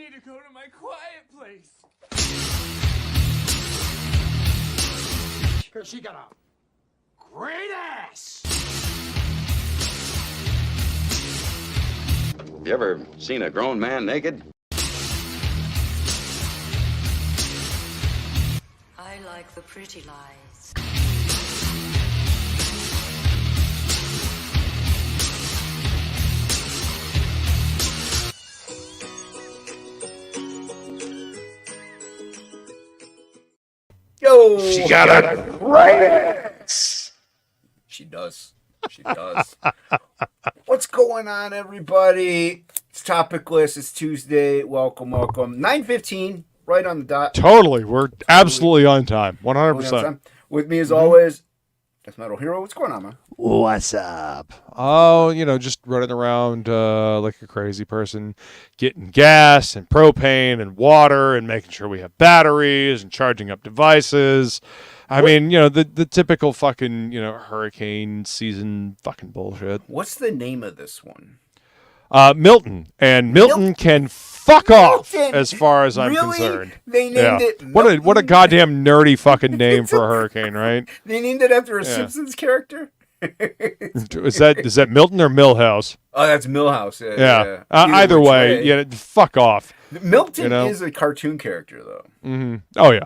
need to go to my quiet place. Because she got a great ass. You ever seen a grown man naked? I like the pretty lies. Yo, She got a Reyes. She does. She does. What's going on, everybody? It's TOPicLESS. It's Tuesday. Welcome. 9:15, right on the dot. Totally. We're absolutely on time. 100%. With me, as always, Death Metal Hero. What's going on, man? What's up? Oh, just running around like a crazy person, getting gas and propane and water and making sure we have batteries and charging up devices. I mean, the typical fucking, hurricane season fucking bullshit. What's the name of this one? Milton. And Milton can fuck off as far as I'm Really? concerned. They named it Milton. What a goddamn nerdy fucking name for a hurricane, right? They named it after a Simpsons character? Is that Milton or Millhouse? Oh, that's Millhouse. Yeah. Either way, fuck off. Milton is a cartoon character, though. Mm-hmm. Oh yeah.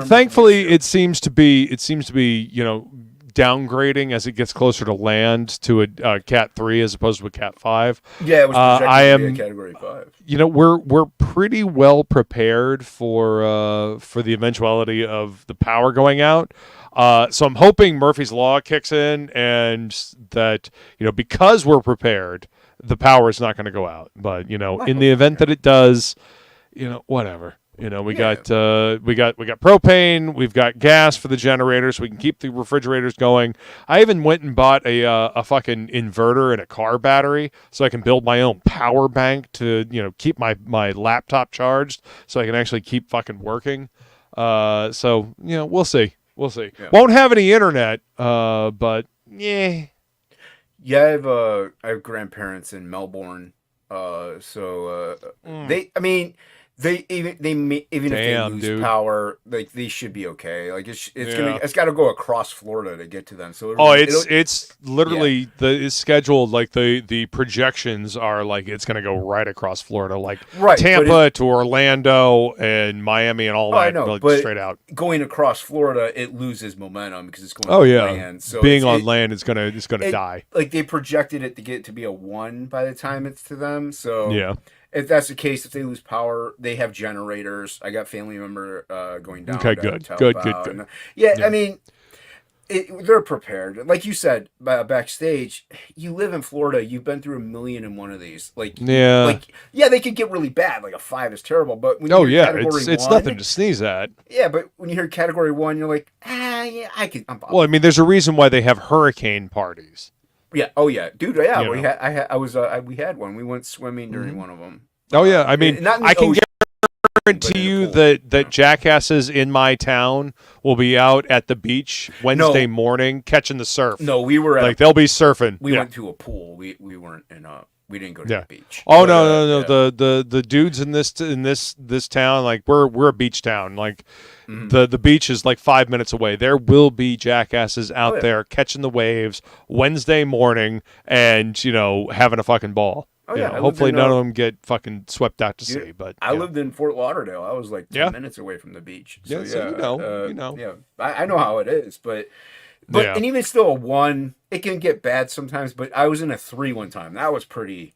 Thankfully, it seems to be downgrading as it gets closer to land to a Cat 3 as opposed to a Cat 5. Yeah, it was projected to be a Category 5. We're pretty well prepared for the eventuality of the power going out. So I'm hoping Murphy's Law kicks in and that, because we're prepared, the power is not going to go out. But, in the event that it does, whatever. We got propane, we've got gas for the generators, so we can keep the refrigerators going. I even went and bought a fucking inverter and a car battery so I can build my own power bank to, keep my laptop charged so I can actually keep fucking working. So, we'll see. We'll see. Yeah. Won't have any internet, but yeah. Yeah, I have grandparents in Melbourne, They even if they lose power, like they should be okay. Like it's got to go across Florida to get to them. So it's literally it's scheduled. Like the projections are like it's gonna go right across Florida, like Tampa to Orlando and Miami and all that. I know, like, but straight out going across Florida, it loses momentum because it's going. On land. So being on land, it's gonna die. Like they projected it to get to be a 1 by the time it's to them. So yeah. If that's the case, if they lose power, they have generators. I got family member going down. Okay, good. Yeah, I mean, they're prepared. Like you said backstage, you live in Florida. You've been through 1,000,001 of these. They could get really bad. Like a 5 is terrible, but when it's nothing to sneeze at. Yeah, but when you hear Category 1, you're like, I could. Well, I mean, there's a reason why they have hurricane parties. Yeah. Oh yeah, dude. Yeah. We had one. We went swimming during one of them. Oh yeah. I mean, I can guarantee you that jackasses in my town will be out at the beach Wednesday morning catching the surf. No, we were they'll be surfing. We went to a pool. We weren't in a. We didn't go to the beach. Oh no. The dudes in this town, like we're a beach town. Like the beach is like 5 minutes away. There will be jackasses out there catching the waves Wednesday morning and having a fucking ball. Oh yeah. Hopefully none of them get fucking swept out to sea. But I lived in Fort Lauderdale. I was like 10 minutes away from the beach. So, you know. Yeah, I know how it is, but and even still a 1, it can get bad sometimes. But I was in a 3 one time. That was pretty.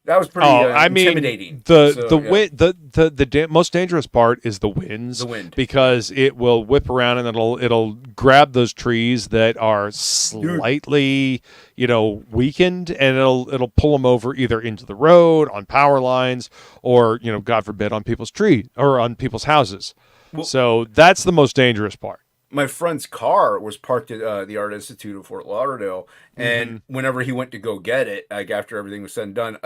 Intimidating. The most dangerous part is the winds. The wind, because it will whip around and it'll grab those trees that are slightly weakened, and it'll pull them over either into the road, on power lines, or God forbid on people's trees or on people's houses. Well, so that's the most dangerous part. My friend's car was parked at the Art Institute of Fort Lauderdale, and whenever he went to go get it, like after everything was said and done,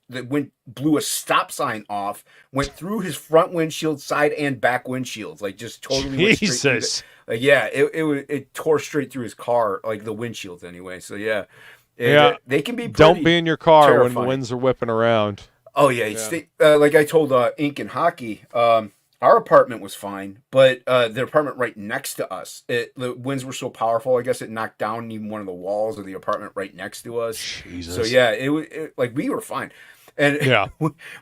the wind blew a stop sign off, went through his front windshield, side and back windshields, like just totally. Jesus. It tore straight through his car, like the windshields anyway. So they can be. Don't be in your car terrifying when the winds are whipping around. Oh yeah, like I told Ink and Hockey, our apartment was fine, but the apartment right next to us, the winds were so powerful. I guess it knocked down even one of the walls of the apartment right next to us. Jesus. So yeah, it like we were fine. And Yeah.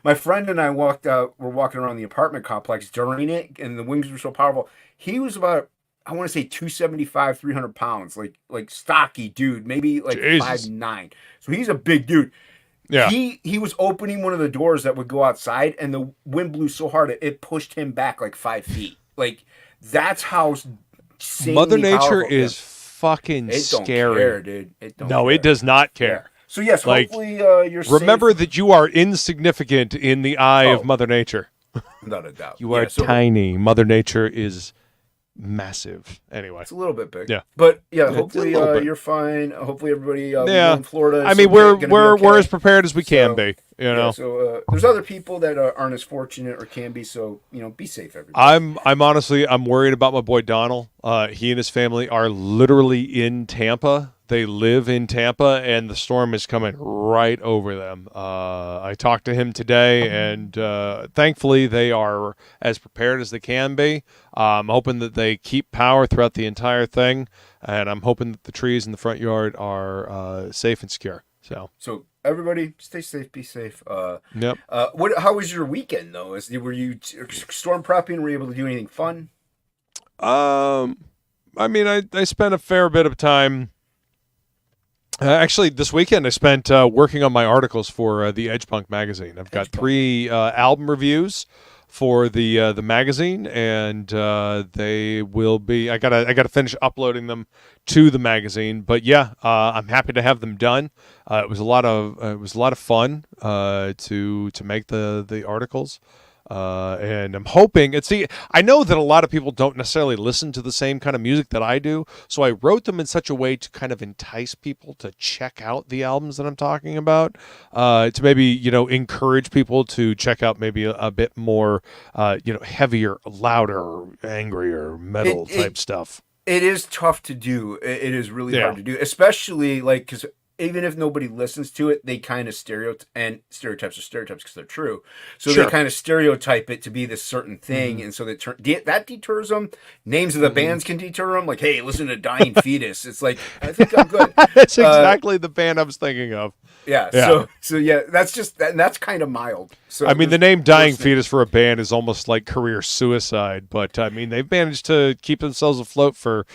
my friend and I were walking around the apartment complex during it, and the winds were so powerful. He was about, I want to say 275, 300 pounds, like stocky dude, maybe like Jesus. 5'9". So he's a big dude. Yeah. He was opening one of the doors that would go outside, and the wind blew so hard it pushed him back like 5 feet. Like that's how Mother Nature powerful is fucking it don't scary. care, dude. It don't No, care. it does not care. Yeah. So yes, Like, hopefully you're remember safe. that you are insignificant in the eye of Oh. Mother Nature. Without a doubt. You are Yeah, so tiny. Mother Nature is massive. Anyway. it's a little bit big. Yeah. But yeah, It's a hopefully little bit. you're fine. Hopefully everybody Yeah. in Florida. I is mean, gonna be we're okay. as prepared as we can be. You know. Yeah, so there's other people that aren't as fortunate or can be. So be safe, everybody. I'm honestly worried about my boy Donald. He and his family are literally in Tampa. They live in Tampa, and the storm is coming right over them. I talked to him today, and thankfully they are as prepared as they can be. I'm hoping that they keep power throughout the entire thing, and I'm hoping that the trees in the front yard are safe and secure. So everybody, stay safe, be safe. Yep. How was your weekend though? Were you storm prepping? Were you able to do anything fun? I mean, I spent a fair bit of time. Actually, this weekend I spent working on my articles for the Edge Punk magazine. I've got 3 album reviews for the magazine, and they will be. I gotta finish uploading them to the magazine. But yeah, I'm happy to have them done. It was a lot of fun to make the articles. And I'm hoping I know that a lot of people don't necessarily listen to the same kind of music that I do, so I wrote them in such a way to kind of entice people to check out the albums that I'm talking about, to maybe, encourage people to check out maybe a bit more, heavier, louder, angrier metal type stuff. It is tough to do. It is really hard to do, especially because even if nobody listens to it, they kind of stereotypes because they're true. So they kind of stereotype it to be this certain thing, and so that deters them. Names of the bands can deter them. Like, hey, listen to Dying Fetus. It's like, I think I'm good. That's exactly the band I was thinking of. Yeah. So yeah, that's kind of mild. So I mean, the name Dying Fetus for a band is almost like career suicide, but I mean, they've managed to keep themselves afloat for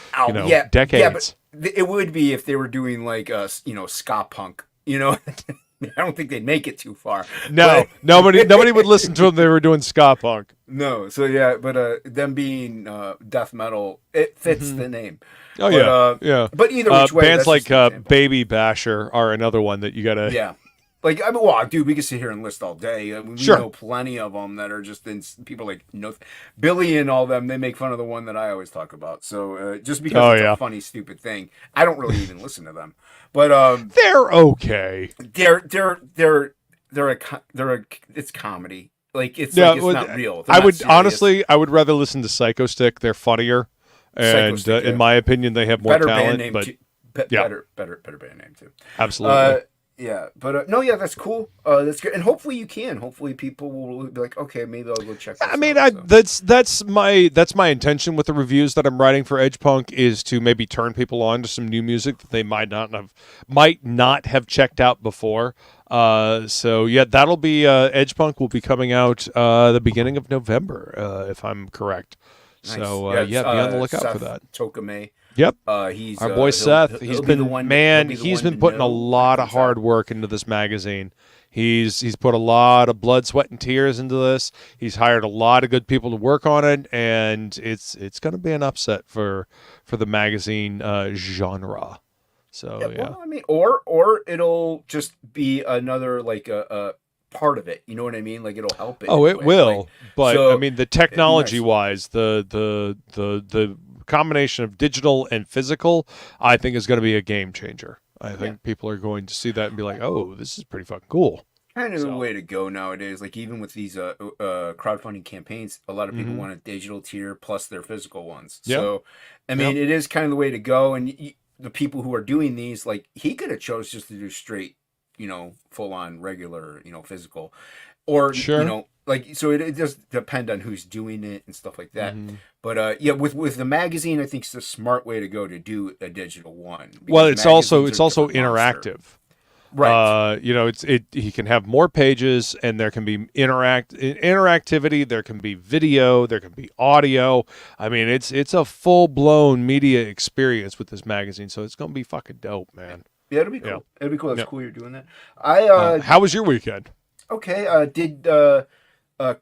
decades. Yeah, but it would be if they were doing like ska punk. I don't think they'd make it too far. No, nobody would listen to them. They were doing ska punk. No, so yeah, but them being death metal, it fits the name. Oh yeah. But either which way, bands that's like Baby Basher are another one that you gotta. Yeah. Like, I mean, well, dude, we could sit here and list all day. We know plenty of them that are just in people like Billy and all them. They make fun of the one that I always talk about. So just because it's a funny, stupid thing, I don't really even listen to them. But they're okay. It's comedy. Like it's not real. I would rather listen to Psycho Stick. They're funnier, and in my opinion, they have more better talent. Band name but too. Better band name too. Absolutely. Yeah, but that's cool. That's good, and hopefully you can. Hopefully people will be like, okay, maybe I'll go check this out. That's my intention with the reviews that I'm writing for Edge Punk is to maybe turn people on to some new music that they might not have checked out before. So yeah, that'll be Edge Punk will be coming out the beginning of November, if I'm correct. Nice. So be on the lookout for that. Tokame. Yep. He's our boy Seth. He's been putting a lot of hard work into this magazine. He's put a lot of blood, sweat, and tears into this. He's hired a lot of good people to work on it, and it's going to be an upset for the magazine genre. So yeah. Well, I mean, or it'll just be another like a part of it. You know what I mean? Like it'll help it. Oh, it will. Like, but so, I mean, the technology wise, the combination of digital and physical, I think is going to be a game changer. I think people are going to see that and be like, "Oh, this is pretty fucking cool." Kind of the way to go nowadays. Like even with these crowdfunding campaigns, a lot of people want a digital tier plus their physical ones. Yep. So, I mean, it is kind of the way to go. And the people who are doing these, like he could have chose just to do straight full on regular, physical, or Sure. like, so it does depend on who's doing it and stuff like that. But yeah, with the magazine, I think it's the smart way to go to do a digital one. Well, because it's also magazines are a different monster. interactive. Right. He can have more pages, and there can be interactivity. There can be video. There can be audio. I mean, it's a full blown media experience with this magazine. So it's gonna be fucking dope, man. Yeah, it'll be cool. Yeah. It'll be cool. That's Yeah. cool you're doing that. How was your weekend? Okay. Did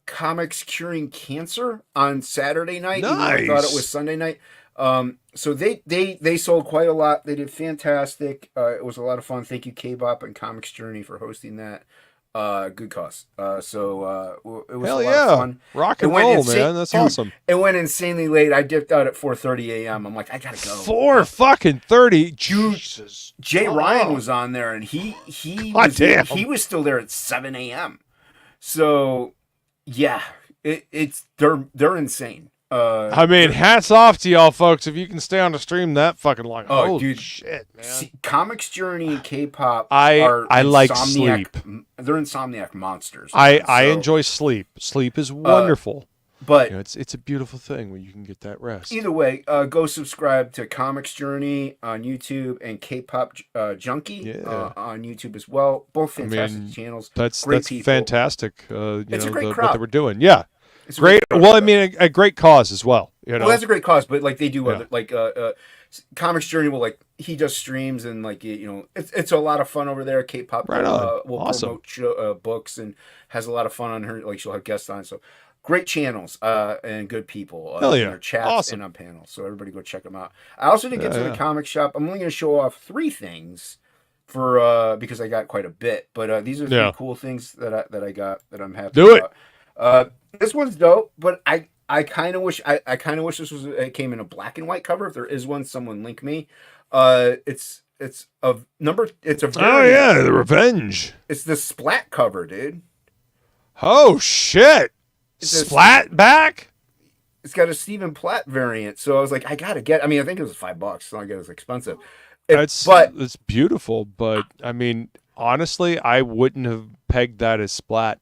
Comics Curing Cancer on Saturday night. Even though I thought it was Sunday night. So they sold quite a lot. They did fantastic. It was a lot of fun. Thank you, K-Bop and Comics Journey, for hosting that. Good cause. It was Hell a lot yeah. of fun. Rock and roll, man. That's awesome. It went insanely late. I dipped out at 4:30 a.m. I'm like, I gotta go. 4:30. Jesus. Jay Ryan was on there, and he was still there at 7 a.m. So yeah, they're insane. I mean, hats off to y'all folks if you can stay on the stream that fucking long. Oh, holy dude, shit, man. Comics Journey and K-pop I like Insomniac. Sleep. They're Insomniac monsters. I enjoy Sleep. Sleep is wonderful. But it's a beautiful thing when you can get that rest. Either way, go subscribe to Comics Journey on YouTube and K-pop Junkie on YouTube as well. Both fantastic channels. That's people. fantastic. It's a great crowd. What they were doing. Yeah. It's great. Well, I mean, a great cause as well. Well, that's a great cause, but like they do other Comics Journey will he does streams and it's a lot of fun over there. K-pop will awesome. promote books and has a lot of fun on her. Like she'll have guests on. So great channels and good people in their chats and on panels. So everybody go check them out. I also didn't get to the comic shop. I'm only going to show off 3 things for because I got quite a bit. But these are 3 cool things that I got that I'm happy about. This one's dope, but I kind of wish this it came in a black and white cover. If there is one, someone link me. It's a the Revenge. It's the Splat cover, dude. Oh shit! Splat back. It's got a Stephen Platt variant, so I was like, I gotta get. I mean, I think it was $5, so I guess it's expensive. It's beautiful, but I mean, honestly, I wouldn't have pegged that as Splat.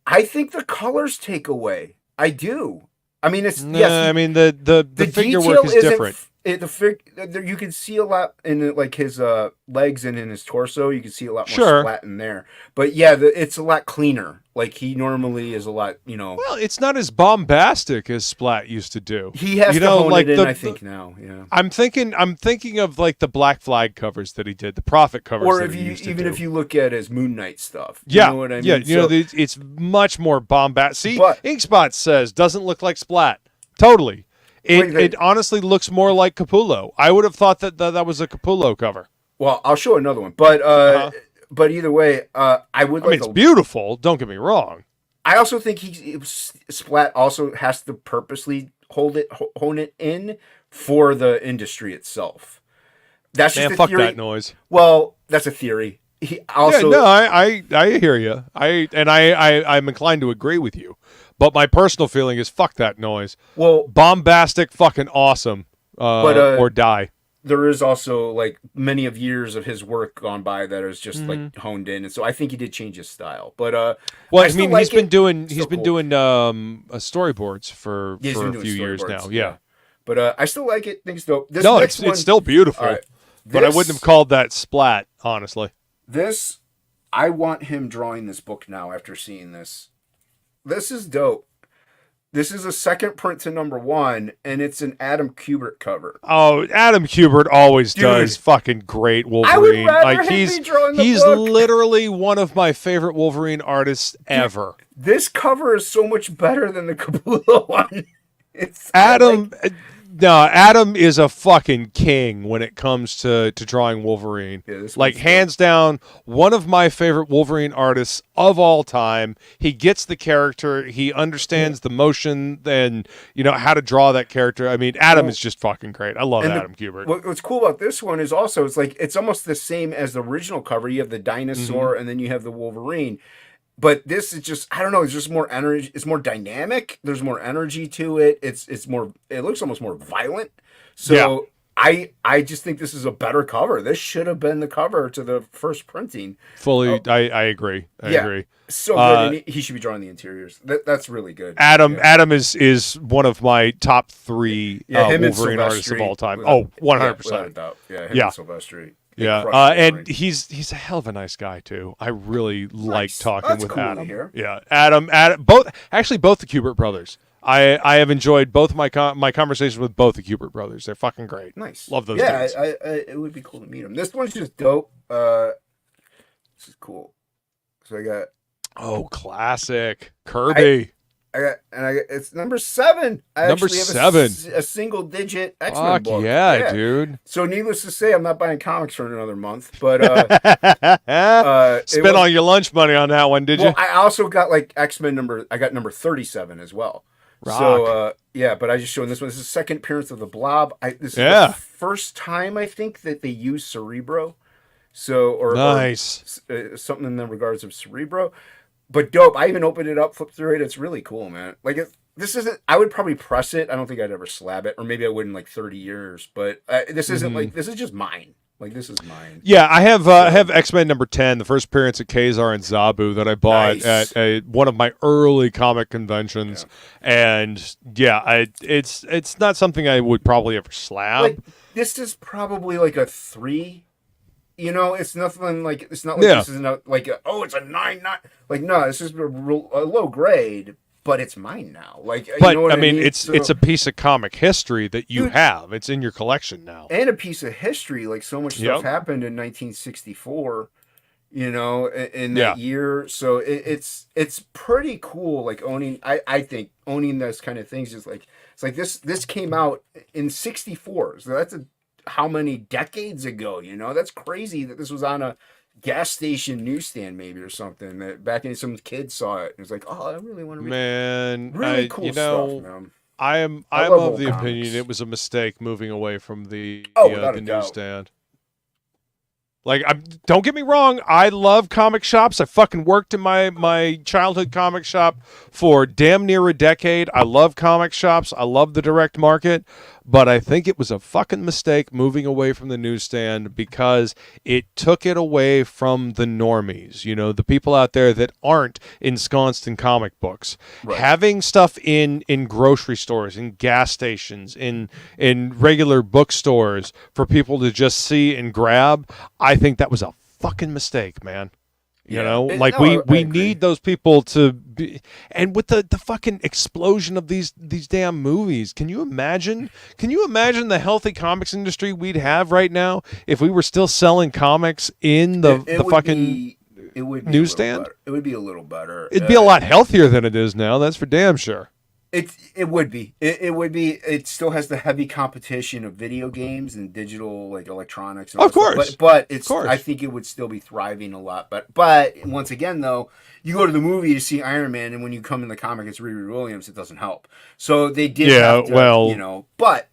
I think the colors take away. I do. I mean, it's I mean, the figure work is different. You can see a lot in like his legs and in his torso. You can see a lot more splat in there. But yeah, it's a lot cleaner. Like he normally is a lot, Well, it's not as bombastic as Splat used to do. He has to hone it in, I think now. Yeah. I'm thinking of like the Black Flag covers that he did, the Prophet covers. Or if you look at his Moon Knight stuff. You know what I mean? Yeah, it's much more bombastic. See, Inkspot says doesn't look like Splat. Totally. It honestly looks more like Capullo. I would have thought that was a Capullo cover. Well, I'll show another one, but either way, I mean, it's beautiful. Don't get me wrong. I also think Splat also has to purposely hone it in for the industry itself. That's just fuck theory. That noise. Well, that's a theory. I hear you. I'm inclined to agree with you. But my personal feeling is fuck that noise. Well, bombastic, fucking awesome, or die. There is also like many of years of his work gone by that is just like honed in, and so I think he did change his style. But well, I mean, he's been doing storyboards for a few years now. Yeah. But I still like it. Think it's dope. It's still beautiful. Right, but I wouldn't have called that Splat, honestly. I want him drawing this book now after seeing this. This is dope. This is a second print to #1, and it's an Adam Kubert cover. Oh, Adam Kubert always does fucking great Wolverine. I would rather him be drawing the he's book. Literally one of my favorite Wolverine artists ever. This cover is so much better than the Capullo one. Adam is a fucking king when it comes to drawing Wolverine. Yeah, like, hands down, one of my favorite Wolverine artists of all time. He gets the character. He understands the motion and, how to draw that character. I mean, Adam is just fucking great. I love Adam Kubert. What's cool about this one is also, it's almost the same as the original cover. You have the dinosaur and then you have the Wolverine. But this is just, I don't know, it's just more energy. It's more dynamic. There's more energy to it. It looks almost more violent. So I just think this is a better cover. This should have been the cover to the first printing. Fully, I agree. I agree. So good. And he should be drawing the interiors. That's really good. Adam is one of my top 3 Wolverine artists of all time. 100%. Yeah, him and Silvestri. Yeah, and he's a hell of a nice guy too. I really like talking with cool Adam. Yeah, Adam, both the Kubert brothers. I have enjoyed both my conversations with both the Kubert brothers. They're fucking great. Nice. Love those guys. Yeah, it would be cool to meet them. This one's just dope. This is cool. So I got classic Kirby. It's number 7. I number actually have 7. A single digit X-Men book. Yeah, dude. So needless to say, I'm not buying comics for another month. But spent all your lunch money on that one, did you? I also got like X-Men number 37 as well. Rock. So but I just showing this one. This is the second appearance of the Blob. This is the first time I think that they use Cerebro. So or something in the regards of Cerebro. But dope. I even opened it up, flipped through it. It's really cool, man. Like this isn't. I would probably press it. I don't think I'd ever slab it, or maybe I would in like 30 years. But this isn't like this is just mine. Like this is mine. Yeah, I have X-Men number 10, the first appearance of Kazar and Zabu that I bought at one of my early comic conventions, and it's not something I would probably ever slab. Like, this is probably like a 3. You know, it's nothing like this is not like it's a 9. Like no, this is a low grade, but it's mine now. Like, but you know what I mean? It's a piece of comic history that you have. It's in your collection now, and a piece of history. Like so much stuff happened in 1964. You know, in that year. So it's pretty cool. Like owning, I think owning those kind of things is like it's like this came out in 64. So that's how many decades ago, you know? That's crazy that this was on a gas station newsstand maybe or something, that back in some kid saw it and was like, oh, I really want to read. Man, really cool stuff, man. I'm of the opinion it was a mistake moving away from the newsstand. Like, don't get me wrong, I love comic shops. I fucking worked in my childhood comic shop for damn near a decade. I love comic shops. I love the direct market. But I think it was a fucking mistake moving away from the newsstand because it took it away from the normies, you know, the people out there that aren't ensconced in comic books. Right. Having stuff in grocery stores, in gas stations, in regular bookstores for people to just see and grab, I think that was a fucking mistake, man. You know, like we need those people to be, and with the fucking explosion of these damn movies, can you imagine the healthy comics industry we'd have right now if we were still selling comics in the fucking newsstand? It would be a little better. It'd be a lot healthier than it is now. That's for damn sure. It would be. It would be. It still has the heavy competition of video games and digital like electronics. And of course, but it's. I think it would still be thriving a lot. But once again, though, you go to the movie to see Iron Man, and when you come in the comic, it's Riri Williams. It doesn't help. So they did. Have to, you know, but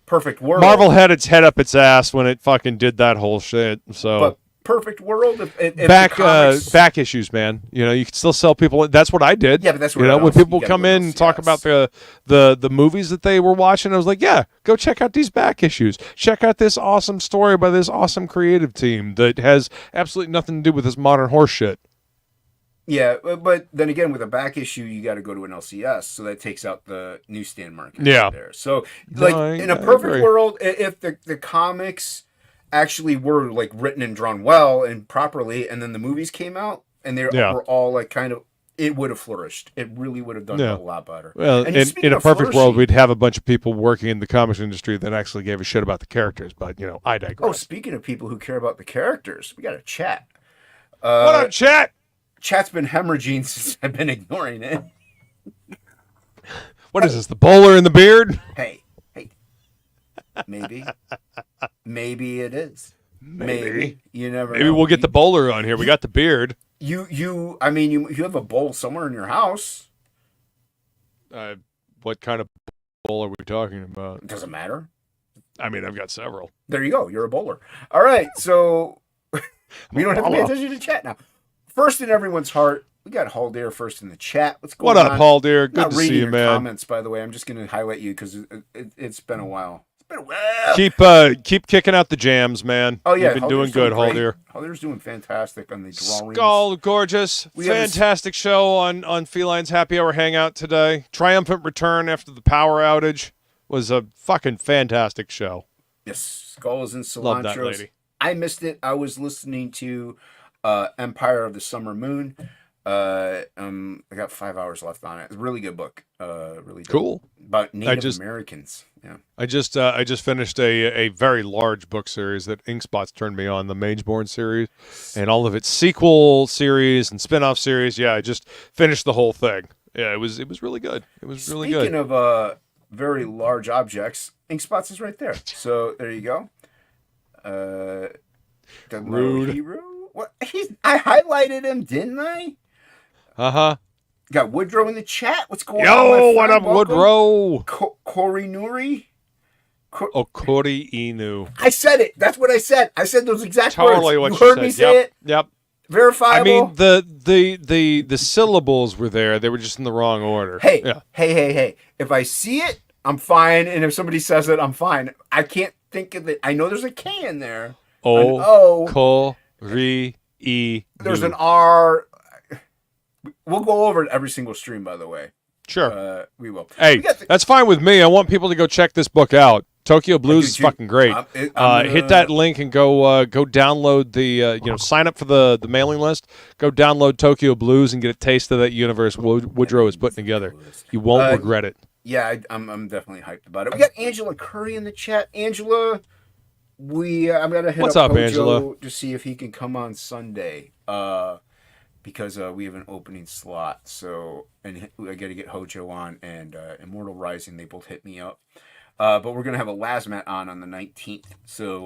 Perfect World. Marvel had its head up its ass when it fucking did that whole shit. So. But Perfect World. Back issues, man. You know, you can still sell people. That's what I did. Yeah, but that's what when people come in and talk about the movies that they were watching. I was like, yeah, go check out these back issues. Check out this awesome story by this awesome creative team that has absolutely nothing to do with this modern horse shit. Yeah, but then again, with a back issue, you got to go to an LCS, so that takes out the newsstand market. Yeah. There. So, like in a perfect world, if the comics actually were like written and drawn well and properly, and then the movies came out and they were all like kind of, it would have flourished. It really would have done a lot better. Well, in a perfect world, we'd have a bunch of people working in the comics industry that actually gave a shit about the characters. But you know, I digress. Oh, speaking of people who care about the characters, we got a chat. What up, chat? Chat's been hemorrhaging since I've been ignoring it. What is this? The bowler in the beard? Hey. Maybe it is. Maybe you never. Maybe know. We'll get the bowler on here. We got the beard. You have a bowl somewhere in your house. What kind of bowl are we talking about? It doesn't matter. I mean, I've got several. There you go. You're a bowler. All right, so we don't have to pay attention to chat now. First in everyone's heart, we got Haldir first in the chat. What's going on? What up, Haldir? Good to see you, man. Comments, by the way. I'm just going to highlight you because it's been a while. been a while. Keep kicking out the jams, man. Oh yeah, you've been doing good, Haldir. Haldir's doing fantastic on the drawings. Skull, gorgeous, fantastic show on Feline's Happy Hour Hangout today. Triumphant return after the power outage was a fucking fantastic show. Yes, Skulls and Cilantros. Love that lady. I missed it. I was listening to Empire of the Summer Moon. I got 5 hours left on it. It's a really good book. Really dope. Cool. About Native Americans. Yeah. I just finished a very large book series that Inkspot's turned me on, the Mageborn series, and all of its sequel series and spin-off series. Yeah, I just finished the whole thing. Yeah, it was really good. It was really good. Speaking of very large objects, Inkspot's is right there. So there you go. Rude. Hero? What? I highlighted him, didn't I? Uh-huh. Got Woodrow in the chat. What's going on? Yo, what up, Woodrow? Corey Nuri? Okori Inu. I said it. That's what I said. I said those exact totally words. What you heard me say it? Yep. Verifiable. I mean, the syllables were there. They were just in the wrong order. Hey. If I see it, I'm fine. And if somebody says it, I'm fine. I can't think of it. I know there's a K in there. Kori E. There's an R. We'll go over it every single stream, by the way. Sure. We will. Hey, that's fine with me. I want people to go check this book out. Tokyo Blues is fucking great. Hit that link and go download the sign up for the mailing list. Go download Tokyo Blues and get a taste of that universe Woodrow is putting together. You won't regret it. Yeah, I'm definitely hyped about it. We got Angela Curry in the chat. Angela, I'm gonna hit What's up up, Hojo Angela? to see if he can come on Sunday. Because we have an opening slot, so and I got to get Hojo on and Immortal Rising. They both hit me up, but we're gonna have a Lasmat on the 19th. So,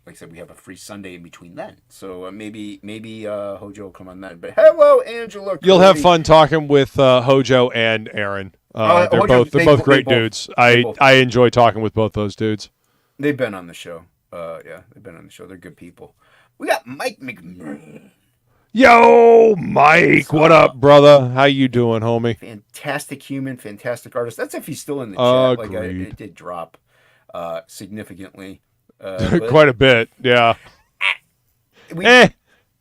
like I said, we have a free Sunday in between then. So maybe Hojo will come on then. But hello, Angela. Curry. You'll have fun talking with Hojo and Aaron. They're both great dudes. I enjoy talking with both those dudes. They've been on the show. They've been on the show. They're good people. We got Mike McMurray. Yo, Mike, what up, brother? How you doing, homie? Fantastic human, fantastic artist. That's if he's still in the chat. Agreed. It did drop significantly. Quite a bit, yeah.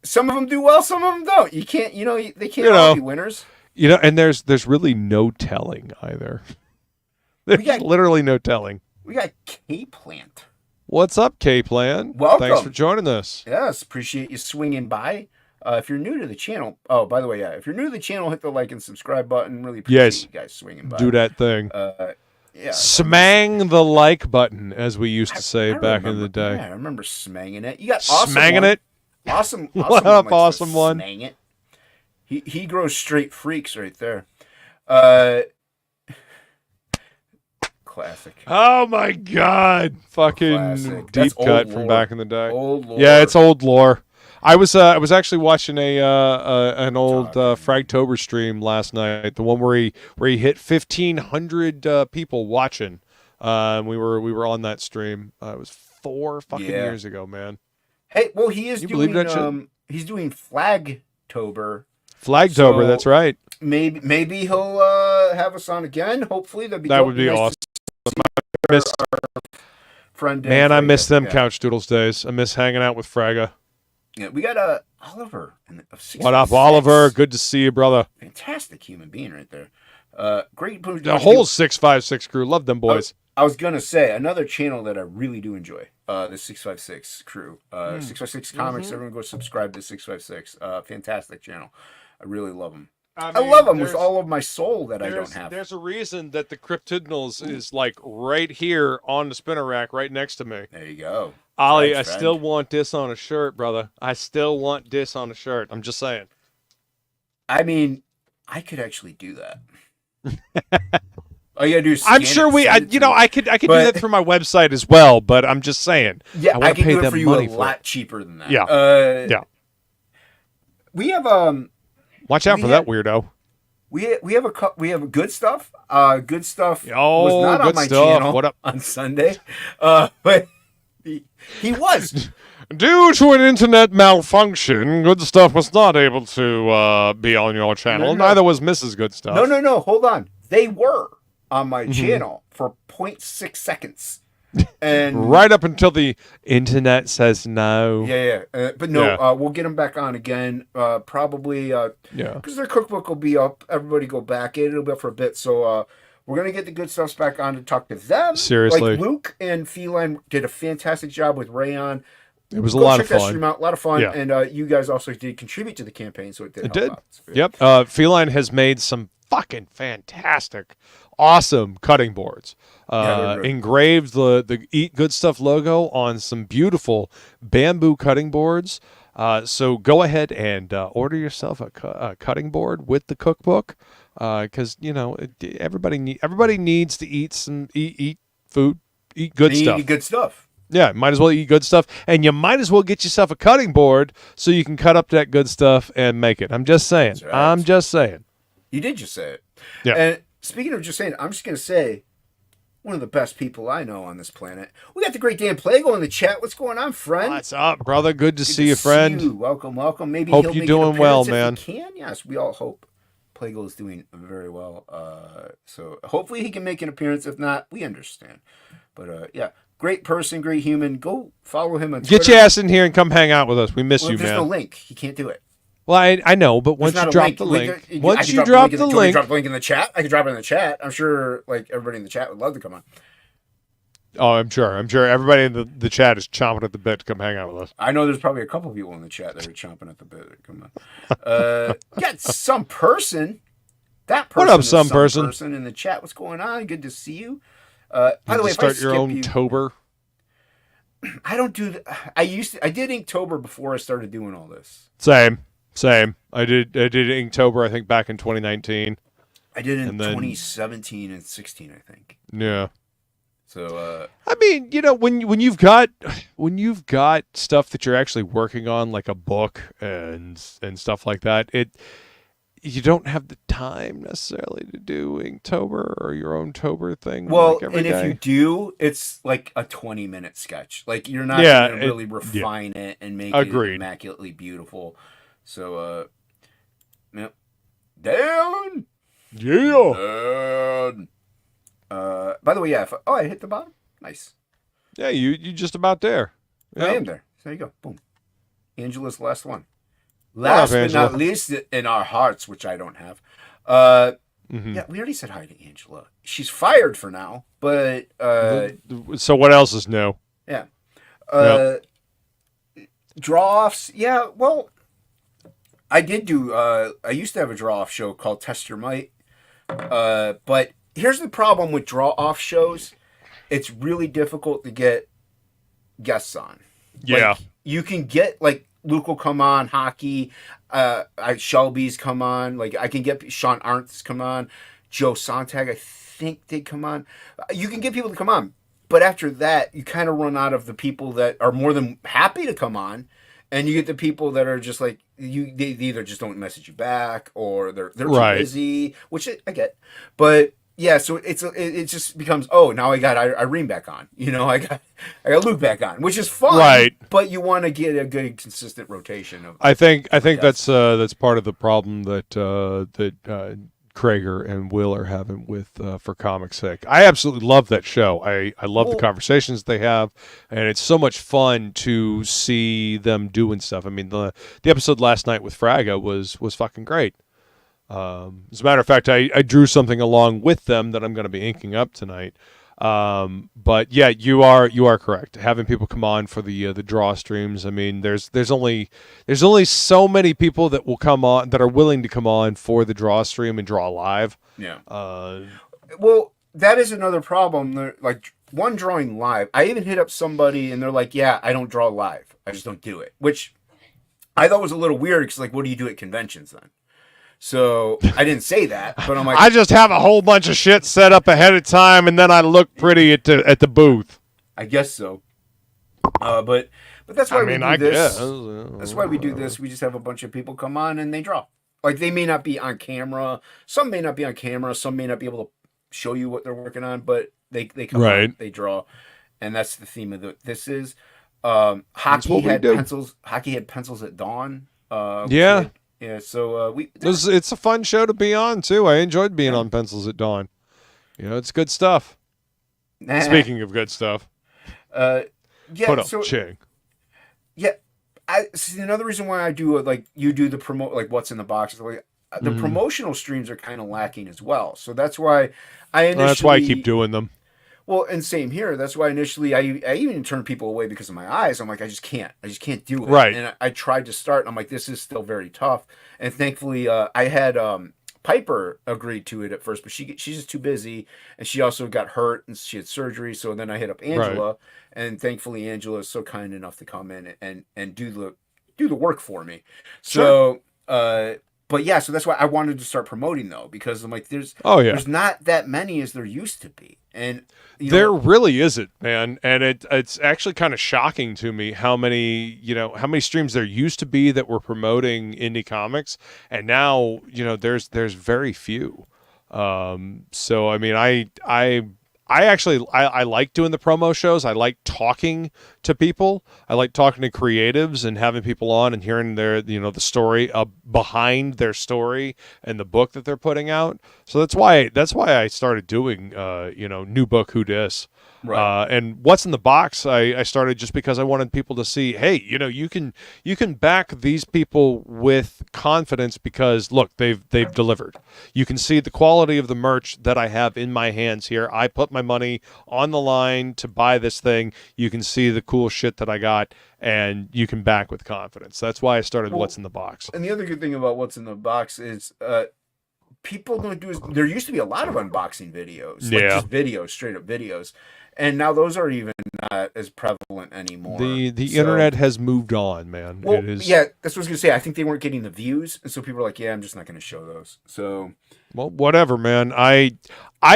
Some of them do well, some of them don't. You can't, they can't all be winners. And there's really no telling either. There's literally no telling. We got K-Plant. What's up, K-Plant? Welcome. Thanks for joining us. Yes, appreciate you swinging by. If you're new to the channel, by the way, if you're new to the channel, hit the like and subscribe button. Really appreciate you guys swinging by. Do that thing. Yeah. Smang the like button, as we used to say back in the day. Yeah, I remember smanging it. You got awesome smanging one. it. Awesome. What up, awesome one? Smang it. He grows straight freaks right there. Classic. Oh my God! Fucking Classic. deep cut lore. from back in the day. Old lore. Yeah, it's old lore. I was actually watching an old Fragtober stream last night, the one where he hit 1,500 people watching. We were on that stream. It was 4 fucking years ago, man. Hey, well, he is doing that shit? He's doing Flagtober. Flagtober, so that's right. Maybe he'll have us on again. Hopefully, that would be awesome. Friend, man, I miss them couch doodles days. I miss hanging out with Fraga. Yeah, we got Oliver. What up, Oliver? Good to see you, brother. Fantastic human being right there. Great. The whole 656 crew. Love them boys. I was going to say, another channel that I really do enjoy, the 656 crew. 656 Comics, everyone go subscribe to 656. Fantastic channel. I really love them. I love them with all of my soul that I don't have. There's a reason that the Cryptidinals is like right here on the spinner rack right next to me. There you go. Ollie, I still want this on a shirt, brother. I still want this on a shirt. I'm just saying. I mean, I could actually do that. All you gotta do is I'm sure I could do that through my website as well, but I'm just saying. Yeah, I can pay do it them for you money a lot cheaper than that. Yeah. Yeah. We have watch out for that weirdo. We have good stuff. Good stuff was not on my channel what up? On Sunday. But he was. Due to an internet malfunction, Good Stuff was not able to be on your channel. No. Neither was Mrs. Good Stuff. No. Hold on. They were on my channel for 0.6 seconds. And right up until the internet says no. But no, we'll get them back on again. Probably, because their cookbook will be up. Everybody go back in. It'll be up for a bit. So we're gonna get the good stuffs back on to talk to them. Seriously, like Luke and Feline did a fantastic job with Rayon. It was a lot of fun. Check that stream out. A lot of fun. Yeah. And you guys also did contribute to the campaign, so it did. Out. Yep. Feline has made some fucking fantastic, awesome cutting boards. Engraved the Eat Good Stuff logo on some beautiful bamboo cutting boards. So go ahead and order yourself a cutting board with the cookbook, because everybody needs to eat food, eat good stuff. Eat good stuff. Yeah, might as well eat good stuff, and you might as well get yourself a cutting board so you can cut up that good stuff and make it. I'm just saying. Right. I'm just saying. You did just say it. Yeah. And speaking of just saying, I'm just going to say, one of the best people I know on this planet. We got the great Dan Plegel in the chat. What's going on, friend? What's up, brother? Good to see you, friend. See you. Welcome. Maybe hope he'll you're make doing an well, if man. he can. Yes, we all hope Plegel is doing very well. So hopefully he can make an appearance. If not, we understand. But yeah, great person, great human. Go follow him on Twitter. Get your ass in here and come hang out with us. We miss you, man. There's no link. He can't do it. Well, I know, but once you drop the link, can drop the link in the chat. I can drop it in the chat. I'm sure, everybody in the chat would love to come on. Oh, I'm sure everybody in the chat is chomping at the bit to come hang out with us. I know there's probably a couple people in the chat that are chomping at the bit to come on. Got some person. That person. What up, some person in the chat? What's going on? Good to see you. By the way, start your own Tober. I don't do. I did Inktober before I started doing all this. Same. I did Inktober, I think, back in 2019. I did it in 2017 and 16, I think. Yeah. So I mean, when you've got stuff that you're actually working on, like a book and stuff like that, you don't have the time necessarily to do Inktober or your own Tober thing. Well, every and day. If you do, it's like a 20-minute sketch. Like you're not going to really refine it and make it immaculately beautiful. So, yep. Dan! Yeah! By the way, I hit the bottom? Nice. Yeah, you just about there. Yep. I am there. There you go. Boom. Angela's last one. Last but not least in our hearts, which I don't have. Yeah, we already said hi to Angela. She's fired for now, but... so what else is new? Yeah. Draw-offs. Yeah, well... I did do, I used to have a draw-off show called Test Your Might, but here's the problem with draw-off shows. It's really difficult to get guests on. Yeah. You can get, Luke will come on, Hocky, Shelby's come on, I can get Sean Arndt's come on, Joe Sontag, I think did come on. You can get people to come on, but after that, you kind of run out of the people that are more than happy to come on. And you get the people that are just they either just don't message you back or they're too busy, which I get. But yeah, so it just becomes, now I got Irene back on. I got Luke back on, which is fun. Right. But you want to get a good consistent rotation of. I think that's part of the problem that Krager and Will are having with For Comics Sake. I absolutely love that show. I love the conversations they have, and it's so much fun to see them doing stuff. I mean, the episode last night with Fraga was fucking great. As a matter of fact, I drew something along with them that I'm going to be inking up tonight. But yeah, you are correct. Having people come on for the draw streams. I mean, there's only so many people that will come on that are willing to come on for the draw stream and draw live. Yeah. Well, that is another problem. They're, one drawing live. I even hit up somebody and they're like, "Yeah, I don't draw live. I just don't do it," which I thought was a little weird because what do you do at conventions then? So I didn't say that, but I'm like, I just have a whole bunch of shit set up ahead of time, and then I look pretty at the booth. I guess so. But that's why we do this. That's why we do this. We just have a bunch of people come on and they draw. They may not be on camera. Some may not be on camera. Some may not be able to show you what they're working on, but they come on, they draw, and that's the theme of this is. Hocky had pencils. Hocky had pencils at dawn. Yeah. Yeah, so it's a fun show to be on too. I enjoyed being on Pencils at Dawn. It's good stuff. Speaking of good stuff, Yeah. Ching. Yeah, I see. Another reason why I do it, like you do the promote, like what's in the box. Like the promotional streams are kind of lacking as well. So that's why That's why I keep doing them. Well, and same here. That's why initially I even turned people away because of my eyes. I'm like, I just can't do it. Right. And I tried to start, and I'm like, this is still very tough. And thankfully, I had Piper agreed to it at first, but she's just too busy, and she also got hurt and she had surgery. So then I hit up Angela, and thankfully Angela is so kind enough to come in and do the work for me. So, but yeah, so that's why I wanted to start promoting though, because I'm like, there's not that many as there used to be, and there really isn't, man. And it's actually kind of shocking to me how many streams there used to be that were promoting indie comics, and now there's very few. So I mean, I actually like doing the promo shows. I like talking to people. I like talking to creatives and having people on and hearing their the story behind their story and the book that they're putting out. So that's why I started doing new book Who Dis. Right. And what's in the box, I started just because I wanted people to see, hey, you can back these people with confidence because look, they've delivered. You can see the quality of the merch that I have in my hands here. I put my money on the line to buy this thing. You can see the cool shit that I got, and you can back with confidence. That's why I started What's in the Box. And the other good thing about What's in the Box is people don't do there used to be a lot of unboxing videos, like just videos, straight up videos. And now those are even not as prevalent anymore. The internet has moved on, man. Well, it is. Yeah, that's what I was gonna say. I think they weren't getting the views, and so people are like, "Yeah, I'm just not gonna show those." So, well, whatever, man. I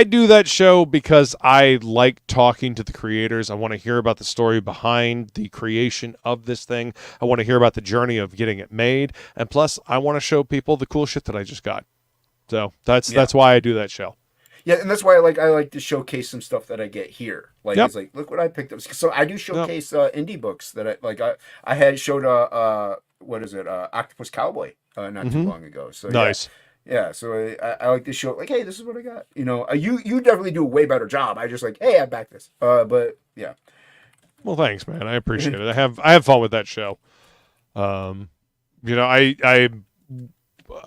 do that show because I like talking to the creators. I want to hear about the story behind the creation of this thing. I want to hear about the journey of getting it made, and plus, I want to show people the cool shit that I just got. So that's why I do that show. Yeah, and that's why I like to showcase some stuff that I get here. Like it's like, look what I picked up. So I do showcase indie books that I had showed Octopus Cowboy not too long ago. So nice. Yeah, so I like to show like, hey, this is what I got. You definitely do a way better job. I just like, hey, I back this. But yeah. Well, thanks, man. I appreciate it. I have fun with that show.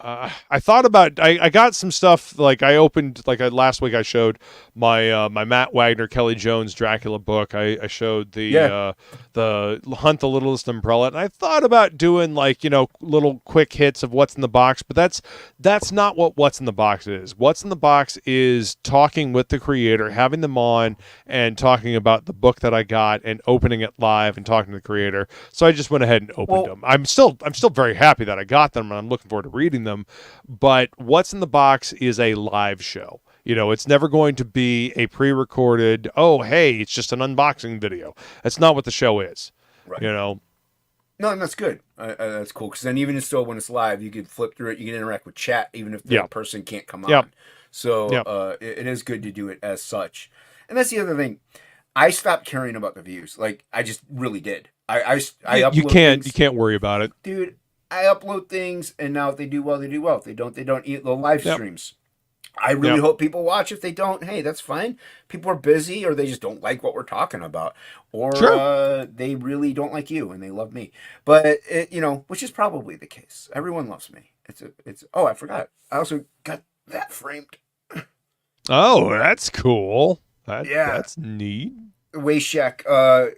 I thought about I got some stuff like I opened last week I showed my Matt Wagner Kelly Jones Dracula book. I showed the Hunt the Littlest Umbrella, and I thought about doing little quick hits of what's in the box, but that's not what what's in the box is. What's in the box is talking with the creator, having them on and talking about the book that I got and opening it live and talking to the creator. So I just went ahead and opened them. I'm still very happy that I got them, and I'm looking forward to reading them, but what's in the box is a live show. It's never going to be a pre-recorded, oh, hey, it's just an unboxing video. That's not what the show is. Right. No, and that's good. That's cool, because then even still when it's live, you can flip through it, you can interact with chat, even if the person can't come on. So it is good to do it as such. And that's the other thing. I stopped caring about the views. Like, I just really did. I upload you can't worry about it. Dude, I upload things, and now if they do well, they do well. If they don't, they don't. Eat the live streams. I really hope people watch. If they don't, hey, that's fine. People are busy, or they just don't like what we're talking about, or they really don't like you and they love me. But which is probably the case. Everyone loves me. It's. Oh, I forgot. I also got that framed. Oh, that's cool. That's neat. Wayshack,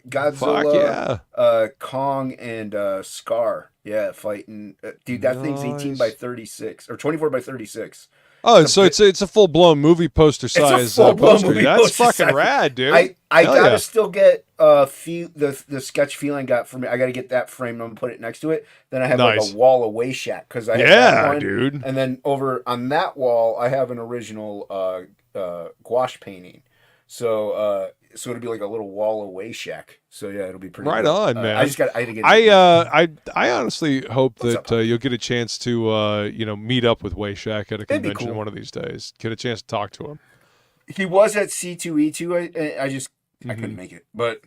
Godzilla, Kong, and Scar. Yeah, fighting. Dude, that thing's 18 by 36 or 24 by 36. Oh, so it's a full blown movie poster size poster. That's fucking rad, dude. I gotta still get the sketch feeling got for me. I gotta get that framed. I'm gonna put it next to it. Then I have like a wall of Wayshack because I have that one, dude. And then over on that wall, I have an original gouache painting. So it'll be like a little wall of Wayshack. So yeah, it'll be pretty right good. on, man. I had to get. I honestly hope that you'll get a chance to meet up with Wayshack at a convention one of these days. Get a chance to talk to him. He was at C2E2. I couldn't make it, but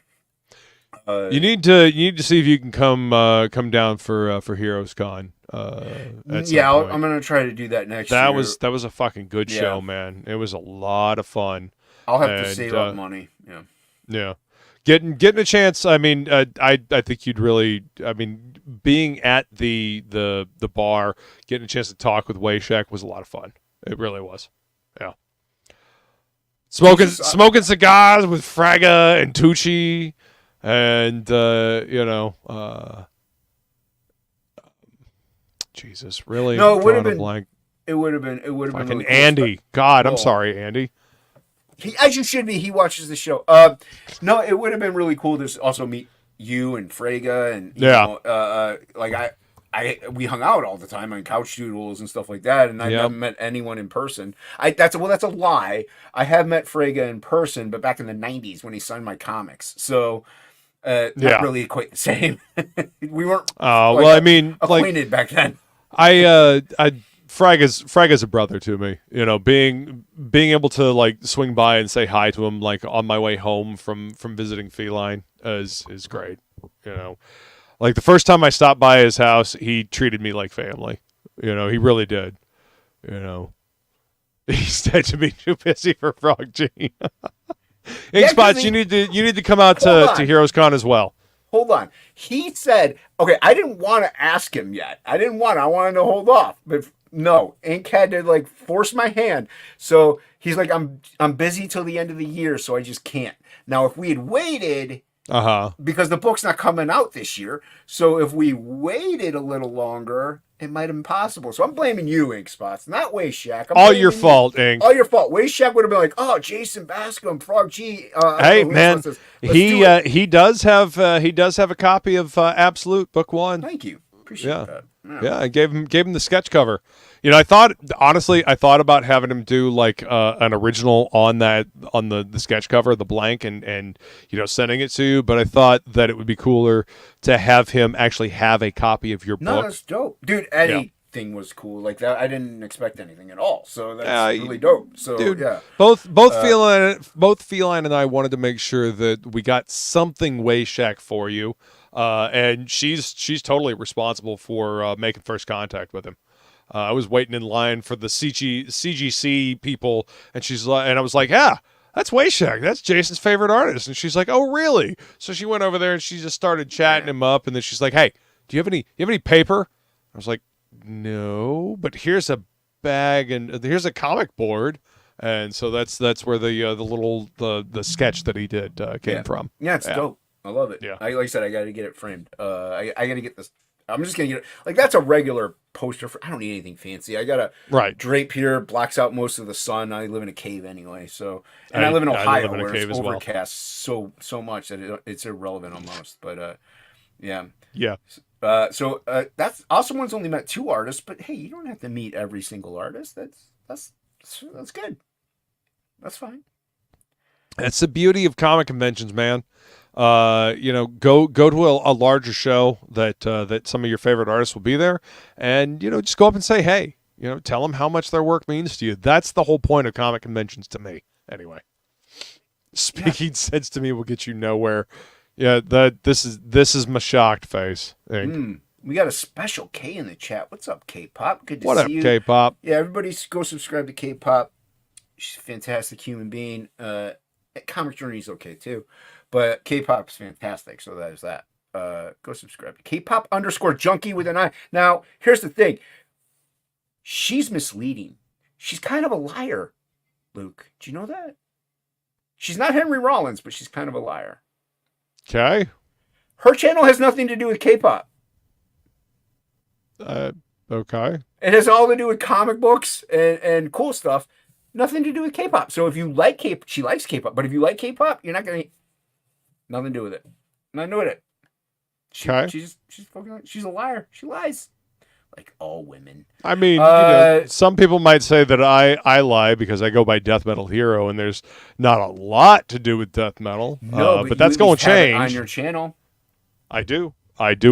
you need to see if you can come down for Heroes Con. I'm gonna try to do that next year. That was a fucking good show, man. It was a lot of fun. I'll have to save up money. Yeah. getting a chance. I mean, I think you'd really. I mean, being at the bar, getting a chance to talk with Wayshak was a lot of fun. It really was. Yeah. Smoking cigars with Fraga and Tucci, and Jesus, really? No, it would have drawing a been. blank. It would have been. It would have been. Fucking Really cool. Andy. God, I'm Oh. sorry, Andy. He, as you should be. He watches the show. No, it would have been really cool to also meet you and Frega and you know, like we hung out all the time on couch doodles and stuff like that, and I haven't met anyone in person. That's a lie. I have met Frega in person, but back in the '90s when he signed my comics. So not really quite the same. We weren't. Well, I mean, acquainted back then. Fraga's a brother to me. You know, being able to like swing by and say hi to him like on my way home from visiting Feline is great. You know, like the first time I stopped by his house, he treated me like family. You know, he really did. You know, he said to be too busy for Frog G. Ink Spots, you need to come out to Heroes Con as well. Hold on. He said, okay, I didn't want to ask him yet. I wanted to hold off. But no, Ink had to like force my hand. So he's like, I'm busy till the end of the year, so I just can't. Now, if we had waited, because the book's not coming out this year, so if we waited a little longer, it might have been possible. So I'm blaming you, Ink Spots, not Wayshak. All your fault, Ink. All your fault. Wayshak would have been like, oh, Jason Bacsko and Frog G. Hey, man, he does have a copy of Absolute Book 1. Thank you. Appreciate that. Yeah, I gave him the sketch cover. You know, I thought about having him do like an original on the sketch cover, the blank, and you know, sending it to you. But I thought that it would be cooler to have him actually have a copy of your book. No, that's dope, dude. Anything was cool like that. I didn't expect anything at all, so that's really dope. So dude, yeah, both Feline and I wanted to make sure that we got something Wayshak for you. And she's totally responsible for making first contact with him. I was waiting in line for the CGC people, and I was like, yeah, that's Wayshak. That's Jason's favorite artist. And she's like, oh, really? So she went over there and she just started chatting him up, and then she's like, hey, do you have any paper? I was like, no, but here's a bag and here's a comic board. And so that's where the sketch that he did came from. Yeah, it's dope. I love it. Yeah. Like I said, I got to get it framed. I got to get this. I'm just going to get it. Like, that's a regular poster. I don't need anything fancy. I got a drape here, blocks out most of the sun. I live in a cave anyway. So, and I live in Ohio where it's overcast so much that it's irrelevant almost. But, yeah. Yeah. So that's Awesome One's only met 2 artists, but hey, you don't have to meet every single artist. That's good. That's fine. That's the beauty of comic conventions, man. You know, go to a larger show that some of your favorite artists will be there, and you know, just go up and say, hey, you know, tell them how much their work means to you. That's the whole point of comic conventions to me, anyway. Speaking sense to me will get you nowhere. Yeah, this is my shocked face. We got a special K in the chat. What's up, K-Pop? Good to see you. What up, K-Pop? Yeah, everybody go subscribe to K-Pop. She's a fantastic human being. Comic Journey's okay too, but K-Pop's fantastic. So there's that. Go subscribe to K-Pop_junkie with an I. Now, here's the thing. She's misleading. She's kind of a liar, Luke. Do you know that? She's not Henry Rollins, but she's kind of a liar. Okay. Her channel has nothing to do with K-Pop. Okay. It has all to do with comic books and cool stuff. Nothing to do with K-pop. So if you like K-pop, she likes K-pop. But if you like K-pop, you're not going to... Nothing to do with it. Nothing to do with it. She's a liar. She lies. Like all women. I mean, you know, some people might say that I lie because I go by Death Metal Hero, and there's not a lot to do with death metal. No, but that's going to change. On your channel. I do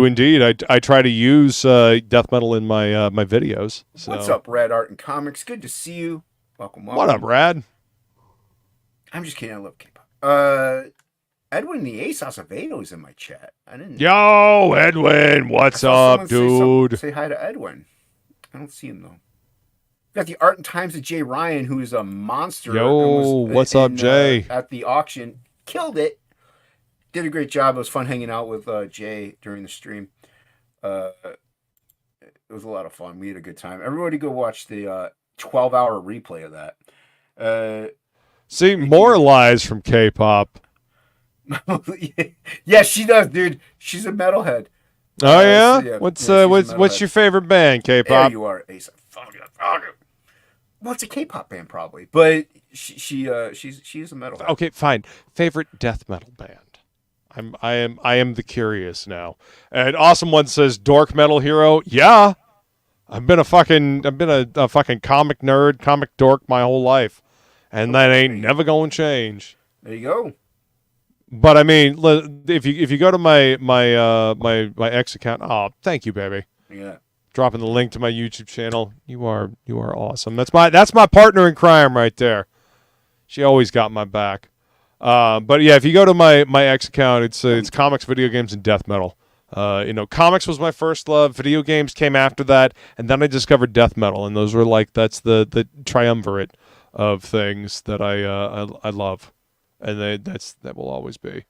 indeed. I try to use death metal in my my videos. So. What's up, Red Art and Comics? Good to see you. Welcome. What up, Brad? I'm just kidding. I love K-pop. Edwin the Ace Acevedo is in my chat. I didn't. Yo, Edwin, what's up, dude? Say hi to Edwin. I don't see him though. Got the Art and Times of Jay Ryan, who is a monster. Yo, what's up, Jay? At the auction, killed it. did a great job. It was fun hanging out with Jay during the stream. It was a lot of fun. We had a good time. Everybody go watch the 12-hour replay of that. See, more lies from K-pop. Yeah, she does, dude. She's a metalhead. Oh yeah? So, What's your favorite band, K-pop? There you are, Ace. Fuck it. Well, it's a K-pop band probably, but she's a metalhead. Okay, fine. Favorite death metal band. I am the curious now. And Awesome One says Dork Metal Hero. Yeah. I've been a fucking comic nerd, comic dork my whole life. And that ain't never gonna change. There you go. But I mean, if you go to my X account, oh, thank you, baby. Yeah. Dropping the link to my YouTube channel. You are awesome. That's my partner in crime right there. She always got my back. But yeah, if you go to my X account, it's comics, video games, and death metal. Comics was my first love. Video games came after that, and then I discovered death metal, and those were that's the triumvirate of things that I love. And that will always be.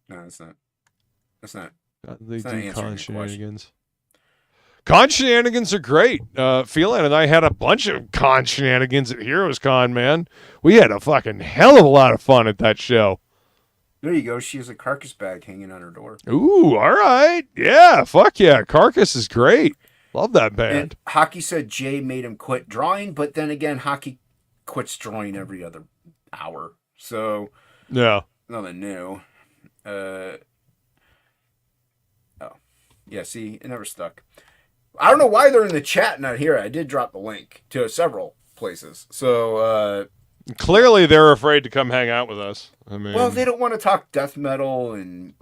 No, it's not. That's not. They It's not do answering con your shenanigans. Con shenanigans are great. Phelan and I had a bunch of con shenanigans at Heroes Con, man. We had a fucking hell of a lot of fun at that show. There you go. She has a carcass bag hanging on her door. Ooh, all right. Yeah, fuck yeah. Carcass is great. Love that band. And Hocky said Jay made him quit drawing, but then again, Hocky quits drawing every other hour. So, yeah. Nothing new. Yeah, see, it never stuck. I don't know why they're in the chat not here. I did drop the link to several places. So, clearly they're afraid to come hang out with us. I mean, well, they don't want to talk death metal and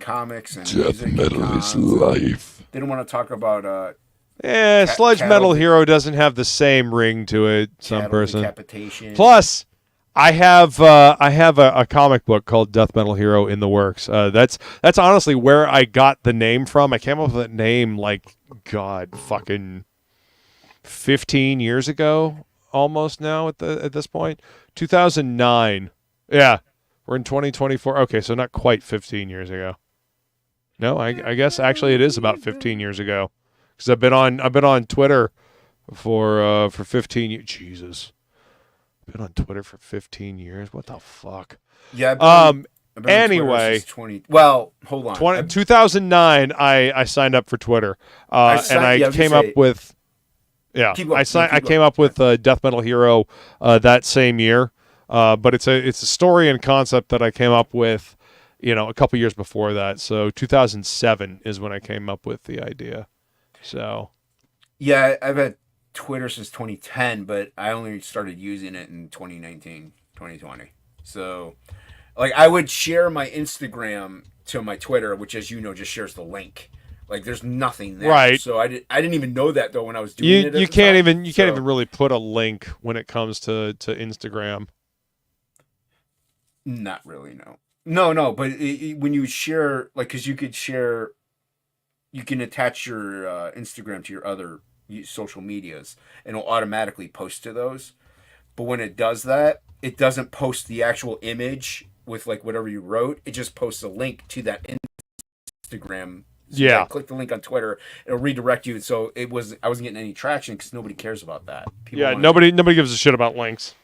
comics and death music metal and is life. They don't want to talk about Sludge Metal Hero doesn't have the same ring to it. Some person. Decapitation. Plus, I have a comic book called Death Metal Hero in the works. That's honestly where I got the name from. I came up with that name fucking 15 years ago, almost now at this point. 2009. Yeah, we're in 2024. Okay, so not quite 15 years ago. No, I guess actually it is about 15 years ago, because I've been on Twitter for 15 years. Jesus. Been on Twitter for 15 years. What the fuck? Yeah. I've been anyway, 20. Well, hold on. 2009. I signed up for Twitter, and I came up with. Yeah, I came up with Death Metal Hero that same year, but it's a story and concept that I came up with, a couple years before that. So 2007 is when I came up with the idea. So. Yeah, I've had Twitter since 2010, but I only started using it in 2019, 2020. So, I would share my Instagram to my Twitter, which, as you know, just shares the link. There's nothing there. Right. So I didn't even know that though when I was doing it. You can't even really put a link when it comes to Instagram. Not really, no. No, but when you share, because you could share, you can attach your Instagram to your other social medias, and it'll automatically post to those. But when it does that, it doesn't post the actual image with whatever you wrote. It just posts a link to that Instagram. So yeah. Click the link on Twitter, it'll redirect you. So I wasn't getting any traction because nobody cares about that. Nobody gives a shit about links.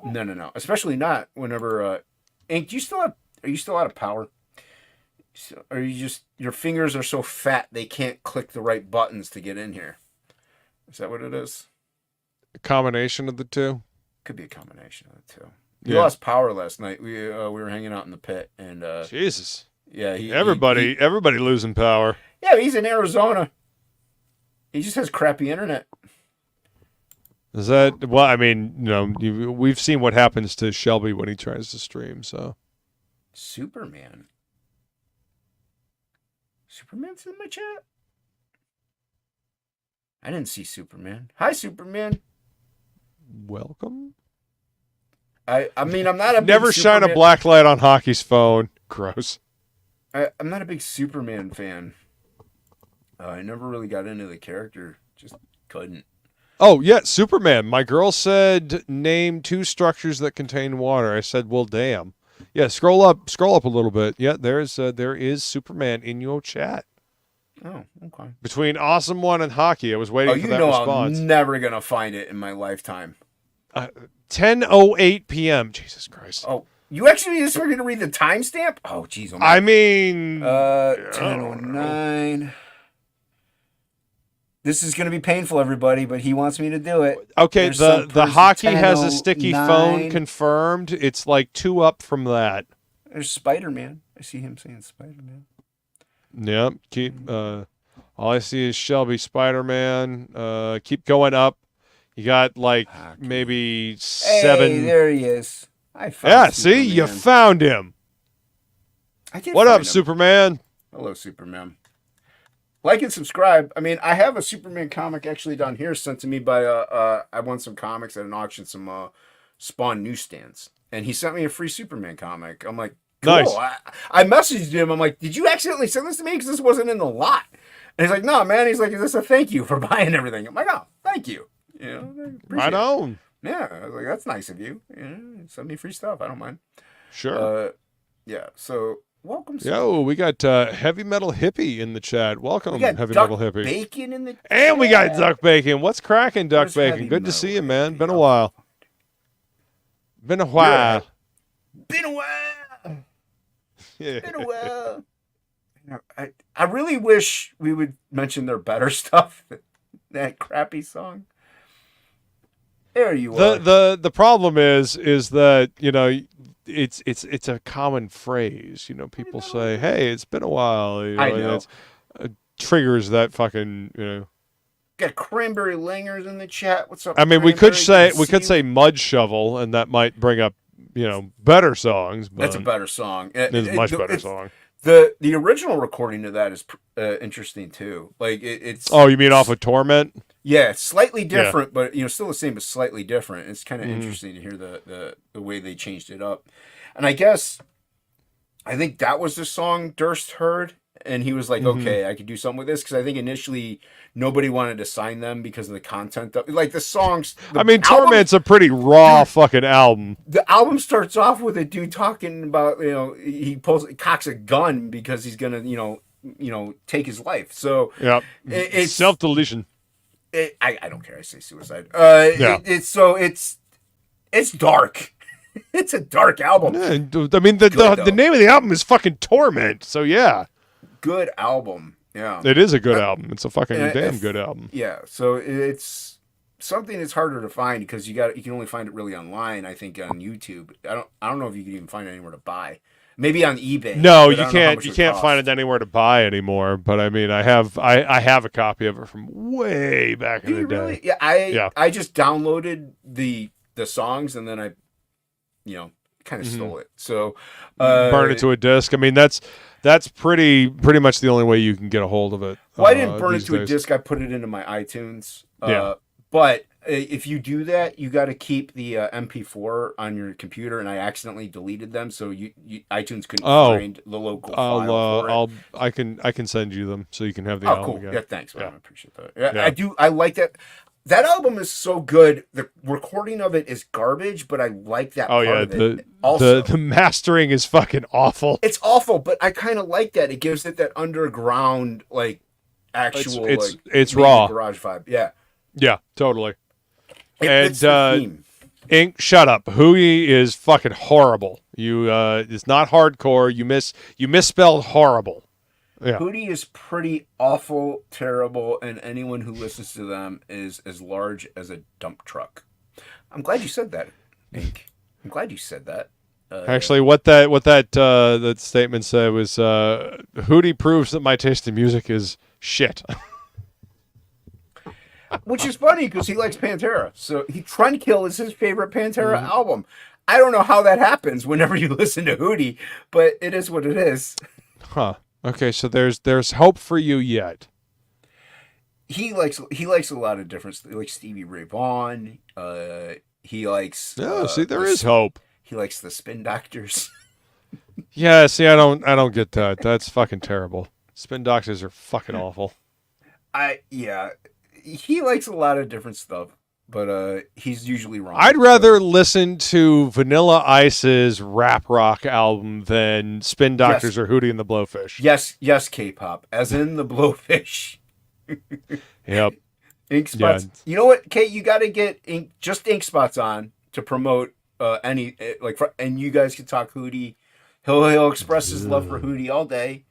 No. Especially not whenever. Ink, are you still out of power? So, are you just, your fingers are so fat they can't click the right buttons to get in here? Is that what it is? A combination of the two? Could be a combination of the two. He lost power last night. We were hanging out in the pit, and Jesus. Yeah, everybody losing power. Yeah, he's in Arizona. He just has crappy internet. Is that, well, I mean, we've seen what happens to Shelby when he tries to stream, so. Superman's in my chat? I didn't see Superman. Hi, Superman. Welcome. I mean, I'm not a big Never shine a black light on Hocky's phone. Gross. I'm not a big Superman fan. I never really got into the character. Just couldn't. Oh, yeah, Superman. My girl said, name 2 structures that contain water. I said, well, damn. Yeah, scroll up a little bit. Yeah, there is Superman in your chat. Oh, okay. Between Awesome One and Hocky, I was waiting for that response. I'm never gonna find it in my lifetime. 10:08 p.m. Jesus Christ. Oh, you actually just were gonna read the timestamp? Oh, jeez. Oh, I mean, 10:09. This is gonna be painful, everybody, but he wants me to do it. Okay, There's the Hocky has a sticky 10:09. phone confirmed. It's like 2 up from that. There's Spider-Man. I see him saying Spider-Man. Yep. Keep. All I see is Shelby Spider-Man. Keep going up. You got like maybe 7. Hey, there he is. I found Yeah. Superman. See, you found him. I did What find up, him. Superman? Hello, Superman. Like and subscribe. I mean, I have a Superman comic actually down here sent to me by I won some comics at an auction, some Spawn newsstands, and he sent me a free Superman comic. I'm like, cool. Nice. I messaged him. I'm like, did you accidentally send this to me? Because this wasn't in the lot. And he's like, no, man. He's like, is this a thank you for buying everything? I'm like, oh, thank you. You know, Right on. Yeah, I was like, that's nice of you. Send me free stuff. I don't mind. Sure. Yeah. So. Welcome. Yo, we got Heavy Metal Hippie in the chat. Welcome, we got Heavy Duck Metal Hippie. Bacon in the chat. And we got Duck Bacon. What's cracking, Duck Where's Bacon? Heavy Good to Metal see you, man. Hippie? Been a while. Been a while. Been a while. Yeah. Been a while. You know, I really wish we would mention their better stuff. That crappy song. There you are. The problem is that, you know, it's a common phrase. You know, people say, "Hey, it's been a while." You know, I know. And it's, triggers that fucking, you know. Got Cranberry Langers in the chat. What's up? I mean, we could Cranberry? say Mud Shovel, and that might bring up, you know, better songs. But That's a better song. it's a much better song. The original recording of that is interesting too. Like it's. Oh, you mean off of Torment? Yeah, it's slightly different, but you know, still the same, but slightly different. It's kind of interesting to hear the way they changed it up. And I think that was the song Durst heard, and he was like, "Okay, I could do something with this." Because I think initially nobody wanted to sign them because of the content of like the songs. I mean, Torment's a pretty raw fucking album. The album starts off with a dude talking about, you know, he cocks a gun because he's gonna, you know, take his life. So yeah, it's self-deletion. I don't care. I say suicide. Yeah. It's dark. It's a dark album. Yeah, I mean, the name of the album is fucking Torment. So yeah, good album. Yeah, it is a good album. It's a fucking damn good album. Yeah. So it's something that's harder to find because you can only find it really online. I think on YouTube. I don't know if you can even find it anywhere to buy. Maybe on eBay. No, you can't. You can't find it anywhere to buy anymore. But I mean, I have a copy of it from way back in the day. Really? Yeah, I just downloaded the songs and then I, you know, kind of stole it. So burn it to a disc. I mean, that's pretty much the only way you can get a hold of it. Well, I didn't burn it to a disc. I put it into my iTunes. But if you do that, you got to keep the MP4 on your computer, and I accidentally deleted them, so iTunes couldn't find the local file for it. I can send you them so you can have the album cool. again. Yeah, thanks, man. I appreciate that. Yeah. I like that. That album is so good. The recording of it is garbage, but I like that part of it. Also, the mastering is fucking awful. It's awful, but I kind of like that. It gives it that underground, like, actual, it's raw garage vibe. Yeah. Yeah, totally. It's Ink, shut up. Hooey is fucking horrible. It's not hardcore. You misspelled horrible. Yeah. Hootie is pretty awful, terrible, and anyone who listens to them is as large as a dump truck. I'm glad you said that, Ink. I'm glad you said that. Actually, what that statement said was, Hootie proves that my taste in music is shit. Which is funny because he likes Pantera. So Trunkill is his favorite Pantera album. I don't know how that happens whenever you listen to Hootie, but it is what it is. Huh. Okay, so there's hope for you yet. He likes a lot of different. He likes Stevie Ray Vaughan. He likes. There is hope. He likes the Spin Doctors. Yeah, see, I don't get that. That's fucking terrible. Spin Doctors are fucking awful. He likes a lot of different stuff. but he's usually wrong. I'd rather listen to Vanilla Ice's rap rock album than Spin Doctors or Hootie and the Blowfish. Yes, K-pop, as in the Blowfish. Yep. Ink spots. Yeah. You know what, Kate? You got to get ink spots on to promote and you guys can talk Hootie. He'll express his love for Hootie all day.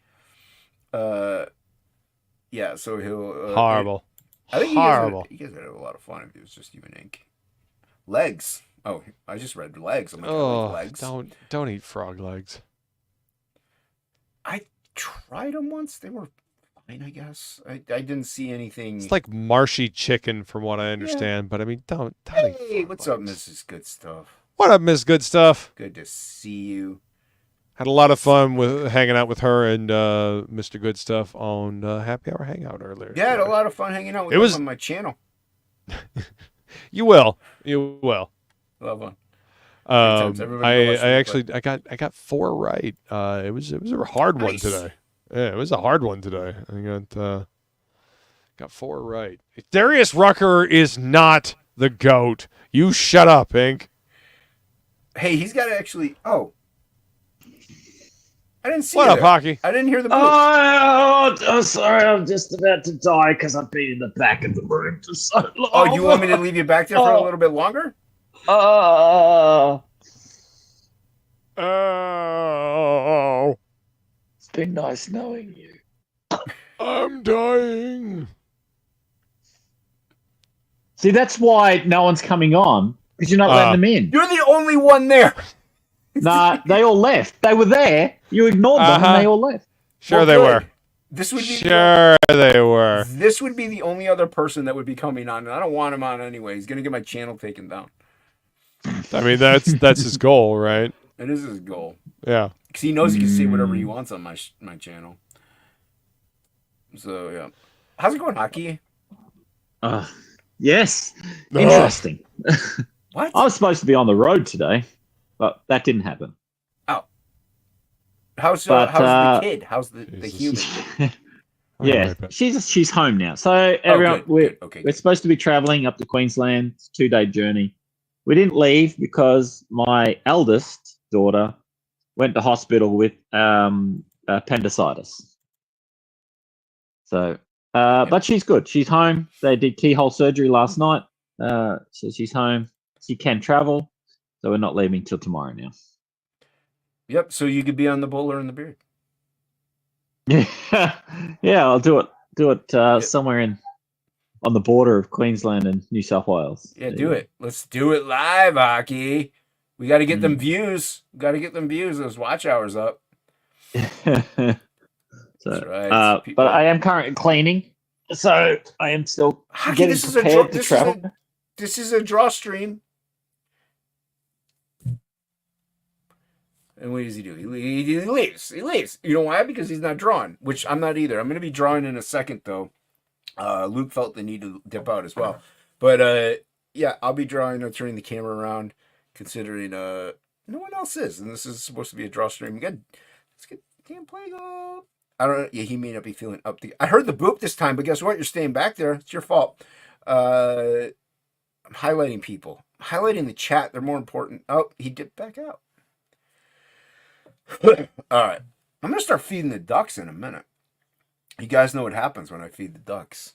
Yeah, so he'll horrible. I think horrible. You guys would have a lot of fun if it was just you and Ink. Legs. Oh, I just read legs. I'm like, legs. Don't eat frog legs. I tried them once. They were fine, I guess. I didn't see anything. It's like marshy chicken, from what I understand. But I mean, don't Hey, eat what's legs. up, Mrs. Good Stuff? What up, Miss Good Stuff? Good to see you. Had a lot of fun with hanging out with her and Mr. Good Stuff on Happy Hour Hangout earlier. Yeah, I had a lot of fun hanging out with them on my channel. You will. Love one. I got 4 right. It was a hard one today. Yeah, it was a hard one today. I got 4 right. Darius Rucker is not the GOAT. You shut up, Ink. Hey, he's got to actually. Oh, I didn't see what up, Hocky? I didn't hear the boot. Oh, sorry, I'm just about to die because I've been in the back of the room for so long. Oh, you want me to leave you back there for a little bit longer? Oh. It's been nice knowing you. I'm dying. See, that's why no one's coming on, because you're not letting them in. You're the only one there. Nah, they all left. They were there. You ignored them, and they all left. Sure, they were. This would be they were. This would be the only other person that would be coming on, and I don't want him on anyway. He's gonna get my channel taken down. I mean, that's his goal, right? It is his goal. Yeah, because he knows he can say whatever he wants on my channel. So yeah, how's it going, Hocky? Yes, interesting. What? I was supposed to be on the road today, but that didn't happen. Oh, how's the kid? How's the human? Yeah, she's home now. So everyone, we're supposed to be traveling up to Queensland. It's a 2-day journey. We didn't leave because my eldest daughter went to hospital with appendicitis. So, but she's good. She's home. They did keyhole surgery last night. So she's home. She can travel. So we're not leaving till tomorrow now. Yep. So you could be on the bowler and the beard. Yeah, I'll do it somewhere on the border of Queensland and New South Wales. Yeah, do it. Let's do it live, Hocky. We got to get them views. Those watch hours up. So, that's right. But I am currently cleaning, so I am still getting prepared to travel. This is a draw stream. And what does he do? He leaves. He leaves. You know why? Because he's not drawing, which I'm not either. I'm going to be drawing in a second, though. Luke felt the need to dip out as well. But, yeah, I'll be drawing. I'm turning the camera around, considering no one else is. And this is supposed to be a draw stream. Let's get damn Plegel. I don't know. Yeah, he may not be feeling up to. I heard the boop this time, but guess what? You're staying back there. It's your fault. I'm highlighting people. I'm highlighting the chat. They're more important. Oh, he dipped back out. All right. I'm going to start feeding the ducks in a minute. You guys know what happens when I feed the ducks.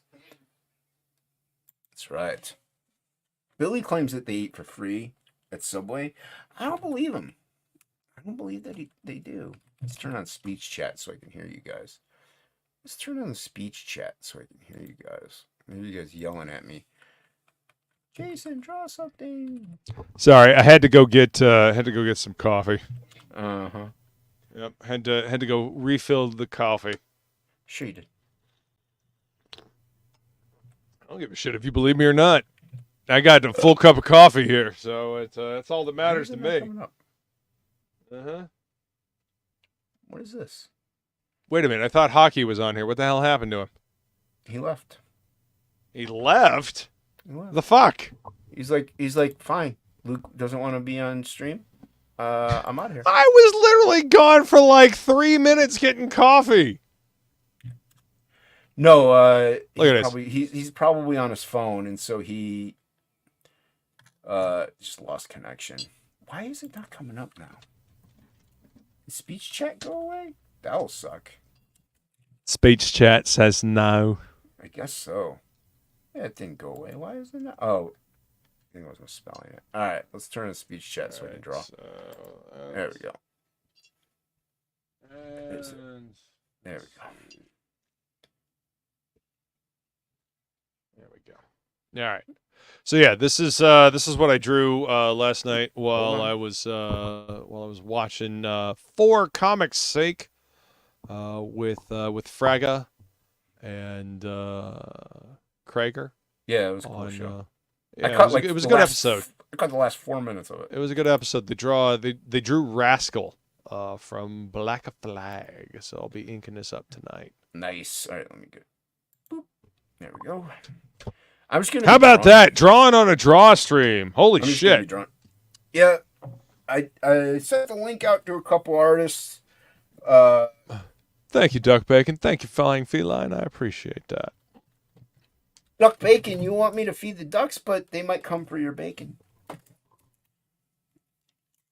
That's right. Billy claims that they eat for free at Subway. I don't believe him. I don't believe that they do. Let's turn on speech chat so I can hear you guys. Let's turn on the speech chat so I can hear you guys. Maybe you guys yelling at me. Jason, draw something. Sorry, I had to go get some coffee. Uh-huh. Yep, had to go refill the coffee. Sure you did. I don't give a shit if you believe me or not. I got a full cup of coffee here, so that's all that matters to me. Uh-huh. What is this? Wait a minute, I thought Hocky was on here. What the hell happened to him? He left. He left? The fuck? He's like, fine. Luke doesn't want to be on stream. I'm out of here. I was literally gone for like 3 minutes getting coffee. No, look at this. He's probably on his phone, and so Just lost connection. Why is it not coming up now? Did speech chat go away? That'll suck. Speech chat says no. I guess so. Yeah, it didn't go away. Why is it not? Oh, I think I was misspelling it. All right, let's turn on speech chat so I can draw. There we go. There we go. There we go. All right. So yeah, this is what I drew last night while I was watching For Comics Sake with Fraga and Krager. Yeah, it was a cool show. Yeah, it was a good episode. I caught the last 4 minutes of it. It was a good episode. They drew Rascal from Black Flag, so I'll be inking this up tonight. Nice. All right, let me get. Boop. There we go. I'm just gonna. How about that? Drawing on a draw stream. Holy shit! Yeah, I sent the link out to a couple artists. Thank you, Duck Bacon. Thank you, Flying Feline. I appreciate that. Duck Bacon, you want me to feed the ducks, but they might come for your bacon.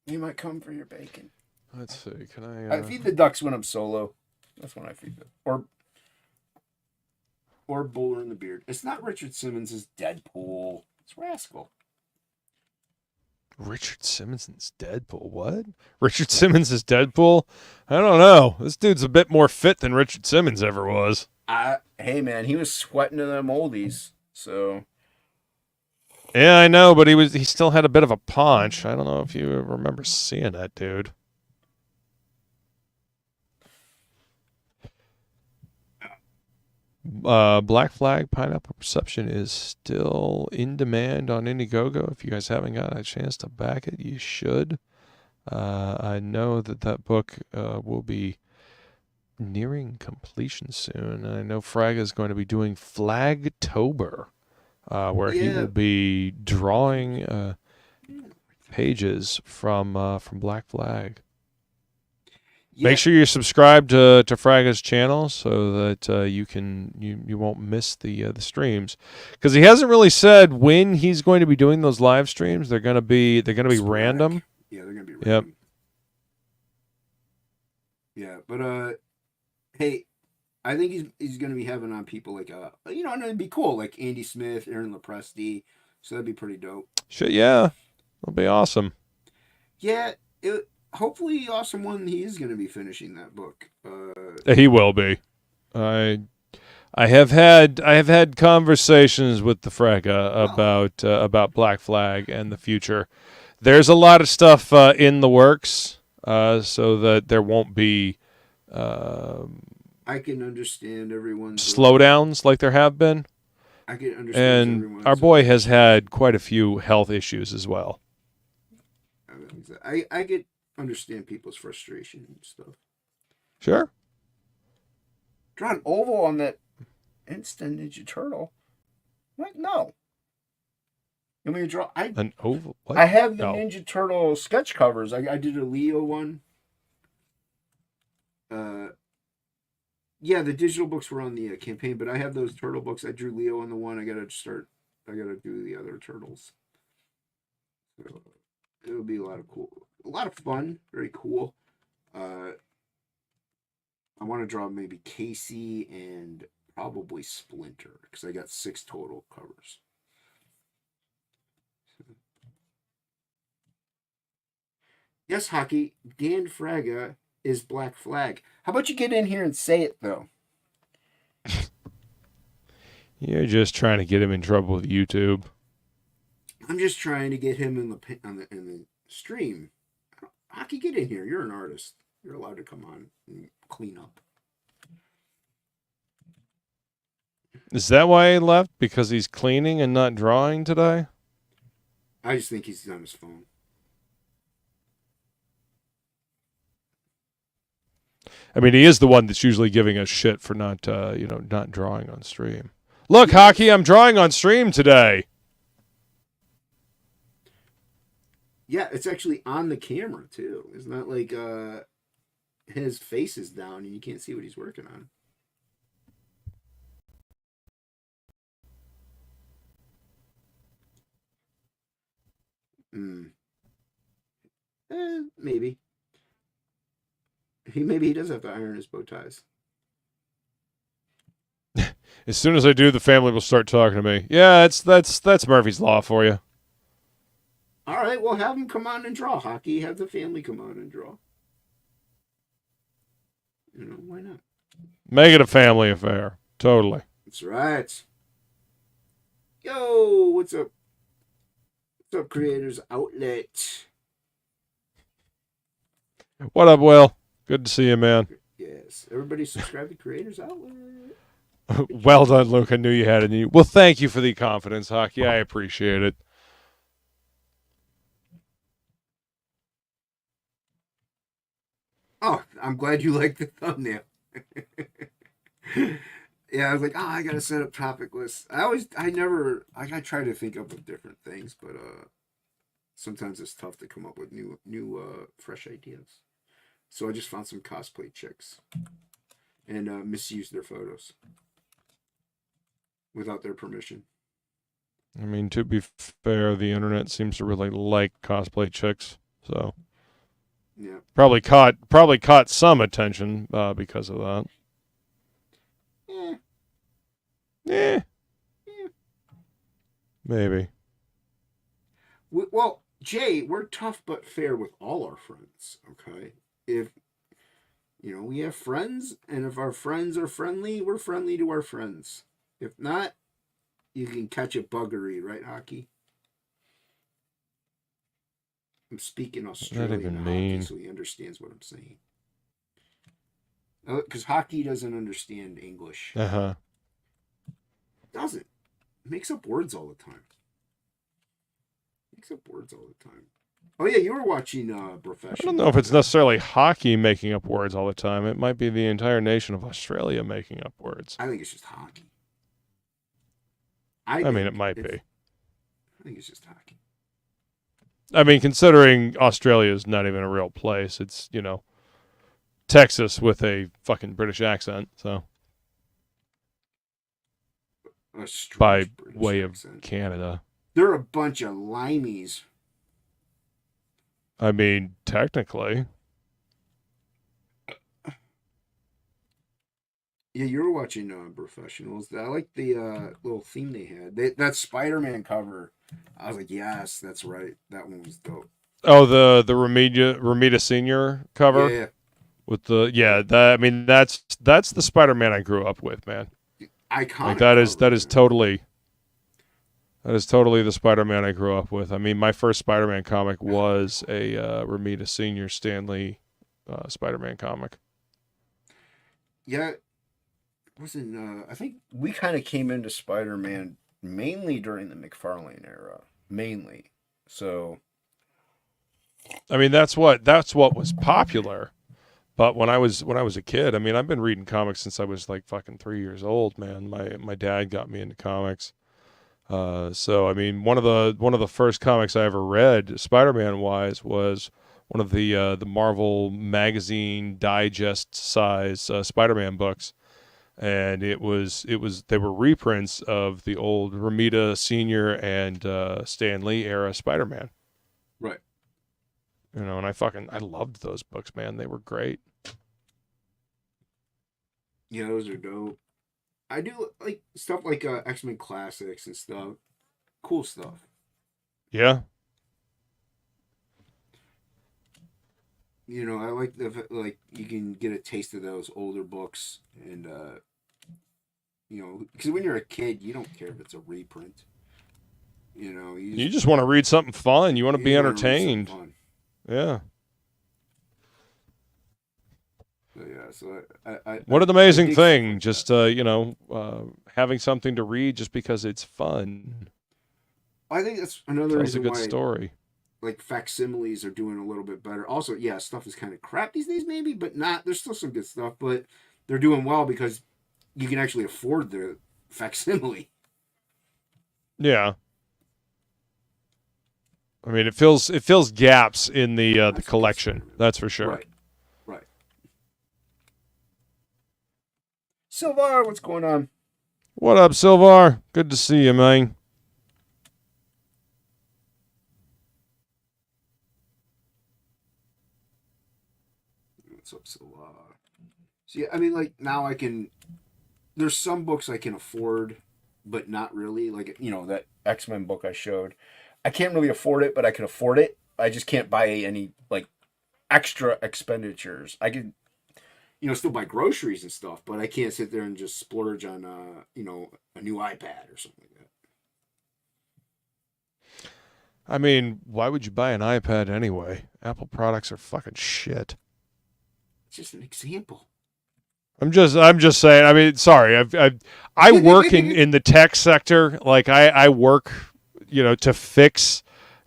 They might come for your bacon. Let's see. Can I? I feed the ducks when I'm solo. That's when I feed them. Or Bowler in the Beard. It's not Richard Simmons' Deadpool. It's Rascal. Richard Simmons' Deadpool? What? Richard Simmons is Deadpool? I don't know. This dude's a bit more fit than Richard Simmons ever was. Hey, man, he was sweating to them oldies, so... Yeah, I know, but he still had a bit of a paunch. I don't know if you remember seeing that dude. Black Flag Pineapple Perception is still in demand on Indiegogo. If you guys haven't got a chance to back it, you should. I know that book will be nearing completion soon. And I know Fraga is going to be doing Flagtober, where he will be drawing pages from Black Flag. Yeah. Make sure you're subscribed to Fraga's channel so that you won't miss the streams, because he hasn't really said when he's going to be doing those live streams. They're gonna be random. Yeah, they're gonna be random. Yep. Yeah, but hey, I think he's gonna be having on people like and it'd be cool, like Andy Smith, Aaron Lopresti. So that'd be pretty dope. Shit, yeah, that'll be awesome. Yeah, hopefully, Awesome One, he is going to be finishing that book. He will be. I have had conversations with the Fraga about Black Flag and the future. There's a lot of stuff in the works, so that there won't be. I can understand everyone's slowdowns like there have been. I can understand. And our boy has had quite a few health issues as well. I get. Understand people's frustration and stuff. Sure. Draw an oval on that Instant Ninja Turtle. What? No. You want me to draw? An oval? What? I have the Ninja Turtle sketch covers. I did a Leo one. Yeah, the digital books were on the campaign, but I have those turtle books. I drew Leo on the one. I gotta do the other turtles. So it'll be a lot of fun, very cool. I want to draw maybe Casey and probably Splinter, because I got 6 total covers. Yes, Hocky, Dan Fraga is Black Flag. How about you get in here and say it, though? You're just trying to get him in trouble with YouTube. I'm just trying to get him in the stream. Hockey, get in here. You're an artist. You're allowed to come on and clean up. Is that why he left? Because he's cleaning and not drawing today? I just think he's on his phone. I mean, he is the one that's usually giving us shit for not drawing on stream. Look, Hockey, I'm drawing on stream today. Yeah, it's actually on the camera, too. It's not like his face is down and you can't see what he's working on. Maybe. Maybe he does have to iron his bow ties. As soon as I do, the family will start talking to me. Yeah, that's Murphy's Law for you. All right, well, have him come on and draw. Hockey, have the family come on and draw. Why not? Make it a family affair. Totally. That's right. Yo, what's up? What's up, Creators Outlet? What up, Will? Good to see you, man. Yes, everybody subscribe to Creators Outlet. Well done, Luke. I knew you had it in you. Well, thank you for the confidence, Hockey. I appreciate it. Oh, I'm glad you liked the thumbnail. Yeah, I was like, I gotta set up TOPicLESS. I try to think up of different things, but sometimes it's tough to come up with new fresh ideas. So I just found some cosplay chicks and misused their photos without their permission. I mean, to be fair, the internet seems to really like cosplay chicks, so yeah, probably caught some attention because of that. Yeah. Maybe. Well, Jay, we're tough but fair with all our friends, okay? If, we have friends, and if our friends are friendly, we're friendly to our friends. If not, you can catch a buggery, right, Hockey? I'm speaking Australian Hockey, so he understands what I'm saying. Because Hockey doesn't understand English. Uh-huh. Doesn't. Makes up words all the time. Oh yeah, you were watching Professional. I don't know if it's necessarily Hockey making up words all the time. It might be the entire nation of Australia making up words. I think it's just Hockey. I mean, it might be. I think it's just Hockey. I mean, considering Australia is not even a real place, it's, Texas with a fucking British accent, so. By British way accent. of Canada. They're a bunch of limeys. I mean, technically. Yeah, you were watching Professionals. I like the little theme they had. That Spider-Man cover. I was like, yes, that's right. That one was dope. Oh, the Romita Senior cover. Yeah. With that's the Spider-Man I grew up with, man. Iconic. Like that is totally the Spider-Man I grew up with. I mean, my first Spider-Man comic was a Romita Senior Stanley Spider-Man comic. Yeah. Wasn't I think we kind of came into Spider-Man mainly during the McFarlane era, mainly. So I mean, that's what was popular. But when I was a kid, I mean, I've been reading comics since I was like fucking 3 years old, man. My dad got me into comics. So I mean, one of the first comics I ever read, Spider-Man wise, was one of the Marvel magazine digest size Spider-Man books. And they were reprints of the old Romita Senior and Stan Lee era Spider-Man. Right. And I loved those books, man. They were great. Yeah, those are dope. I do like stuff like X-Men Classics and stuff. Cool stuff. Yeah. I like you can get a taste of those older books, and because when you're a kid, you don't care if it's a reprint. You just want to read something fun. You want to be entertained. Yeah. So what an amazing thing! Just having something to read just because it's fun. I think that's another reason a good why, story. Like facsimiles are doing a little bit better. Also, yeah, stuff is kind of crap these days, maybe, but not. There's still some good stuff, but they're doing well because you can actually afford the facsimile. Yeah. I mean, it fills gaps in the collection. That's for sure. Right. Silvar, what's going on? What up, Silvar? Good to see you, man. What's up, so see, I mean, like, now I can... There's some books I can afford, but not really. Like, that X-Men book I showed. I can't really afford it, but I can afford it. I just can't buy any, like, extra expenditures. I can, still buy groceries and stuff, but I can't sit there and just splurge on, a new iPad or something like that. I mean, why would you buy an iPad anyway? Apple products are fucking shit. It's just an example. I'm just saying. I mean, sorry. I work in the tech sector. Like I work, to fix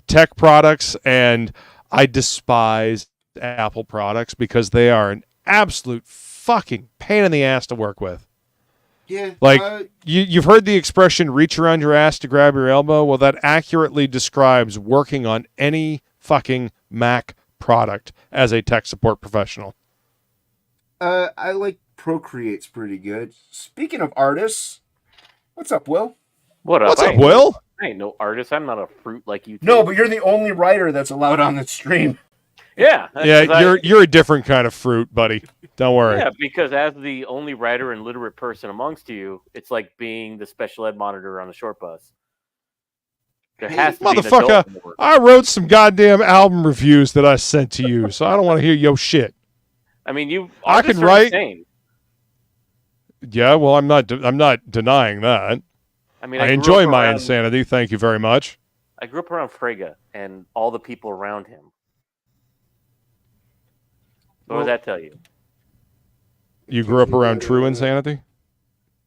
tech products, and I despise Apple products because they are an absolute fucking pain in the ass to work with. Yeah. Like you've heard the expression "reach around your ass to grab your elbow." Well, that accurately describes working on any fucking Mac product as a tech support professional. I like Procreate's pretty good. Speaking of artists, what's up, Will? What's up, Will? I ain't no artist. I'm not a fruit like you. No, but you're the only writer that's allowed on the stream. Yeah. You're a different kind of fruit, buddy. Don't worry. Yeah, because as the only writer and literate person amongst you, it's like being the special ed monitor on a short bus. There has to be an adult in the work. I wrote some goddamn album reviews that I sent to you, so I don't want to hear your shit. I mean, I can write. Yeah, well, I'm not denying that. I mean, I enjoy my insanity. Thank you very much. I grew up around Frege and all the people around him. What does that tell you? You grew up around true insanity?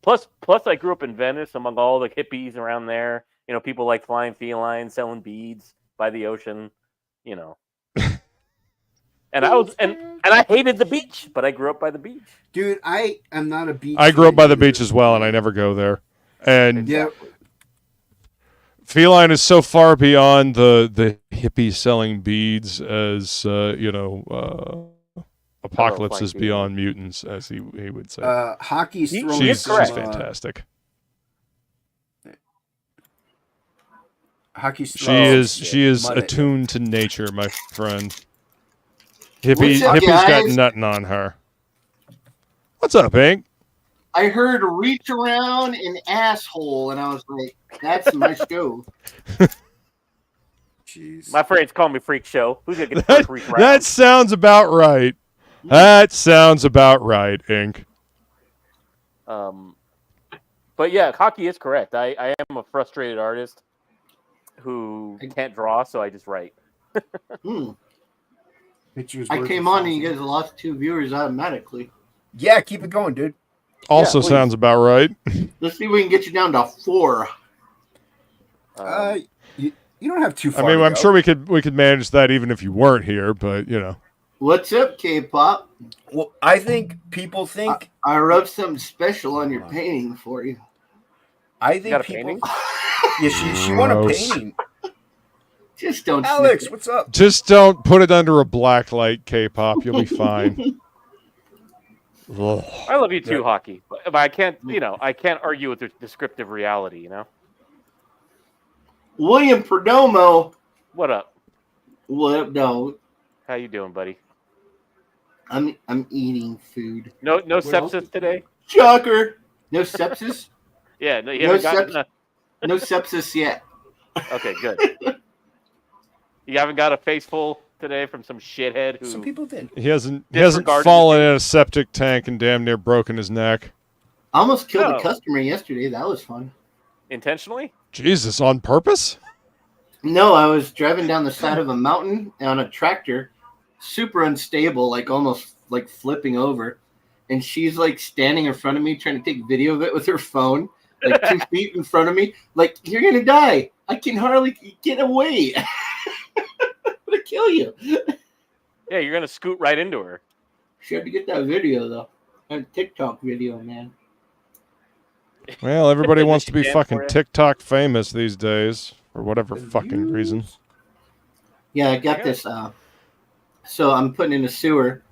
Plus, I grew up in Venice among all the hippies around there. People like flying felines, selling beads by the ocean. And I hated the beach, but I grew up by the beach. Dude, I am not a beach. I grew up by the beach as well, and I never go there. And Exactly. feline is so far beyond the hippie selling beads as apocalypse is beyond mutants, as he would say. Hockey's throwing. She's fantastic. Hockey's she is attuned to nature, my friend. Hippie's got nothing on her. What's up, Hank? I heard reach around an asshole, and I was like, that's my show. Jeez. My friends call me Freak Show. Who's going to get the first reach around? That sounds about right. That sounds about right, Inc. But yeah, Hocky is correct. I am a frustrated artist who can't draw, so I just write. I came on and you guys lost 2 viewers automatically. Yeah, keep it going, dude. Also sounds about right. Let's see if we can get you down to 4. You don't have too far. I mean, I'm sure we could manage that even if you weren't here, but What's up, K-pop? Well, I think people think I wrote something special on your painting for you. I think people. Yeah, she won a painting. Just don't. Alex, what's up? Just don't put it under a black light, K-pop. You'll be fine. I love you too, Hocky, but I can't. I can't argue with the descriptive reality. William Perdomo. What up? What up, dog? How you doing, buddy? I'm eating food. No sepsis today. Shocker. No sepsis. Yeah, no, you haven't gotten no sepsis yet. Okay, good. You haven't got a face full today from some shithead who. Some people did. He hasn't fallen in a septic tank and damn near broken his neck. I almost killed a customer yesterday. That was fun. Intentionally? Jesus, on purpose? No, I was driving down the side of a mountain on a tractor, super unstable, like almost like flipping over. And she's like standing in front of me trying to take video of it with her phone, like 2 feet in front of me. Like, you're going to die. I can hardly get away. I'm going to kill you. Yeah, you're going to scoot right into her. She had to get that video, though. That TikTok video, man. Well, everybody wants to be fucking TikTok famous these days for whatever fucking reason. Yeah, I got this. So I'm putting in a sewer,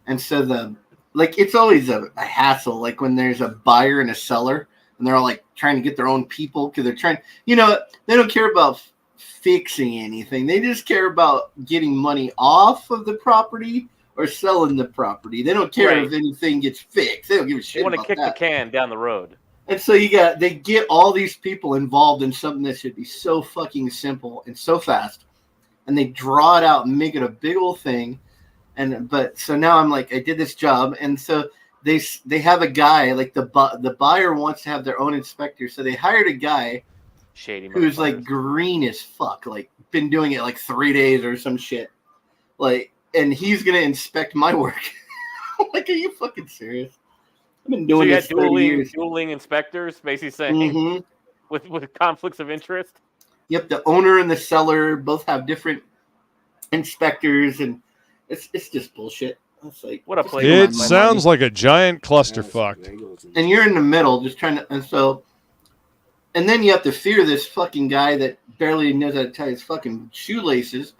and so it's always a hassle. Like when there's a buyer and a seller, and they're all like trying to get their own people because they're trying. They don't care about fixing anything. They just care about getting money off of the property or selling the property. They don't care Right. if anything gets fixed. They don't give a shit They want to about kick that. the can down the road. And so they get all these people involved in something that should be so fucking simple and so fast, and they draw it out and make it a big old thing. But so now I'm like, I did this job, and so they have a guy, like the buyer wants to have their own inspector, so they hired a guy Shady who's like motherfuckers. green as fuck, like been doing it like 3 days or some shit, like, and he's gonna inspect my work. I'm like, are you fucking serious? I've been So doing you this had 30 years. dueling inspectors, basically saying Mm-hmm. with conflicts of interest. Yep, the owner and the seller both have different inspectors, and it's just bullshit. It's like, What a just place. take my It sounds money. like a giant clusterfuck. And you're in the middle, just trying to, and then you have to fear this fucking guy that barely knows how to tie his fucking shoelaces,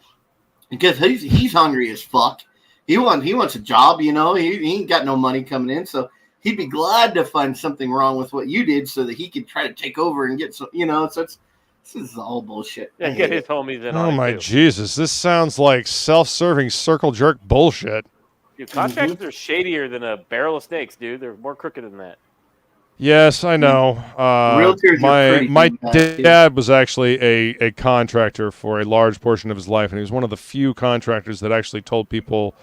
because he's hungry as fuck. He wants a job, He ain't got no money coming in, so he'd be glad to find something wrong with what you did so that he could try to take over and get some, So this is all bullshit. Yeah, I get hate his it. homies in Oh on my it too. Jesus, this sounds like self-serving circle jerk bullshit. Dude, contractors are shadier than a barrel of snakes, dude. They're more crooked than that. Yes, I know. Realtors are pretty My bad, too. dad was actually a contractor for a large portion of his life, and he was one of the few contractors that actually told people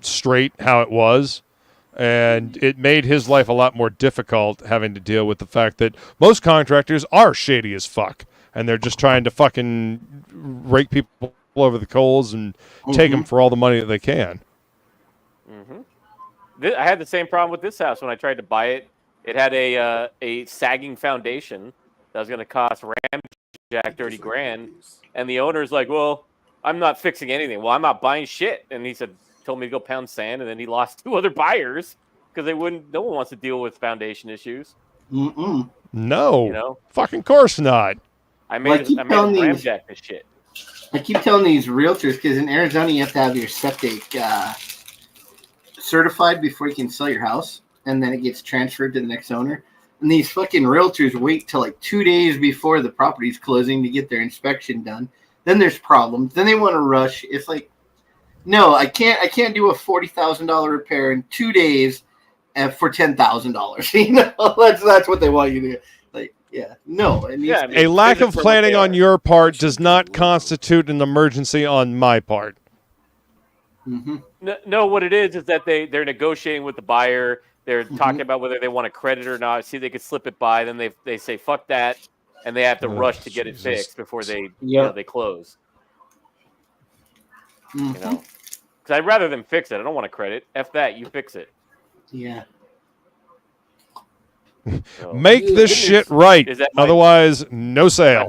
straight how it was. And it made his life a lot more difficult having to deal with the fact that most contractors are shady as fuck, and they're just trying to fucking rake people over the coals and take them for all the money that they can. I had the same problem with this house when I tried to buy it. It had a sagging foundation that was going to cost ramjack 30 grand, and the owner's like, "Well, I'm not fixing anything. Well, I'm not buying shit." And he told me to go pound sand, and then he lost 2 other buyers because no one wants to deal with foundation issues. Mm-mm. No, fucking course not. I Well, I made keep him telling ramjack this shit. I keep telling these realtors, because in Arizona you have to have your septic certified before you can sell your house, and then it gets transferred to the next owner. And these fucking realtors wait till like 2 days before the property's closing to get their inspection done. Then there's problems. Then they want to rush. It's like, no, I can't do a $40,000 repair in 2 days for $10,000. That's what they want you to do. Like, yeah, no. It needs to be A lack of for what planning they on are. your part does not constitute an emergency on my part. Mm-hmm. No, what it is that they're negotiating with the buyer. They're talking about whether they want a credit or not. See, they could slip it by. Then they say fuck that, and they have to rush to get it fixed before they they close. Mm-hmm. Because I'd rather them fix it. I don't want a credit. F that. You fix it. Yeah. So, Make this good shit news right. is that Otherwise, no sale.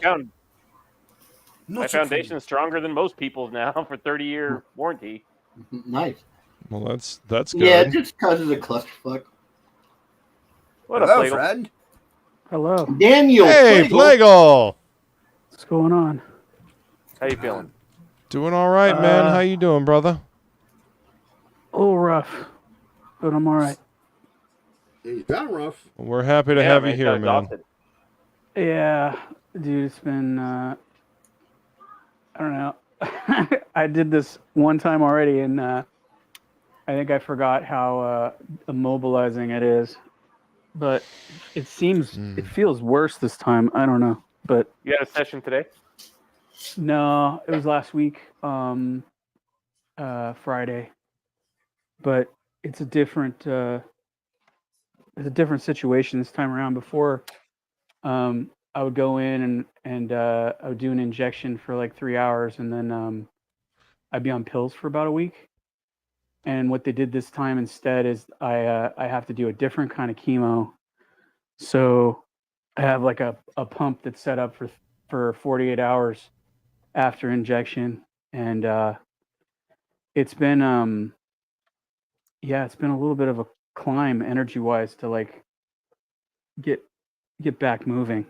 My foundation is stronger than most people's now for 30-year warranty. Nice. Well, that's good. Yeah, it just causes a clusterfuck. What up, Hello, Plegel? friend. Hello. Daniel. Hey, Plegel. What's going on? How you feeling? Doing all right, man. How you doing, brother? A little rough, but I'm all right. You sound rough. We're happy to have you man, here, kinda man. exhausted. Yeah, dude, it's been, I don't know. I did this one time already, and I think I forgot how immobilizing it is. But it feels worse this time. I don't know. But You had a session today? no, it was last week, Friday. But it's a different situation this time around. Before, I would go in and I would do an injection for like 3 hours, and then I'd be on pills for about a week. And what they did this time instead is I have to do a different kind of chemo. So I have like a pump that's set up for 48 hours after injection, and it's been a little bit of a climb energy wise to like get back moving.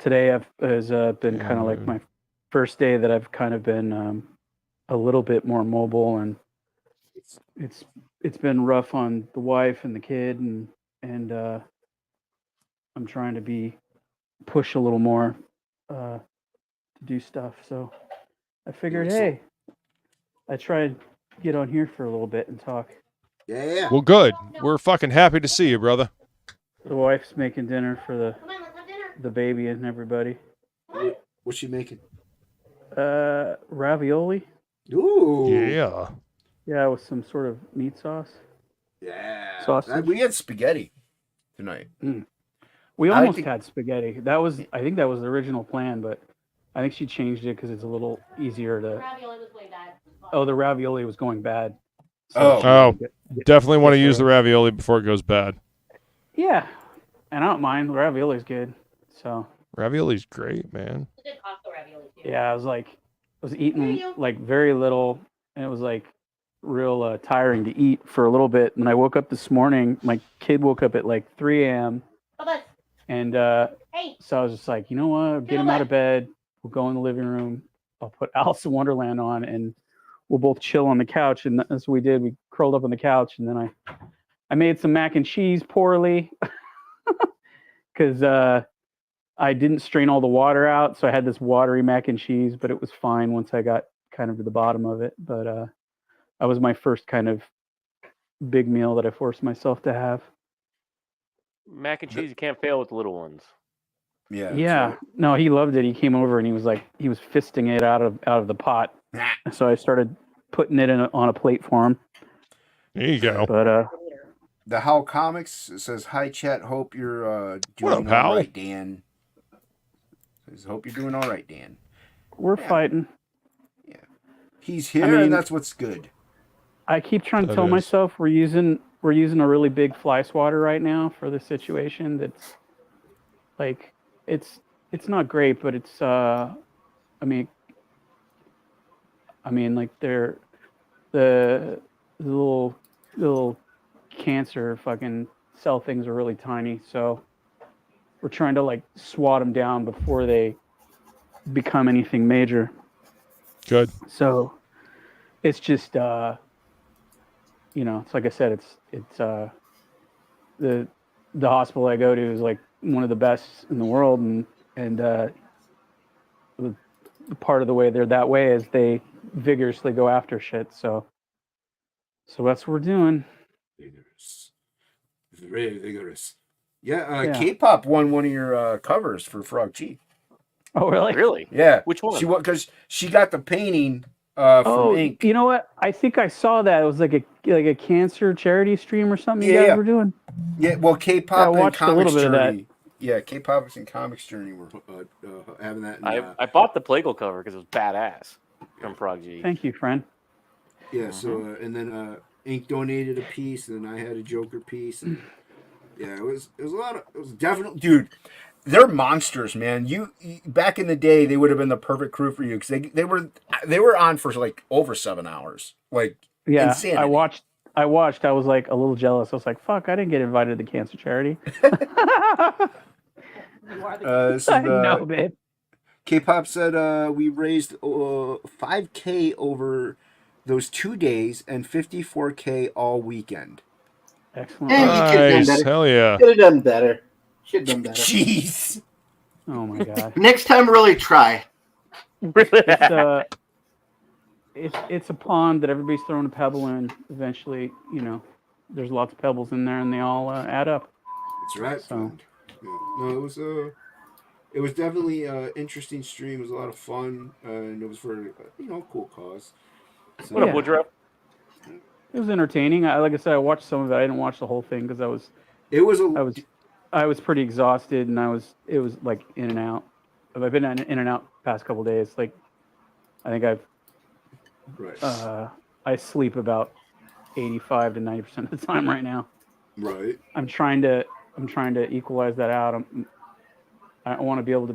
Today has been kind of like my first day that I've kind of been a little bit more mobile, and it's been rough on the wife and the kid, and I'm trying to push a little more to do stuff. So I figured, hey, I tried get on here for a little bit and talk. Yeah. Well, good. We're fucking happy to see you, brother. The wife's making dinner for the baby and everybody. What's she making? Ravioli. Ooh. Yeah. Yeah, with some sort of meat sauce. Yeah. Sausage. We had spaghetti tonight. We almost had spaghetti. I think that was the original plan, but I think she changed it because it's a little easier to. The ravioli was way bad. Oh, the ravioli was going bad. So definitely want to use the ravioli before it goes bad. Yeah, and I don't mind. The ravioli's good. So. Ravioli's great, man. Yeah, I was eating like very little, and it was like real tiring to eat for a little bit. And I woke up this morning. My kid woke up at like 3 a.m. And so I was just like, you know what? Get him out of bed. We'll go in the living room. I'll put Alice in Wonderland on, and we'll both chill on the couch. And that's what we did. We curled up on the couch, and then I made some mac and cheese poorly because I didn't strain all the water out, so I had this watery mac and cheese, but it was fine once I got kind of to the bottom of it. But that was my first kind of big meal that I forced myself to have. Mac and cheese, you can't fail with the little ones. Yeah. Right. No, he loved it. He came over and he was fisting it out of the pot. So I started putting it on a plate for him. There you go. But the How Comics says, "Hi chat, hope you're doing all right, Dan." Says, "Hope you're doing all right, Dan." We're fighting. Yeah, he's here, and that's what's good. I keep trying to tell myself we're using a really big fly swatter right now for the situation. That's like it's not great, but it's I mean like they're the little cancer fucking cell things are really tiny, so we're trying to like swat them down before they become anything major. Good. So it's just it's like I said, it's the hospital I go to is like one of the best in the world, and the part of the way they're that way is they vigorously go after shit. So that's what we're doing. Vigorous. Very vigorous. Yeah, K-pop won one of your covers for Frog G. Oh, really? Really? Yeah. Which one? Because she got the painting from Ink. You know what? I think I saw that. It was like a cancer charity stream or something you guys were doing. Yeah, well, K-pop and Comics Journey. That. Yeah, K-pop and Comics Journey were having that. I bought the Plegel cover because it was badass from Frog G. Thank you, friend. Yeah, so and then Ink donated a piece, and then I had a Joker piece. And, yeah, it was a lot of. It was definitely, dude. They're monsters, man. You back in the day, they would have been the perfect crew for you because they were on for like over 7 hours. Like, yeah, insanity. I watched. I was like a little jealous. I was like, "Fuck, I didn't get invited to the cancer charity." I know, babe. K-pop said we raised $5,000 over those 2 days and $54,000 all weekend. Excellent. Nice. Hell yeah. Could have done better. Should have done better. Jeez. Oh my god. Next time, really try. It's a pond that everybody's throwing a pebble in. Eventually, there's lots of pebbles in there, and they all add up. That's right. So. Yeah. No, it was definitely an interesting stream. It was a lot of fun, and it was for a cool cause. So, What up, Woodrow? It was entertaining. Like I said, I watched some of it. I didn't watch the whole thing because I was pretty exhausted, and it was like in and out. I've been in and out the past couple of days. Like, I think I sleep about 85 to 90% of the time right now. Right. I'm trying to equalize that out. I want to be able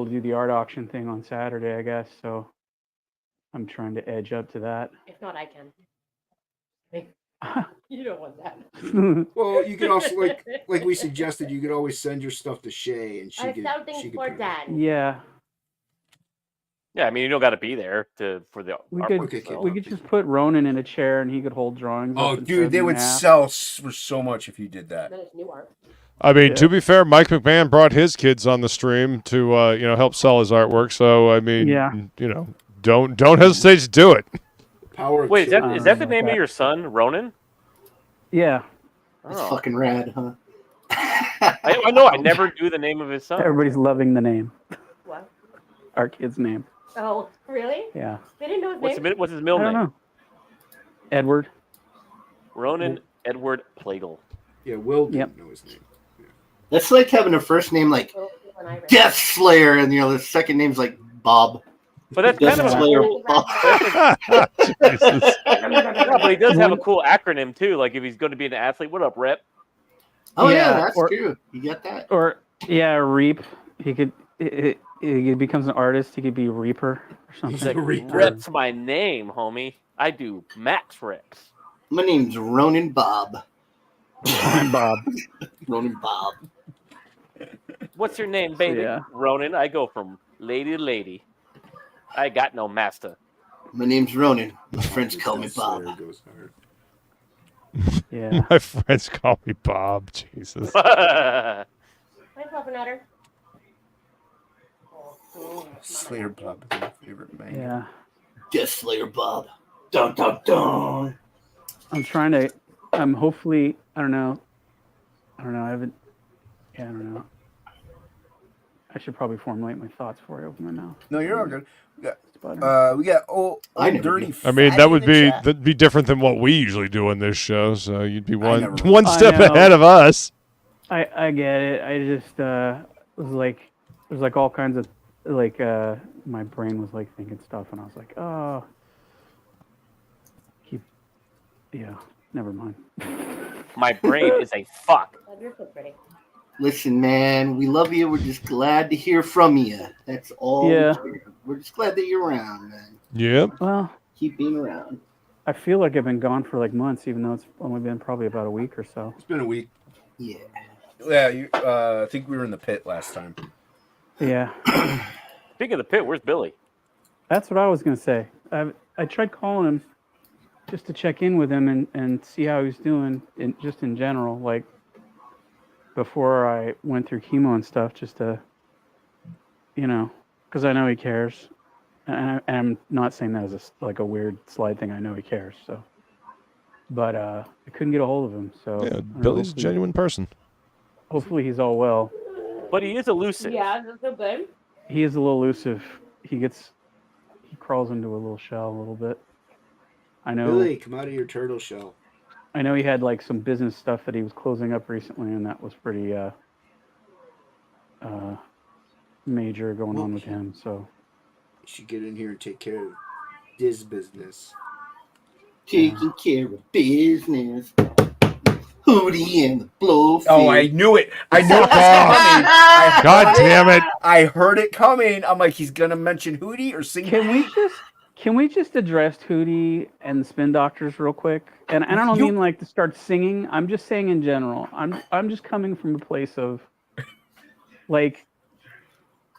to do the art auction thing on Saturday, I guess. So I'm trying to edge up to that. If not, I can. You don't want that. Well, you could also like we suggested, you could always send your stuff to Shay, and she could. For Dan. Yeah. Yeah, I mean, you don't got to be there for the artwork. We could just put Ronan in a chair and he could hold drawings. Oh, dude, they would sell for so much if you did that. Then it's new art. I mean, to be fair, Mike McMahon brought his kids on the stream to help sell his artwork. So I mean, don't hesitate to do it. Power. Wait, is that the name of your son, Ronan? Yeah. That's fucking rad, huh? I know. I never knew the name of his son. Everybody's loving the name. What? Our kid's name. Oh, really? Yeah. They didn't know his name? What's his middle I don't name? know. Edward. Ronan Edward Plegel. Yeah, Will didn't know his name. Yeah. That's like having a first name like Death Slayer, and the second name's like Bob. But that's Death kind of a Slayer cool. Bob. Yeah, but he does have a cool acronym too. Like if he's going to be an athlete, what up, Rep? Oh yeah, that's true. You get that? Or Reap. He could. He becomes an artist. He could be Reaper or something. He's like, Rep's my name, homie. I do max reps. My name's Ronan Bob. Ronan Bob. Ronan Bob. What's your name, baby? Yeah. Ronan. I go from lady to lady. I got no master. My name's Ronan. My friends call me Bob. Yeah. My friends call me Bob. Jesus. My Puffernutter. Slayer Bob is my favorite man. Yeah. Death Slayer Bob. Dun dun dun. I'm hopefully. I don't know. I haven't. Yeah, I don't know. I should probably formulate my thoughts before I open my mouth. No, you're all good. We got old dirty. I mean, that'd be different than what we usually do in this show. So you'd be one step ahead of us. I get it. I just was like, there's like all kinds of like my brain was like thinking stuff, and I was like, oh, never mind. My brain is a fuck. You're so pretty. Listen, man, we love you. We're just glad to hear from you. That's all. Yeah. We're just glad that you're around, man. Yep. Well, keep being around. I feel like I've been gone for like months, even though it's only been probably about a week or so. It's been a week. Yeah. Yeah. I think we were in the pit last time. Yeah. Speaking of the pit, where's Billy? That's what I was gonna say. I tried calling him just to check in with him and see how he's doing, just in general, like before I went through chemo and stuff, just to, because I know he cares, and I'm not saying that as a weird slide thing. I know he cares, so. But I couldn't get a hold of him, so. Yeah, Billy's a genuine person. Hopefully he's all well. But he is elusive. Yeah, that's so good. He is a little elusive. He crawls into a little shell a little bit. I know. Billy, come out of your turtle shell. I know he had like some business stuff that he was closing up recently, and that was pretty major going on with him. So you should get in here and take care of this business. Taking care of business. Hootie and the Blowfish. Oh, I knew it. I knew it was coming. God damn it. I heard it coming. I'm like, he's going to mention Hootie or sing. Can we just address Hootie and the Spin Doctors real quick? And I don't mean like to start singing. I'm just saying in general. I'm just coming from a place of like,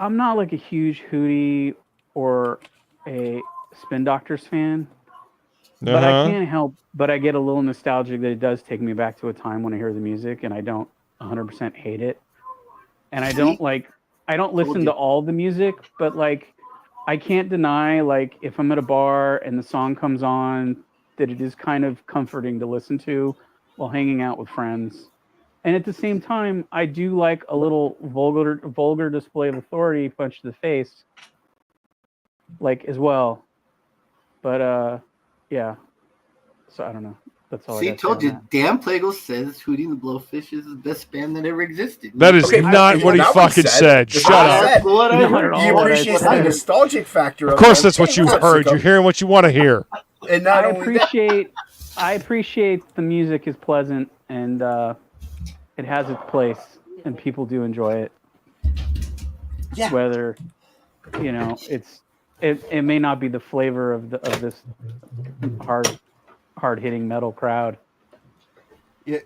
I'm not like a huge Hootie or a Spin Doctors fan. But I can't help but I get a little nostalgic that it does take me back to a time when I hear the music, and I don't 100% hate it. And I don't listen to all the music, but like I can't deny, like if I'm at a bar and the song comes on, that it is kind of comforting to listen to while hanging out with friends. And at the same time, I do like a little vulgar display of authority punch to the face, like as well. But yeah. So I don't know. That's all. See, I told you. Damn, Plegel says Hootie and the Blowfish is the best band that ever existed. That is not what he fucking said. Shut up. You appreciate the nostalgic factor. Of course, that's what you heard. You're hearing what you want to hear. And I appreciate the music is pleasant, and it has its place, and people do enjoy it. Yeah. Whether it may not be the flavor of this hard hitting metal crowd. Yeah,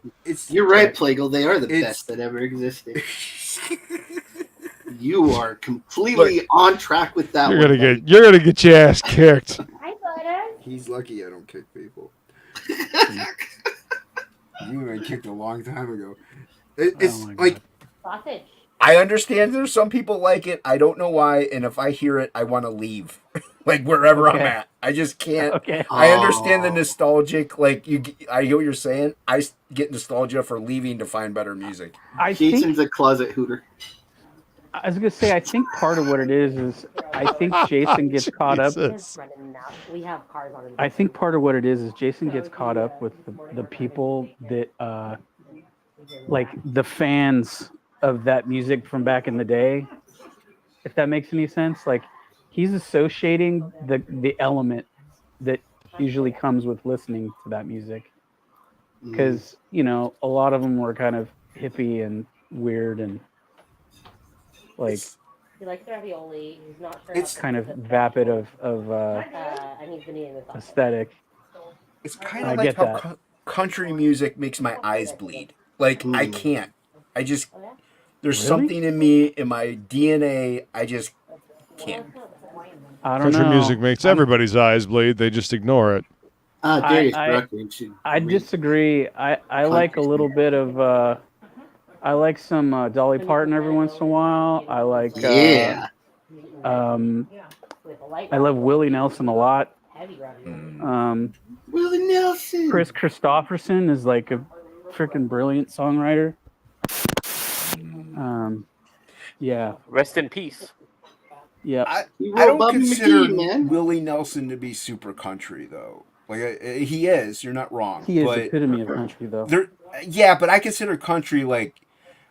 you're right, Plegel. They are the best that ever existed. You are completely on track with that. You're gonna get your ass kicked. Hi, Butter. He's lucky I don't kick people. You were kicked a long time ago. It's like sausage. I understand there's some people like it. I don't know why, and if I hear it, I want to leave, like wherever I'm at. I just can't. Okay. I understand the nostalgic, like I hear what you're saying. I get nostalgia for leaving to find better music. Jason's a closet hooter. I was gonna say, I think part of what it is I think Jason gets caught up. We have cars on it. I think part of what it is Jason gets caught up with the people that like the fans of that music from back in the day, if that makes any sense. Like he's associating the element that usually comes with listening to that music, because you know a lot of them were kind of hippie and weird and like He likes ravioli. He's not sure. It's kind of vapid of and he's been eating this. aesthetic. It's kind of like how country music makes my eyes bleed. Like I can't. I just there's something in me, in my DNA. I just can't. I don't Country know. music makes everybody's eyes bleed. They just ignore it. I disagree. I like a little bit of. I like some Dolly Parton every once in a while. I like. I love Willie Nelson a lot. Willie Nelson. Chris Christopherson is like a freaking brilliant songwriter. Yeah. Rest in peace. Yeah. I don't consider Willie Nelson to be super country though. Like he is. You're not wrong. He is the epitome of country though. Yeah, but I consider country like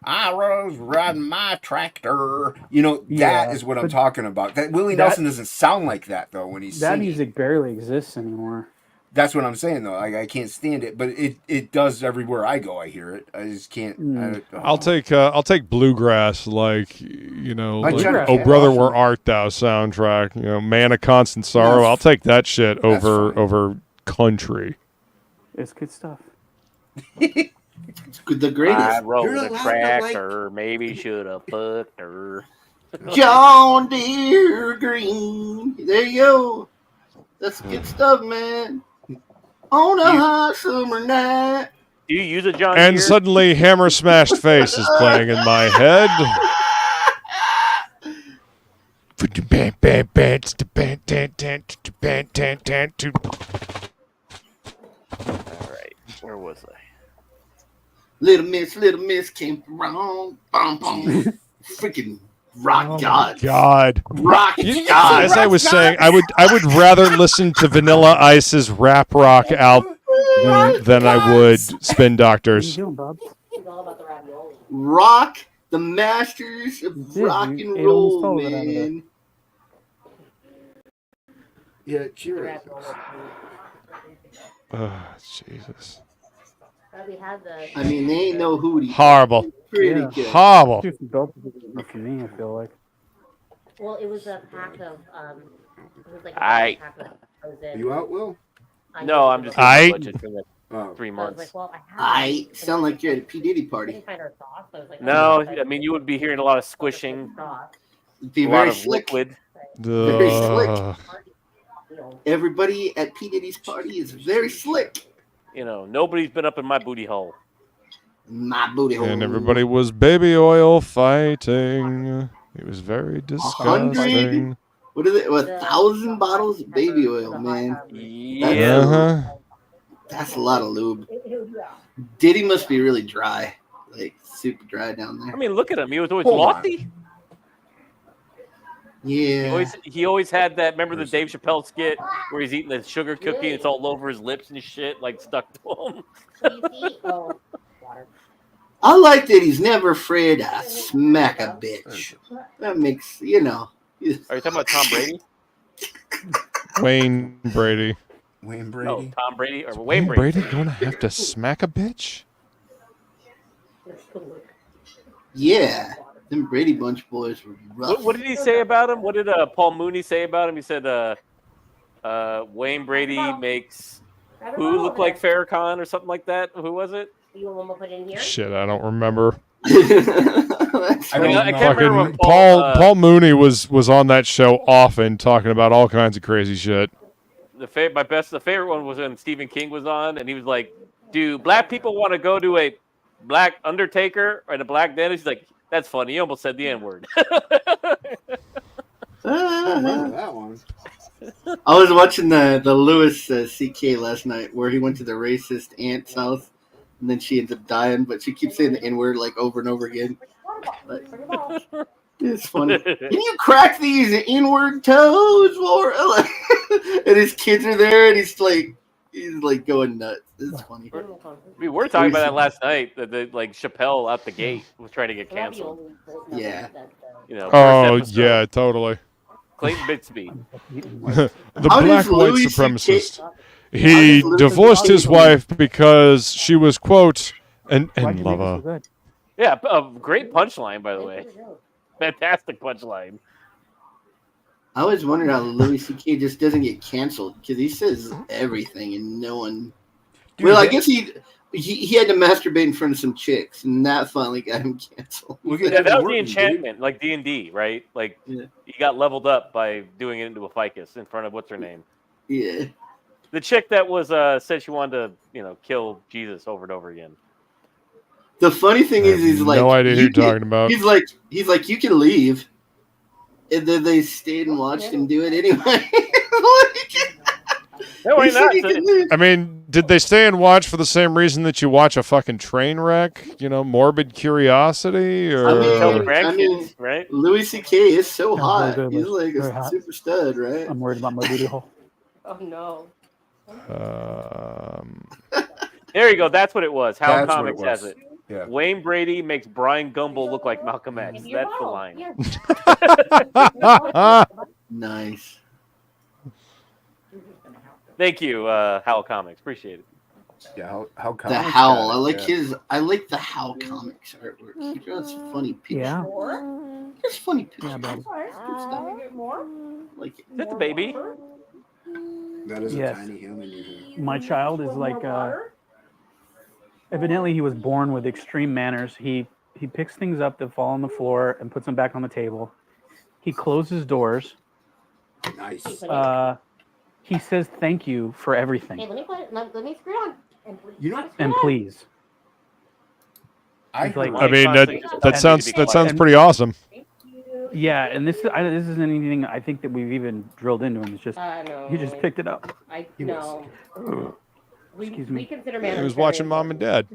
I was riding my tractor. You know, that is what I'm talking about. That Willie Nelson doesn't sound like that though when he's singing. That music barely exists anymore. That's what I'm saying though. I can't stand it, but it does everywhere I go. I hear it. I just can't. I'll take bluegrass, like you know, like, Bluegrass, Oh yeah. Brother Where Art Thou soundtrack. You know, Man of Constant Sorrow. I'll take that shit over country. It's good stuff. It's the greatest. I rode a tractor. Maybe should have fucked her. John Deere Green. There you go. That's good stuff, man. On a hot summer night. Do you use a John And Deere? suddenly, Hammer Smashed Face is playing in my head. All right, where was I? Little Miss came wrong. Bum, bum. Freaking rock god. God. Rock god. As I was saying, I would rather listen to Vanilla Ice's rap rock album than I would Spin Doctors. Rock, the masters of rock and roll, man. Yeah, cheers. Oh, Jesus. I mean, they ain't no hootie. Horrible. Pretty good. Horrible. For me, I feel like. Well, it was a pack of it was like a Aight. pack of frozen. You out, Will? No, I'm just Aight. budget for the 3 months. I sound like you're at a P. Diddy party. No, I mean you would be hearing a lot of squishing, Be a lot very of slick. liquid. Very slick. Everybody at P. Diddy's party is very slick. You know, nobody's been up in my booty hole. My booty hole. And everybody was baby oil fighting. It was very disgusting. What is it? 1,000 bottles of baby oil, man. Yeah. That's a lot of lube. Diddy must be really dry. Like, super dry down there. I mean, look at him. He was always Hold on. lofty. Yeah. He always had that. Remember the Dave Chappelle skit where he's eating the sugar cookie and it's all over his lips and shit, like stuck to him. I like that he's never afraid to smack a bitch. That makes, you know. Are you talking about Tom Brady? Wayne Brady. Wayne No, Brady. Tom Brady or Wayne Wayne Brady. Brady gonna have to smack a bitch? Yeah. Them Brady Bunch boys were rough. What did he say about him? What did Paul Mooney say about him? He said Wayne Brady makes who look like Farrakhan or something like that. Who was it? You want to put in here? Shit, I don't remember. I mean, I can't remember when Paul Mooney was on that show often talking about all kinds of crazy shit. The favorite one was when Stephen King was on, and he was like, "Do black people want to go to a black undertaker and a black dentist?" He's like, That's funny. You almost said the N-word. I remember that one. I was watching the Louis C.K. last night where he went to the racist aunt's house and then she ends up dying, but she keeps saying the N-word like over and over again. Like, it's funny. Can you crack these N-word toes for? And his kids are there and he's like going nuts. It's funny. We were talking about that last night. That like Chappelle out the gate was trying to get canceled. Yeah. You know. Oh yeah, totally. Clayton Bixby. The black white Louis supremacist. He divorced his wife because she was, quote, an lover. Yeah, a great punchline, by the way. Fantastic punchline. I always wondered how Louis C.K. just doesn't get canceled because he says everything and no one. Well, I guess he had to masturbate in front of some chicks, and that finally got him canceled. Yeah, that was the enchantment, like D&D, right? Like he got leveled up by doing it into a ficus in front of what's her name? Yeah, the chick that was said she wanted to, kill Jesus over and over again. The funny thing is, he's like, no idea who you're talking about. He's like, you can leave, and then they stayed and watched him do it anyway. No, why not? I mean, did they stay and watch for the same reason that you watch a fucking train wreck? Morbid curiosity, or I mean, right? Louis C.K. is so hot. He's like a super stud, right? I'm worried about my booty hole. Oh no. There you go. That's what it was. How That's Comics what it was. has it. Yeah. Wayne Brady makes Brian Gumble look like Malcolm X. That's the line. Nice. Thank you, Howl Comics. Appreciate it. Yeah, Howl Comics. The Howl. I like the Howl Comics artwork. He draws funny pictures. Yeah. It's funny pictures. Yeah, buddy. Like it. That's the baby. That is Yes. a tiny human usually. My child is like, evidently he was born with extreme manners. He picks things up that fall on the floor and puts them back on the table. He closes doors. Nice. He says thank you for everything. Hey, let me screw on. And please. I mean, that sounds pretty awesome. Yeah, and this isn't anything I think that we've even drilled into him. It's just he just picked it up. Excuse me. We consider He was watching Mom and Dad.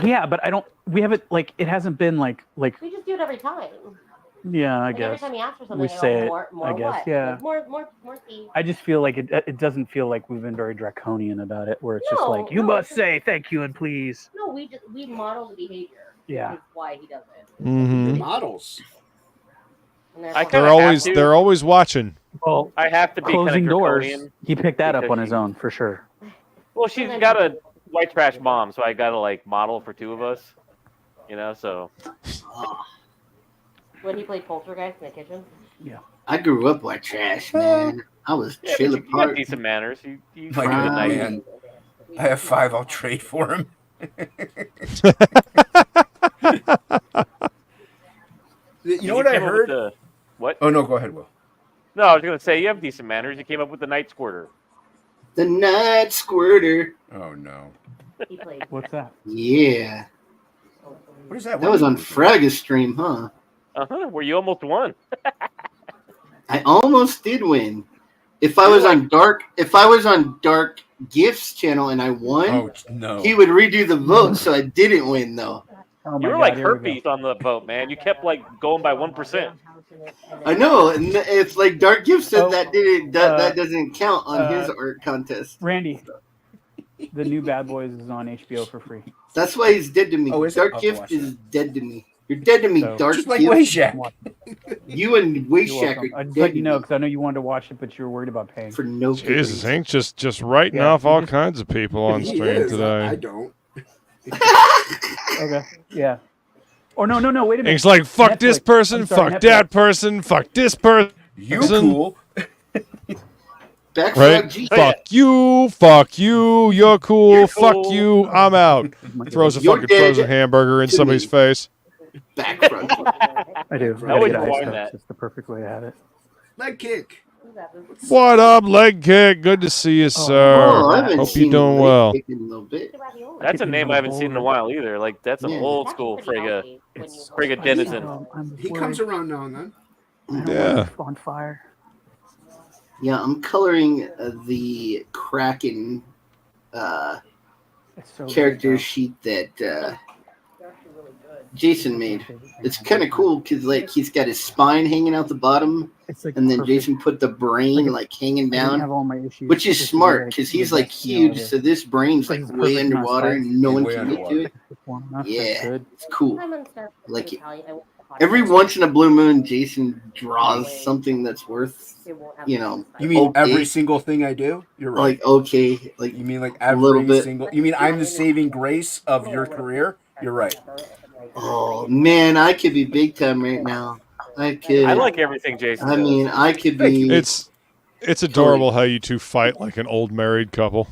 Yeah, but we haven't it hasn't been like. We just do it every time. Yeah, I Like guess. every time you ask for something, We say it. more I guess. what? Yeah. Like, more tea. I just feel like it doesn't feel like we've been very draconian about it, where it's just like you must say thank you and please. No, we model the behavior. Yeah. That's why he does it. Mm-hmm. Models. They're always watching. Well, I have to be closing doors. draconian He picked that up because on his own for sure. Well, she's got a white trash mom, so I got to model for two of us. So. When he played Poltergeist in the kitchen. Yeah. I grew up like trash, man. I was trailer you got park. decent manners. You My God, man. I have 5. I'll trade for him. You know what I heard? What? Oh no, go ahead, Will. No, I was going to say you have decent manners. You came up with the Night Squirter. The Night Squirter. Oh no. What's that? Yeah. What is that? That was on Fraga's stream, huh? Where you almost won. I almost did win. If I was on Dark Gifts channel and I won, he would redo the vote, so I didn't win though. Oh you were like herpes on the vote, man. You kept going by 1%. I know, and it's like Dark Gifts said that doesn't count on his art contest. Randy, the new Bad Boys is on HBO for free. That's why he's dead to me. Dark Gift is dead to me. You're dead to me, Dark Just like Gift. Wayshak. You and Wayshak are I just dead let to you know me because I know you wanted to watch it, but you were worried about paying. for no good Jesus, reason. Hank just writing off all kinds of people on He stream is. today. I don't. Okay, yeah. Or no, wait a minute. Hank's like, fuck this Netflix. person, I'm sorry, fuck Netflix. that person, fuck this person. You cool. Backflap Right? G. Fuck you, you're cool, fuck you, I'm out. Throws a You're fucking dead frozen hamburger in to somebody's me. face. Backfront. I do. I wouldn't gotta get want iced that. up. It's the perfect way to have it. Leg kick. What up, leg kick? Good to see you, sir. I haven't Hope seen you're doing Leg well. Kick in a little bit. That's a name I haven't seen in a while either. Like that's an Yeah. old school Frigga denizen. He comes around now and then. Yeah. On fire. Yeah, I'm coloring the Kraken character sheet that Jason made. It's kind of cool because like he's got his spine hanging out the bottom, and then Jason put the brain like hanging down, which is smart because he's like huge. So this brain's like way underwater and no one can get to it. Yeah, it's cool. Like it. Every once in a blue moon, Jason draws something that's worth, you know. You mean okay. every single thing I do? You're right. Like okay, like you mean like a little every bit. single? You mean I'm the saving grace of your career? You're right. Oh man, I could be big time right now. I could. I like everything Jason I does. mean, I could be. It's adorable how you two fight like an old married couple.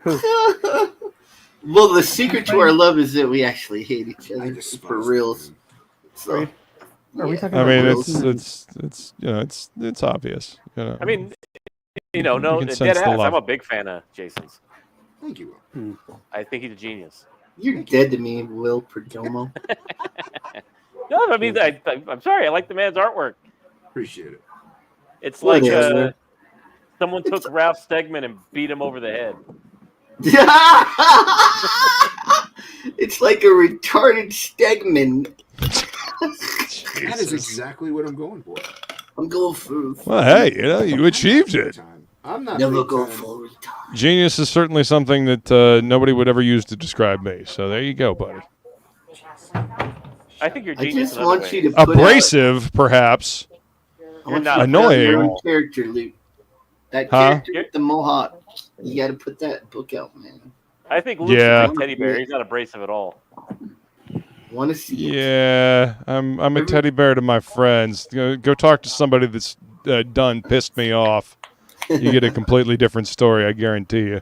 Well, the secret to our love is that we actually hate each other for reals. So, Are we talking I about mean, Wilson? it's you know it's obvious. You know. I mean, you know, no, can dead sense the ass. love. I'm a big fan of Jason's. Thank you, Will. I think he's a genius. You're dead to me, Will Perdomo. No, I mean, I'm sorry. I like the man's artwork. Appreciate it. It's like Whatever. someone took Ralph Stegman and beat him over the head. It's like a retarded Stegman. That is exactly what I'm going for. I'm going for. Well, hey, you know, you achieved it. I'm not Never big go time. for retarded. Genius is certainly something that nobody would ever use to describe me. So there you go, buddy. I think you're I genius. just in want other you ways. to put Abrasive, perhaps. I want not you to put out annoying. your own character, Luke. That Huh? character with the mohawk. You got to put that book out, man. I think Luke's Yeah. a big teddy bear. He's not abrasive at all. Want to see it. Yeah, I'm a teddy bear to my friends. Go talk to somebody that's done pissed me off. You get a completely different story, I guarantee you.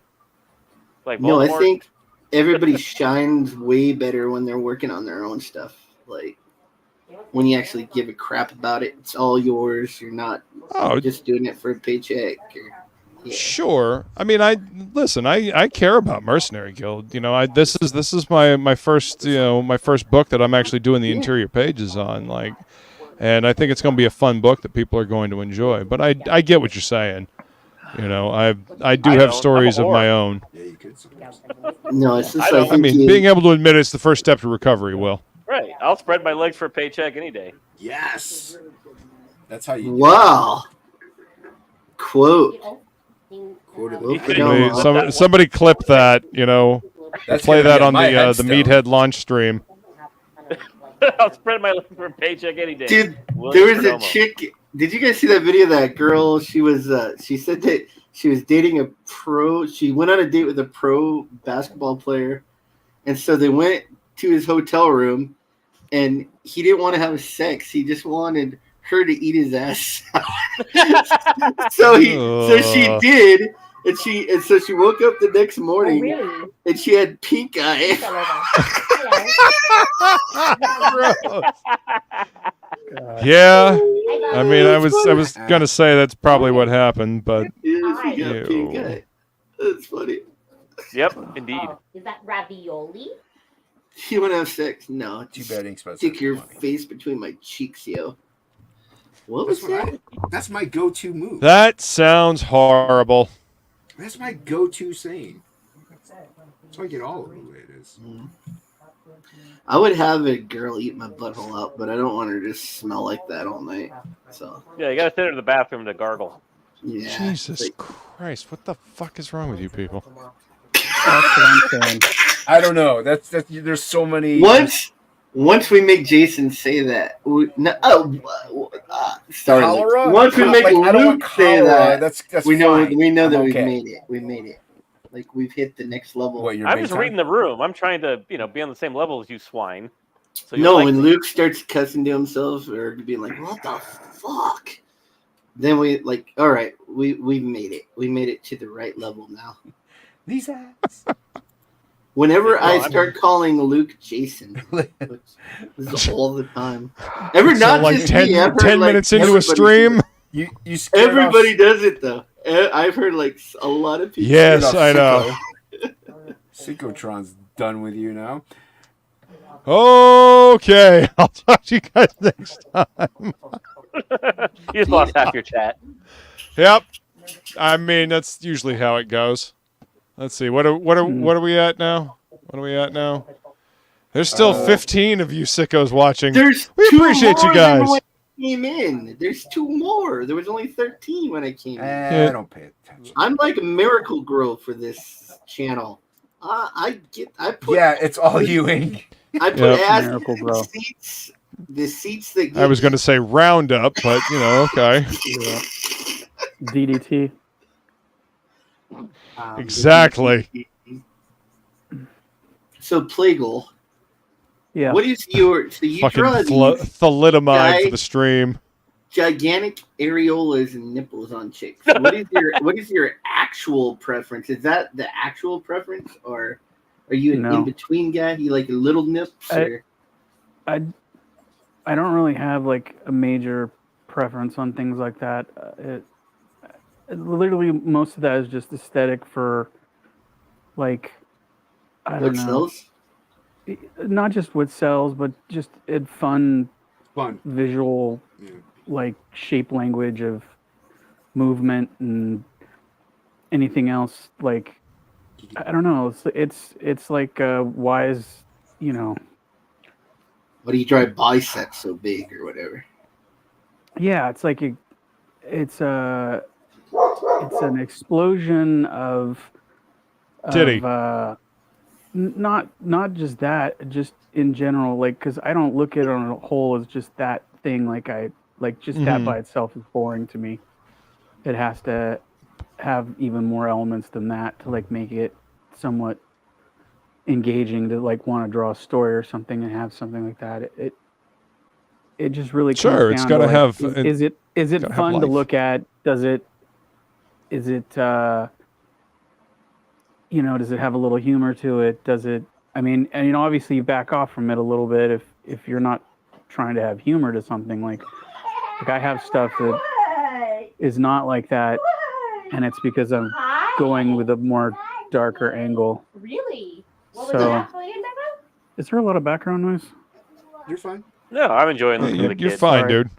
Like No, I Voldemort. think everybody shines way better when they're working on their own stuff. Like when you actually give a crap about it, it's all yours. You're not just doing it for a paycheck. Sure. I mean, I care about Mercenary Guild. You know, this is my first my first book that I'm actually doing the interior pages on. Like, and I think it's going to be a fun book that people are going to enjoy. But I get what you're saying. You know, I do have stories of my own. No, it's just I mean, being able to admit it's the first step to recovery, Will. Right. I'll spread my legs for a paycheck any day. Yes. That's how you. Wow. Quote. Somebody clip that. You know, That's play gonna that be on my the headstone. Meathead launch stream. I'll spread my legs for a paycheck any day. Dude, William there was a Perdomo. chick. Did you guys see that video of that girl? She was. She said that she was dating a pro. She went on a date with a pro basketball player, and so they went to his hotel room, and he didn't want to have sex. He just wanted her to eat his ass. so she did, and so she woke up the next morning, and she had pink eye. Yeah, I mean, I was gonna say that's probably what happened, but Yeah, she got pink eye. That's funny. Yep, indeed. Is that ravioli? You want to have sex? No. Too bad Ink's about to Stick spend your money. face between my cheeks, yo. What was that? That's my go-to move. that sounds horrible. That's my go-to saying. So I get all of it the way it is. I would have a girl eat my butthole out, but I don't want her to smell like that all night. So Yeah, you gotta send her to the bathroom to gargle. yeah. Jesus Christ, what the fuck is wrong with you people? That's what I'm saying. I don't know. That's there's so many. Once we make Jason say that, sorry. Cholera? Once we make I don't want Luke say cholera. that, That's we know fine. that I'm we've okay. made it. We made it. Like we've hit the next level. What, you're I'm big just time? reading the room. I'm trying to, be on the same level as you swine. So No, like when me. Luke starts cussing to himself or being like, "What the fuck?" Then we like, all right, we made it. We made it to the right level now. These ass. Whenever I'm- I start calling Luke Jason, which is all the time. Ever So not like just 10, me, ever, 10 like, minutes into a everybody- stream. You scared Everybody does it though. I've heard like a lot of people. Yes, I know. Psychotron's done with you now. Okay, I'll talk to you guys next time. You just lost half your chat. Yep. I mean, that's usually how it goes. Let's see. What are we at now? What are we at now? There's still 15 of you sickos watching. We appreciate you guys. When I came in. There's 2 more. There was only 13 when I came in. I don't pay attention. I'm like a miracle grow for this channel. Yeah, it's all you, Ink. I put ass in the seats that I was going to say Roundup, but okay. Yeah. DDT. Exactly. So Plegel. Yeah. What is your you fucking draw thalidomide for the stream? Gigantic areolas and nipples on chicks. What is your actual preference? Is that the actual preference, or are you an in between guy? You like little nips? I don't really have like a major preference on things like that. Literally, most of that is just aesthetic for, like, I don't know. Sells? Not just what sells, but just fun visual, like shape language of movement and anything else. Like, I don't know. It's like why is Why do you drive biceps so big or whatever? Yeah, it's like it's an explosion of titty. Not just that, just in general, like, because I don't look at it on a whole as just that thing. Like that by itself is boring to me. It has to have even more elements than that to like make it somewhat engaging to like want to draw a story or something and have something like that. It just really comes down it's got to like, have. Is it fun to look at? Is it does it have a little humor to it? Does it? I mean, and obviously you back off from it a little bit if you're not trying to have humor to something. Like I have stuff that is not like that, and it's because I'm going with a more darker angle. Really? What So, was that for you, Never? Is there a lot of background noise? You're fine. No, I'm enjoying listening to the You're kids. fine, Sorry. dude.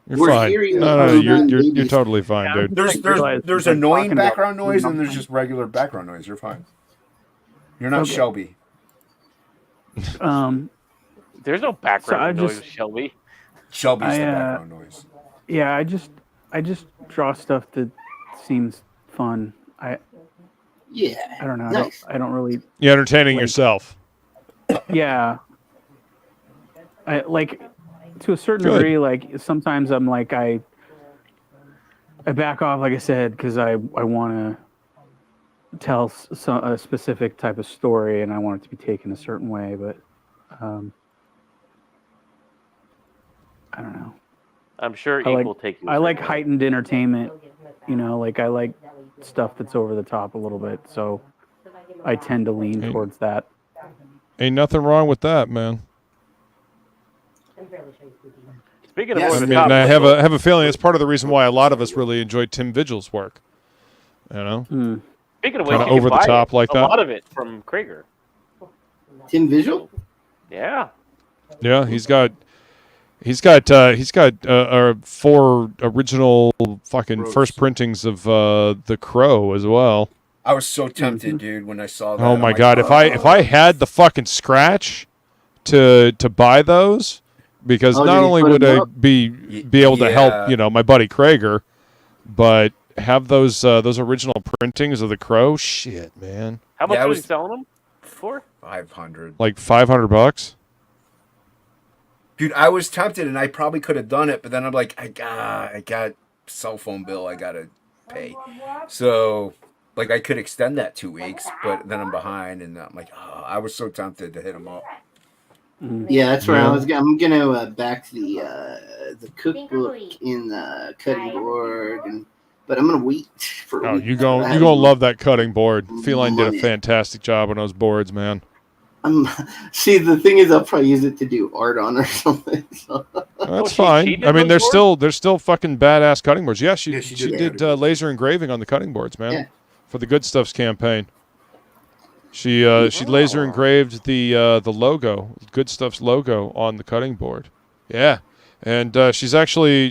You're We're fine. hearing No, the you're totally fine, dude. There's annoying background noise and there's just regular background noise. You're fine. You're not Shelby. There's no background noise, Shelby. Shelby's the background noise. Yeah, I just draw stuff that seems fun. I don't know. Nice. I don't really. You're entertaining yourself. Yeah. I like to a certain degree. Like sometimes I'm like I back off, like I said, because I want to tell a specific type of story and I want it to be taken a certain way. But I don't know. I'm sure I will take you. I like heightened entertainment. Like I like stuff that's over the top a little bit. So I tend to lean towards that. Ain't nothing wrong with that, man. Speaking of I have a feeling it's part of the reason why a lot of us really enjoyed Tim Vigil's work. Speaking of which, kind of over the top like that. A lot of it from Krieger. Tim Vigil? Yeah. Yeah, he's got 4 original fucking first printings of The Crow as well. I was so tempted, dude, when I saw that. Oh my god, if I had the fucking scratch to buy those, because not only would I be able to help, my buddy Krieger, but have those original printings of The Crow. Shit, man. How much was he selling them for? 500. Like $500. Dude, I was tempted, and I probably could have done it, but then I'm like, I got cell phone bill I gotta pay. So, like, I could extend that 2 weeks, but then I'm behind, and I'm like, I was so tempted to hit him up. Yeah, that's where I'm gonna back the cookbook in the cutting board, but I'm gonna wait for. Oh, you're gonna love that cutting board. Feline did a fantastic job on those boards, man. See, the thing is, I'll probably use it to do art on or something. So. That's fine. I mean, they're still fucking badass cutting boards. Yeah, she did laser engraving on the cutting boards, man, for the Good Stuffs campaign. She laser engraved the logo, Good Stuff's logo, on the cutting board. Yeah, and she's actually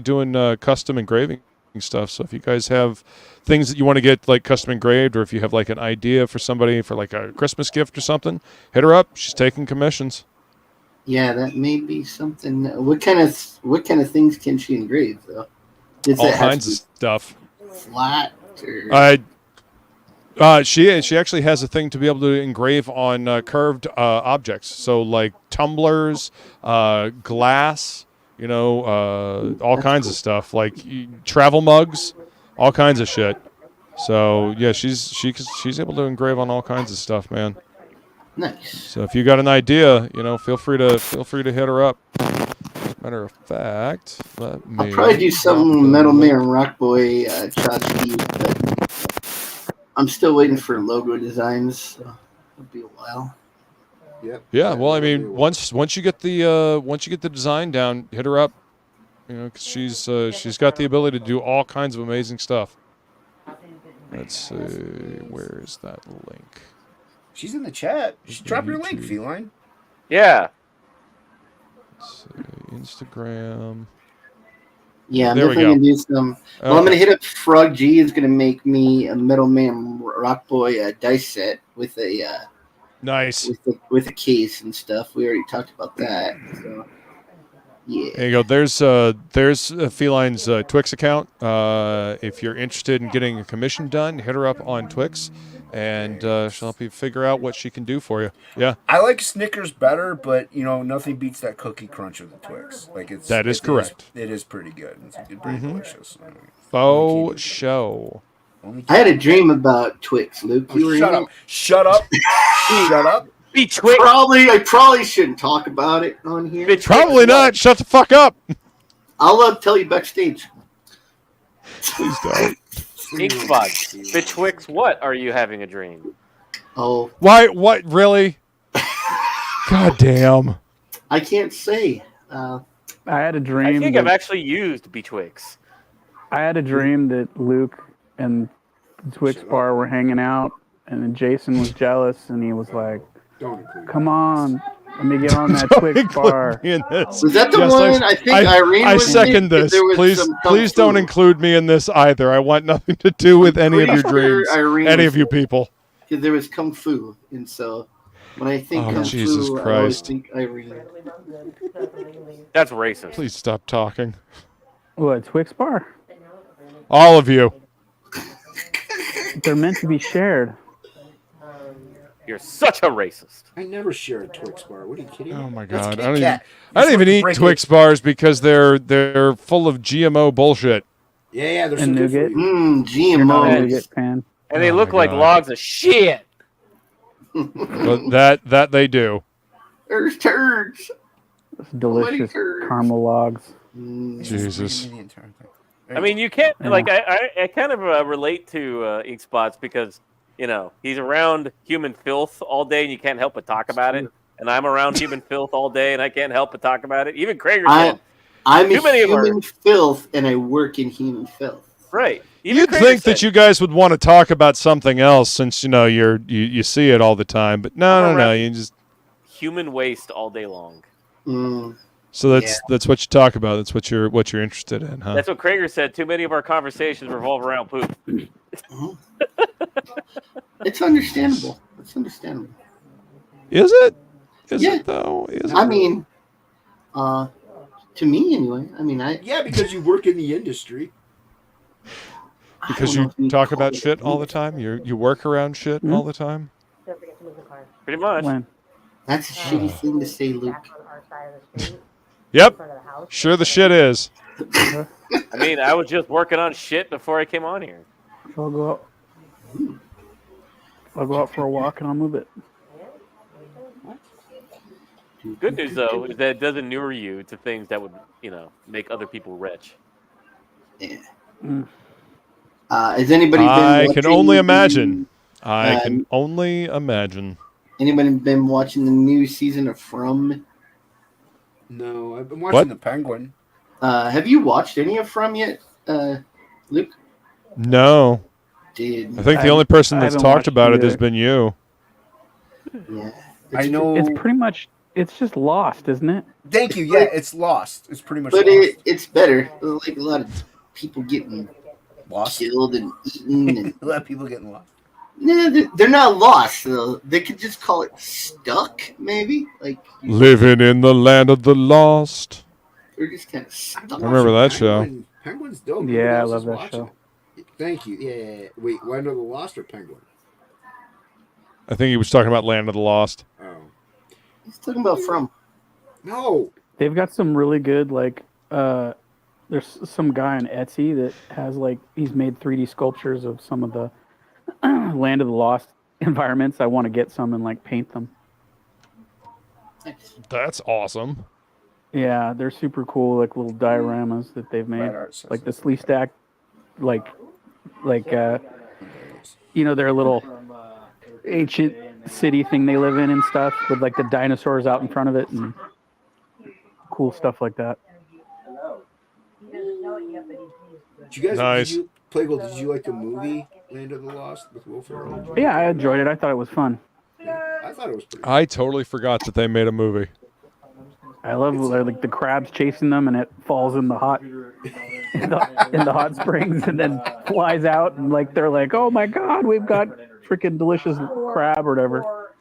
doing custom engraving stuff. So if you guys have things that you want to get like custom engraved, or if you have like an idea for somebody for like a Christmas gift or something, hit her up. She's taking commissions. Yeah, that may be something. What kind of things can she engrave though? All kinds of stuff. Flat. Or... she actually has a thing to be able to engrave on curved objects. So like tumblers, glass. All kinds of stuff like travel mugs, all kinds of shit. So yeah, she's able to engrave on all kinds of stuff, man. Nice. So if you got an idea, feel free to hit her up. Matter of fact, I'll probably do some Metal Man Rockboy tchotchkes, but I'm still waiting for logo designs. So it'll be a while. Yep. Yeah, well, I mean, once you get the design down, hit her up. Because she's got the ability to do all kinds of amazing stuff. Let's see, where is that link? She's in the chat. Just drop your link, Feline. Yeah. Let's see, Instagram. Yeah, I'm definitely gonna do some. Well, I'm gonna hit up Frog G. Is gonna make me a Metal Man Rockboy dice set with a. Nice. With a case and stuff. We already talked about that. So, yeah. There you go. There's Feline's Twix account. If you're interested in getting a commission done, hit her up on Twix, and she'll help you figure out what she can do for you. Yeah. I like Snickers better, but nothing beats that cookie crunch of the Twix. That is correct. It is pretty good. It's pretty delicious. Faux show. I had a dream about Twix, Luke. Shut up. Shut up. Shut up. Be Twix. I probably shouldn't talk about it on here. Probably not. Shut the fuck up. I'll tell you backstage. Please don't. Inkspot. Betwixt what are you having a dream? Oh. Why? What? Really? God damn. I can't say. I had a dream. I think I've actually used Betwixt. I had a dream that Luke and the Twix bar were hanging out, and then Jason was jealous, and he was like, "Come on, let me get on that Twix bar." Was that the one? I think Irene was second this. Please don't include me in this either. I want nothing to do with any of your dreams. Any of you people. Because there was Kung Fu, and so when I think Kung Jesus Fu, Christ. I always think Irene. That's racist. Please stop talking. What, Twix bar? All of you. They're meant to be shared. You're such a racist. I never share a Twix bar. What are you kidding? Oh my god! I don't even eat Twix bars because they're full of GMO bullshit. Yeah, they're and so nougat. GMO. Nougat fan. And they look like logs of shit. But that they do. There's turds. Delicious caramel logs. Jesus. I mean, you can't I kind of relate to Inkspots because he's around human filth all day and you can't help but talk about it. And I'm around human filth all day and I can't help but talk about it. Even Krager said, I'm in human filth and I work in human filth. Right. You'd think that you guys would want to talk about something else since you see it all the time, but no, you just human waste all day long. So that's what you talk about. That's what you're interested in, huh? That's what Krager said. Too many of our conversations revolve around poop. It's understandable. It's understandable. Is it? Is it though? I mean, to me anyway. I mean, because you work in the industry. Because you talk about shit all the time. You work around shit all the time. Pretty much. That's a shitty thing to say, Luke. Yep. Sure the shit is. I mean, I was just working on shit before I came on here. I'll go out for a walk and I'll move it. Good news though is that it doesn't inure you to things that would, make other people rich. Yeah. Has anybody been I can only watching imagine. I can only imagine. Anybody been watching the new season of From? No, I've been watching The Penguin. Have you watched any of From yet, Luke? No. Dude, I think the only person that's talked about it has been you. Yeah. I know. It's pretty much. It's just Lost, isn't it? Thank you. Yeah, it's Lost. It's pretty much. But Lost. it's better. Like a lot of people getting killed and eaten, and a lot of people getting lost. No, they're not lost. Though. They could just call it stuck, maybe. Like Living in the land of the lost. they're just kind of stuck. I remember that show. Penguin's dope. Yeah, I love that show. It. Thank you. Yeah. Wait, Land of the Lost or Penguin? I think he was talking about Land of the Lost. Oh. He's talking about From. No. They've got some really good there's some guy on Etsy that has he's made 3D sculptures of some of the Land of the Lost environments. I want to get some and paint them. That's awesome. Yeah, they're super cool, little dioramas that they've made. Like the Slee Stack, their little ancient city thing they live in and stuff with the dinosaurs out in front of it and cool stuff like that. Did you guys? Nice. Plegel, did you like the movie Land of the Lost with Will Ferrell? Yeah, I enjoyed it. I thought it was fun. Yeah, I thought it was pretty. I totally forgot that they made a movie. I love the crabs chasing them and it falls in the hot in the hot springs and then flies out and they're like, oh my god, we've got freaking delicious crab or whatever.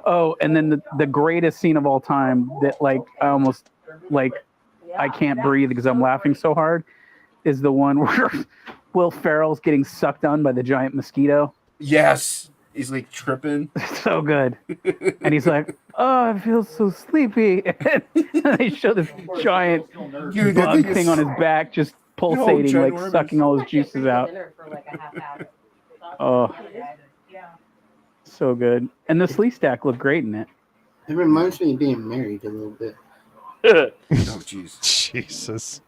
Oh, and then the greatest scene of all time that I almost I can't breathe because I'm laughing so hard is the one where Will Ferrell's getting sucked on by the giant mosquito. Yes. He's tripping. So good. And he's like, oh, I feel so sleepy. And they show this giant bug thing on his back just pulsating, sucking all his juices out. Oh, so good. And the Slee Stack looked great in it. It reminds me of being married a little bit. Oh, jeez. Jesus.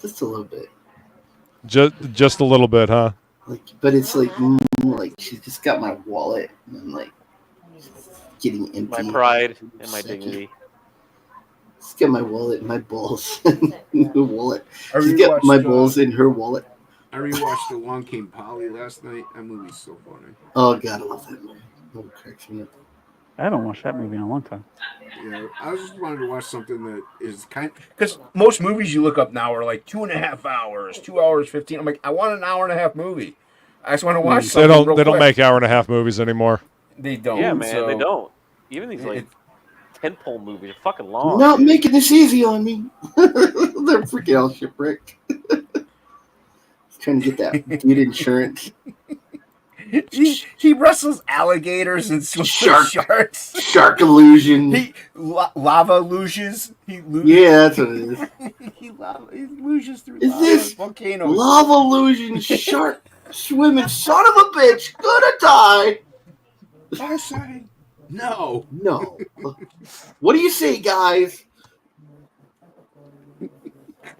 Just a little bit. Just a little bit, huh? But it's she's just got my wallet and getting empty. My pride and my dignity. She's got my wallet and my balls in her wallet. She's got my balls in her wallet. I rewatched Along Came Polly last night. That movie's so funny. Oh god, I love that movie. It cracks me up. I haven't watched that movie in a long time. Yeah, I was just wanted to watch something that is because most movies you look up now are 2.5 hours, 2 hours 15. I'm I want an hour and a half movie. I just want to watch something. They don't make hour and a half movies anymore. They don't. Yeah, man, they don't. Even these tentpole movies are fucking long. Not making this easy on me. They're freaking all shipwrecked. Trying to get that good insurance. He wrestles alligators and sharks. Shark illusion. Lava luges. Yeah, that's what it is. he luges through is this volcanoes. Lava illusion shark swimming son of a bitch gonna die? I say no. What do you say, guys?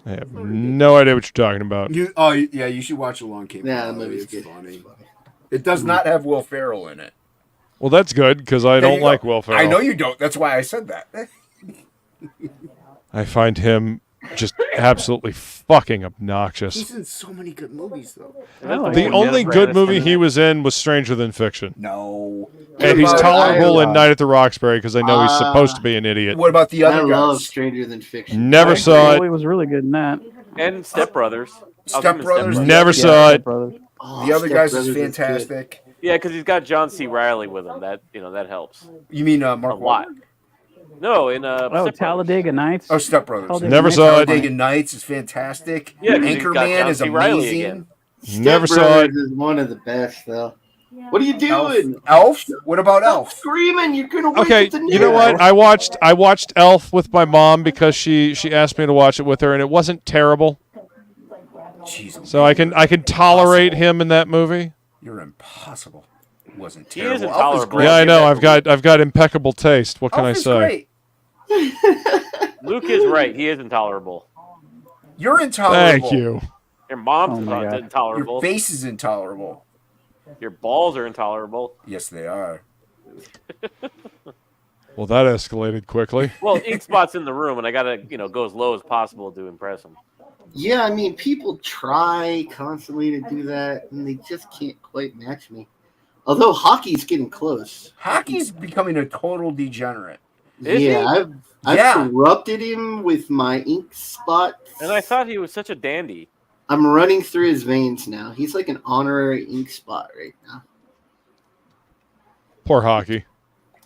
I have no idea what you're talking about. You should watch Along Came Polly. Yeah, the movie's good. Funny. It does not have Will Ferrell in it. Well, that's good because I don't like Will Ferrell. I know you don't. That's why I said that. I find him just absolutely fucking obnoxious. He's in so many good movies, though. The only good movie he was in was Stranger Than Fiction. No. And he's tolerable in Night at the Roxbury because I know he's supposed to be an idiot. What about the other guys? I love Stranger Than Fiction. Never saw it. He was really good in that. And Step Brothers. Never saw it. The other guys is fantastic. Yeah, because he's got John C. Reilly with him. That helps. You mean Mark Wahlberg? No, in Talladega Nights. Oh, Step Brothers. Never saw it. Talladega Nights is fantastic. Yeah, Anchorman is amazing. Never saw it. Is one of the best, though. What are you doing? Elf? What about Elf? Screaming! You're gonna wake Okay, up the you know what? I watched Elf with my mom because she asked me to watch it with her, and it wasn't terrible. Jeez, so I can tolerate him in that movie. You're impossible. It wasn't He terrible. is intolerable. Yeah, I know. I've got impeccable taste. What can I say? Luke is right. He is intolerable. You're intolerable. Thank you. Your mom's intolerable. Your face is intolerable. Your balls are intolerable. Yes, they are. Well, that escalated quickly. Well, ink spot's in the room, and I gotta go as low as possible to impress him. Yeah, I mean, people try constantly to do that, and they just can't quite match me. Although Hockey's getting close. Hockey's becoming a total degenerate. I've corrupted him with my ink spot. And I thought he was such a dandy. I'm running through his veins now. He's like an honorary ink spot right now. Poor Hocky.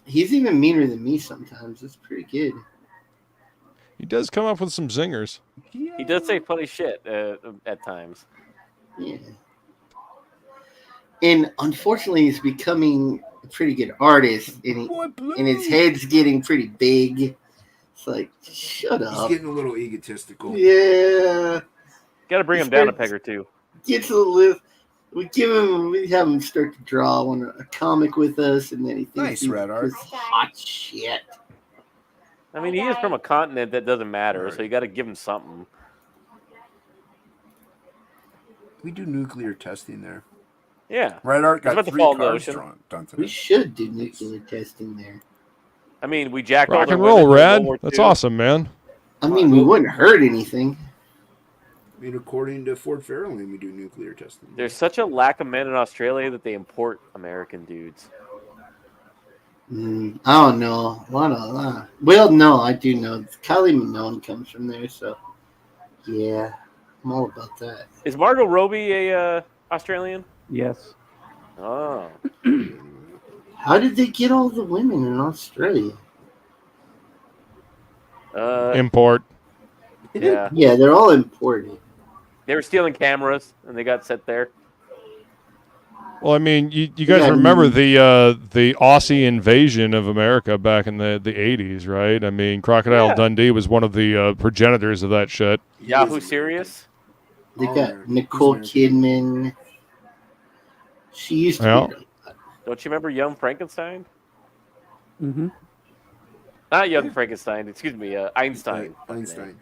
He's even meaner than me sometimes. It's pretty good. He does come up with some zingers. He does say funny shit at times. Yeah. And unfortunately, he's becoming a pretty good artist, and his head's getting pretty big. It's like, shut up. He's getting a little egotistical. Yeah. Got to bring him down a peg or two. Gets a little. We have him start to draw a comic with us, and then he thinks he's Red Art. hot shit. I mean, he is from a continent that doesn't matter, so you got to give him something. We do nuclear testing there. Yeah. Red Art got 3 cars done today. We should do nuclear testing there. I mean, we jacked Rock all and their roll, women in Rad. World War That's II. awesome, man. I mean, we wouldn't hurt anything. I mean, according to Fort Fairlane, we do nuclear testing. There's such a lack of men in Australia that they import American dudes. I don't know. Well, no, I do know. Kylie Minogue comes from there, so yeah, I'm all about that. Is Margot Robbie a Australian? Yes. Oh. How did they get all the women in Australia? Import. Yeah. Yeah, they're all imported. They were stealing cameras, and they got set there. Well, I mean, you guys remember the Aussie invasion of America back in the 80s, right? I mean, Crocodile Dundee was one of the progenitors of that shit. Yahoo Serious? They got Nicole Kidman. She used to be. Don't you remember Young Frankenstein? Mm-hmm. Not Young Frankenstein. Excuse me, Einstein. Einstein.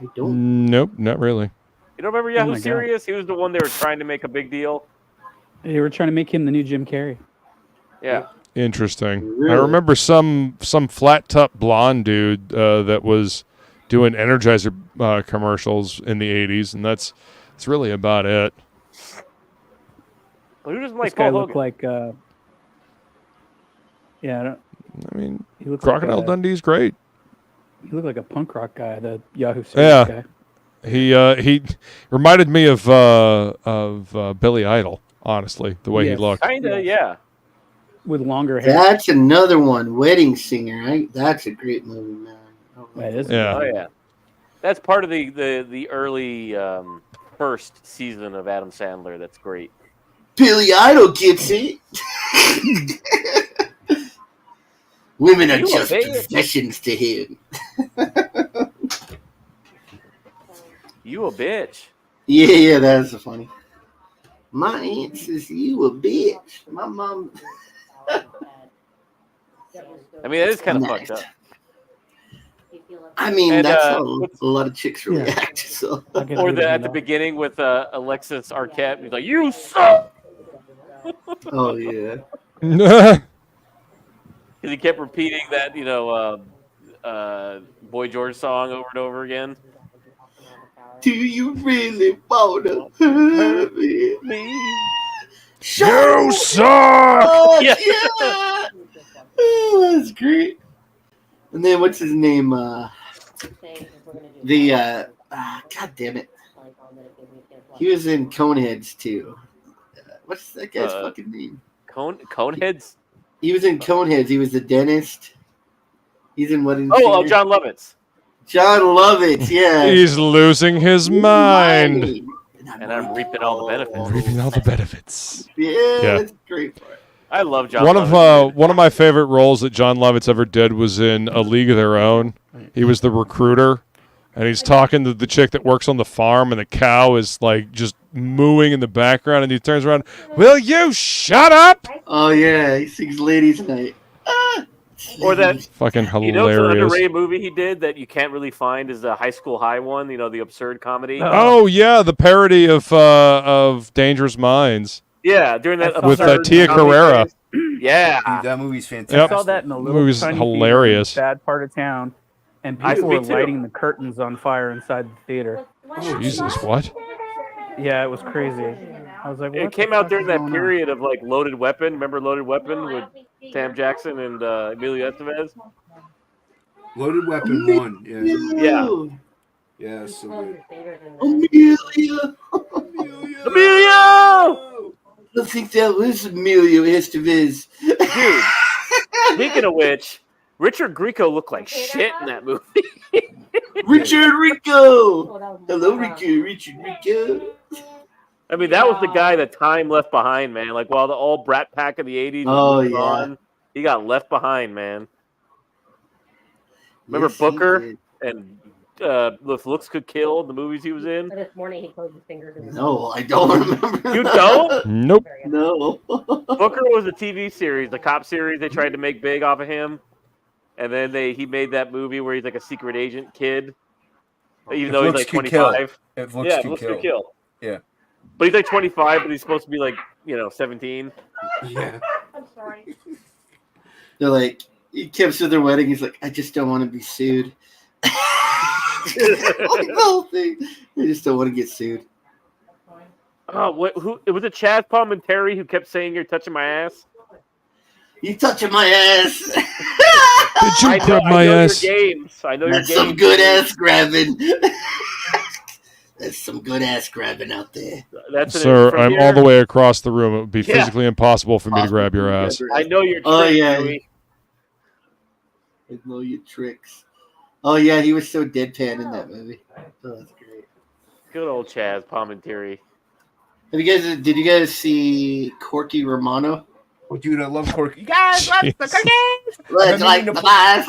I don't. Nope, not really. You don't remember Yahoo Serious? He was the one they were trying to make a big deal. They were trying to make him the new Jim Carrey. Yeah. Interesting. Really? I remember some flat top blonde dude that was doing Energizer commercials in the 80s, and that's really about it. Well, who doesn't This like guy Paul looked Hogan? like, I mean, he looked Crocodile like Dundee's great. he looked like a punk rock guy, the Yahoo Serious guy. He reminded me of Billy Idol, honestly, the way he looked. Kinda, yeah. With longer hair. That's another one, Wedding Singer. That's a great movie, man. Yeah. Oh yeah. That's part of the early first season of Adam Sandler. That's great. Billy Idol gets it. Women are You a just bitch. possessions to him. You a bitch. Yeah, that's funny. My aunt says you a bitch. My mom. I mean, that is kind of fucked up. I mean, And, that's how a lot of chicks react. So. Or at the beginning with Alexis Arquette, he's like, "You suck." Oh yeah. Because he kept repeating that, Boy George song over and over again. Do you really wanna hurt me? You suck! Oh, Yeah. yeah. Oh, that's great. And then what's his name? God damn it. He was in Coneheads too. What's that guy's fucking name? Coneheads? He was in Coneheads. He was the dentist. He's in Wedding Oh, Singer. John Lovitz. John Lovitz, yeah. He's losing his mind. And I'm reaping all the benefits. Reaping all the benefits. Yeah, that's great part. I love John One Lovitz. of one of my favorite roles that John Lovitz ever did was in A League of Their Own. He was the recruiter, and he's talking to the chick that works on the farm, and the cow is like just mooing in the background, and he turns around, "Will you shut up?" Oh yeah, he sings Ladies Night. Or that Fucking the hilarious. underrated movie he did that you can't really find is the High School High one. The absurd comedy. Oh yeah, the parody of Dangerous Minds. Yeah, during that with absurd Tia comedy Carrera. phase. Yeah, Dude, that movie's fantastic. Yep. I saw that in a little Movie's tiny hilarious. theater in a bad part of town, and I- people me were too. lighting the curtains on fire inside the theater. Jesus, what? Yeah, it was crazy. I was like, what It came the out fuck during is that going period of like Loaded Weapon. Remember Loaded Weapon with Sam Jackson and Emilio Estevez? Loaded Weapon 1. Yeah. Yeah. Yeah, so good. Amelia. Emilio! I think that was Emilio Estevez. Dude, speaking of which, Richard Grieco looked like shit in that movie. Richard Rico. Hello, Richard Rico. I mean, that was the guy that time left behind, man. Like, while the old brat pack of the 80s was Oh, moving yeah. on, he got left behind, man. Remember Yes, he Booker did. and If Looks Could Kill, the movies he was in? This morning he closed his fingers. In No, I don't remember. You that. don't? Nope. No. Booker was a TV series, the cop series they tried to make big off of him. And then he made that movie where he's like a secret agent kid. Even though he's like 25. If Looks Could Kill. Yeah. But he's like 25, but he's supposed to be like, 17. Yeah. I'm sorry. They're like, he kept to their wedding. He's like, I just don't want to be sued. The whole thing. I just don't want to get sued. Oh, it was it Chaz Palminteri who kept saying you're touching my ass? You touching my ass. Did you grab my ass? Your games. I know That's your games. some good ass grabbing. There's some good ass grabbing out there. Sir, I'm all the way across the room. It would be physically impossible for me to grab your ass. I know your tricks, Oh, yeah. Louis. I know your tricks. Oh, yeah, he was so deadpan in that movie. Oh, that's great. Good old Chaz Palminteri. Did you guys see Corky Romano? Oh, dude, I love Corky. You guys, let's the cookies. Let's like the pies.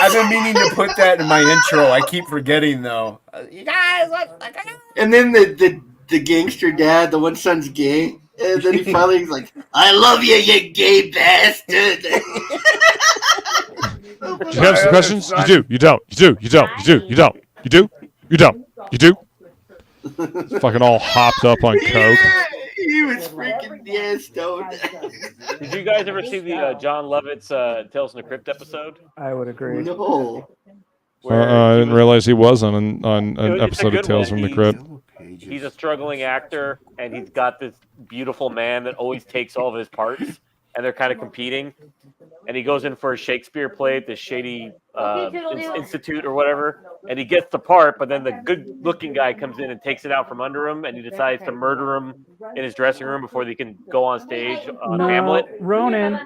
I've been meaning to put that in my intro. I keep forgetting, though. You guys, let's the cookies. And then the gangster dad, the one son's gay. And then he finally he's like, I love you, you gay bastard. Do you have some questions? You do. You don't. You do. You don't. You do. You don't. You do. You don't. You do. It's fucking all hopped up on coke. Yeah, he was freaking stoned. Did you guys ever see the John Lovitz Tales from the Crypt episode? I would agree. No. I didn't realize he was on an It's a episode of good Tales one. from the Crypt. He's a struggling actor, and he's got this beautiful man that always takes all of his parts, and they're kind of competing. And he goes in for a Shakespeare play at the Shady Institute or whatever, and he gets the part, but then the good-looking guy comes in and takes it out from under him, and he decides to murder him in his dressing room before they can go on stage on Hamlet. Ronan.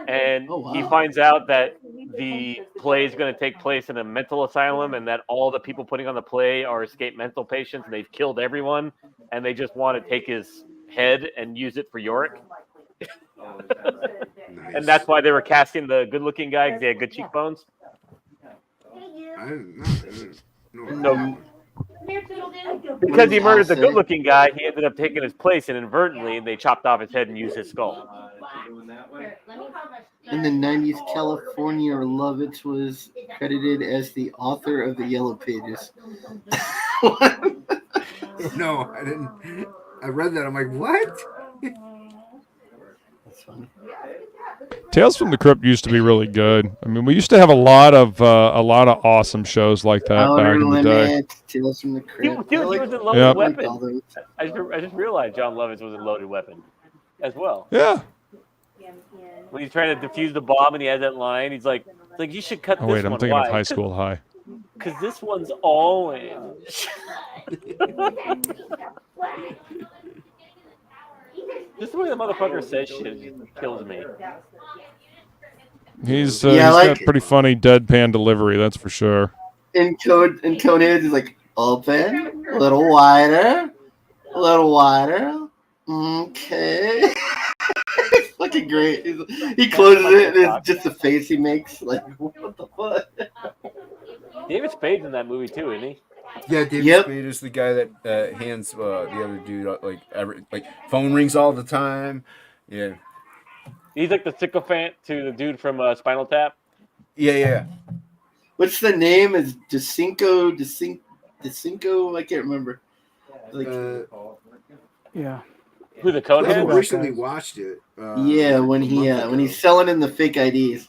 And he finds out that the play is going to take place in a mental asylum and that all the people putting on the play are escaped mental patients and they've killed everyone and they just want to take his head and use it for Yorick. And that's why they were casting the good-looking guy because he had good cheekbones. I didn't know. No. Because he murdered the good-looking guy, he ended up taking his place and inadvertently they chopped off his head and used his skull. In the 90s, California Lovitz was credited as the author of the Yellow Pages. No, I didn't. I read that. I'm like, what? That's funny. Tales from the Crypt used to be really good. I mean, we used to have a lot of awesome shows like that back in the day. Tales from the Crypt. He was in Loaded Weapon. I just realized John Lovitz was in Loaded Weapon as well. Yeah. When he's trying to defuse the bomb and he has that line, he's like you should cut Oh this wait, one. I'm thinking Why? of High School High. Because this one's all in. Just the way the motherfucker says shit kills me. He's got pretty funny deadpan delivery, that's for sure. In Coneheads, he's like, open, a little wider, a little wider. Okay. It's fucking great. He closes it and it's just the face he makes. Like, what the fuck? David Spade's in that movie too, isn't he? Yeah, David Spade is the guy that hands the other dude like phone rings all the time. Yeah. He's like the sycophant to the dude from Spinal Tap. Yeah. What's the name? Is DeCinco? I can't remember. Like, Yeah. Who, the I Conehead? recently watched it. Yeah, when he's selling in the fake IDs.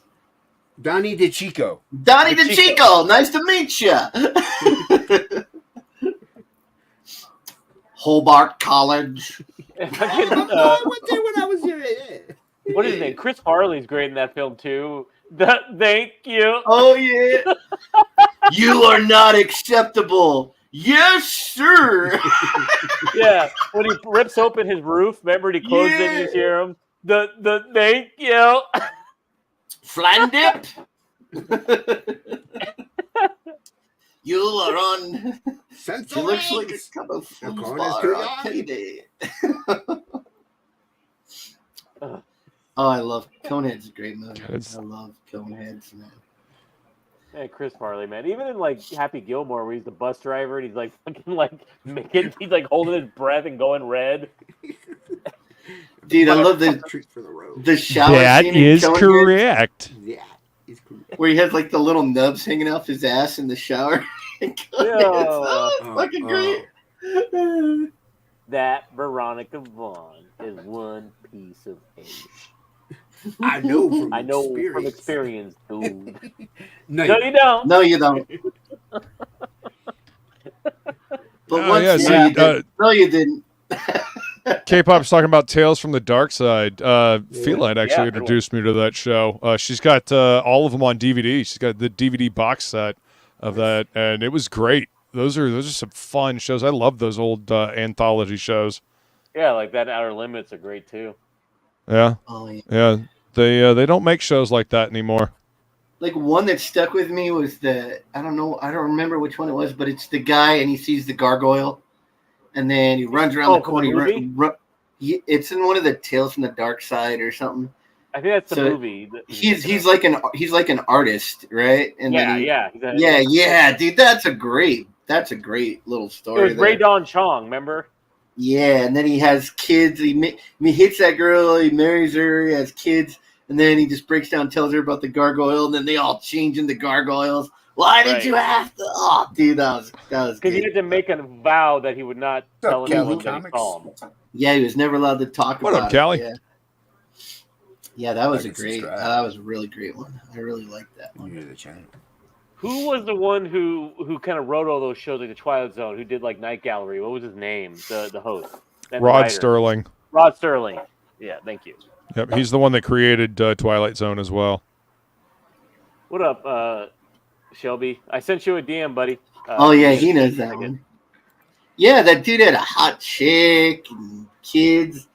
Donnie DeChico. Donnie DeChico, nice to meet you. Hobart College. I went there when I was here. What is his name? Chris Farley's great in that film too. Thank you. Oh yeah. You are not acceptable. Yes, sir. Yeah, when he rips open his roof, remember he closed it and you hear him. The thank you. Flan dip. You are on. It looks like a cup of foosball candy. Oh, I love Conehead's a great movie. I love Conehead's, man. Hey, Chris Farley, man. Even in like Happy Gilmore, where he's the bus driver and he's like fucking like he's like holding his breath and going red. Dude, I love the shower That scene is in Conehead, correct. Yeah, he's correct. where he has like the little nubs hanging off his ass in the shower. It's fucking great. That Veronica Vaughn is one piece of cake. I know from experience, dude. No, you don't. No, you don't. But once yeah, you did. No, you didn't. K-pop's talking about Tales from the Dark Side. Feline actually introduced me to that show. She's got all of them on DVD. She's got the DVD box set of that, and it was great. Those are some fun shows. I love those old anthology shows. Yeah, like that Outer Limits are great too. Yeah. Oh, yeah. They don't make shows like that anymore. Like one that stuck with me was I don't remember which one it was, but it's the guy and he sees the gargoyle, and then he runs around the corner. It's in one of the Tales from the Dark Side or something. I think that's the movie. He's like an artist, right? And yeah. Dude, that's a great little story. It was Ray Don Chong, remember? Yeah, and then he has kids. He hits that girl. He marries her. He has kids, and then he just breaks down, and tells her about the gargoyle, and then they all change into gargoyles. Why did you have to? Oh, dude, that was because he had to make a vow that he would not tell anyone that he saw him. Yeah, he was never allowed to talk about it. What up, Callie? Yeah, that was that was a really great one. I really liked that one. Who was the one who kind of wrote all those shows like the Twilight Zone? Who did like Night Gallery? What was his name? The host. Rod Sterling. Rod Sterling. Yeah, thank you. Yep, he's the one that created Twilight Zone as well. What up, Shelby? I sent you a DM, buddy. Oh yeah, he knows that one. Yeah, that dude had a hot chick and kids,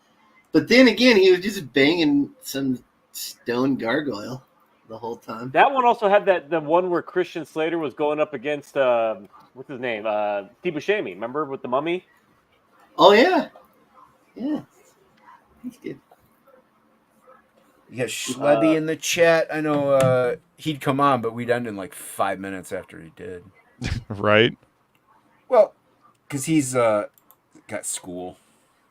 but then again, he was just banging some stone gargoyle the whole time. That one also had the one where Christian Slater was going up against what's his name? Steve Buscemi, remember, with the mummy? Oh yeah. That's good. You got Shlebby in the chat. I know he'd come on, but we'd end in like 5 minutes after he did. Right. Well, because he's got school.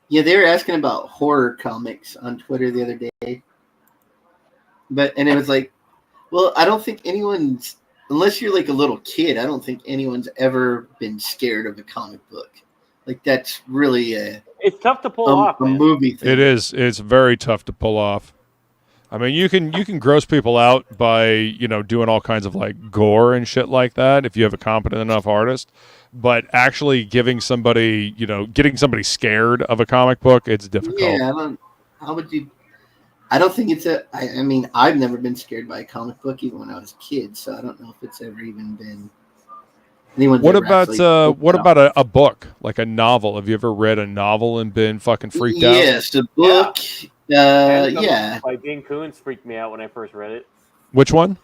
Yeah, they were asking about horror comics on Twitter the other day. And it was like, well, I don't think anyone's, unless you're like a little kid, I don't think anyone's ever been scared of a comic book. Like that's really it's tough to pull off. A movie thing. It is. It's very tough to pull off. I mean, you can gross people out by, doing all kinds of like gore and shit like that if you have a competent enough artist. But actually getting somebody scared of a comic book, it's difficult. Yeah, I don't think it's I mean, I've never been scared by a comic book even when I was a kid, so I don't know if it's ever even been anyone's What about a book, like a novel? Have you ever read a novel and been fucking freaked out? Yes, a book. Phantoms by Dean Koontz freaked me out when I first read it. Which one?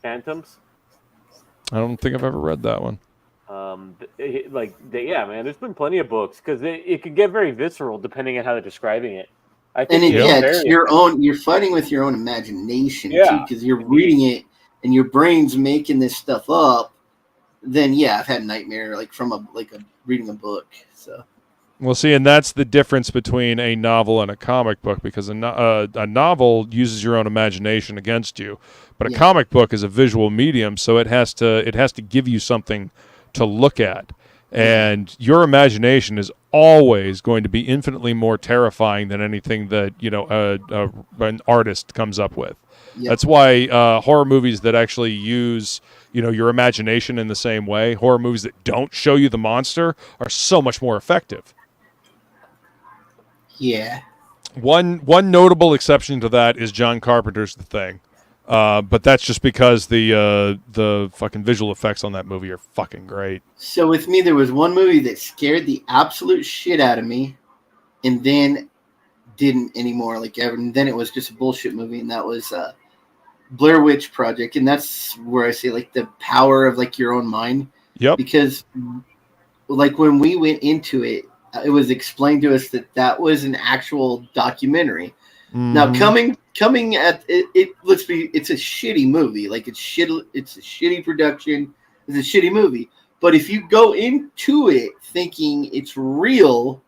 Phantoms. I don't think I've ever read that one. Man, there's been plenty of books because it can get very visceral depending on how they're describing it. I think it's your own. You're fighting with your own imagination too, because you're reading it and your brain's making this stuff up. Then I've had nightmare from reading a book. So. Well, see, and that's the difference between a novel and a comic book, because a novel uses your own imagination against you, but a comic book is a visual medium, so it has to give you something to look at, and your imagination is always going to be infinitely more terrifying than anything that an artist comes up with. Yep. That's why horror movies that actually use your imagination in the same way, horror movies that don't show you the monster, are so much more effective. Yeah. One notable exception to that is John Carpenter's The Thing. But that's just because the fucking visual effects on that movie are fucking great. So with me, there was one movie that scared the absolute shit out of me, and then didn't anymore, like ever. And then it was just a bullshit movie, and that was Blair Witch Project. And that's where I say like the power of like your own mind. Yep. Because like when we went into it, it was explained to us that was an actual documentary. Mm-hmm. Now coming at it, it's a shitty movie. Like it's a shitty production. It's a shitty movie. But if you go into it thinking it's real,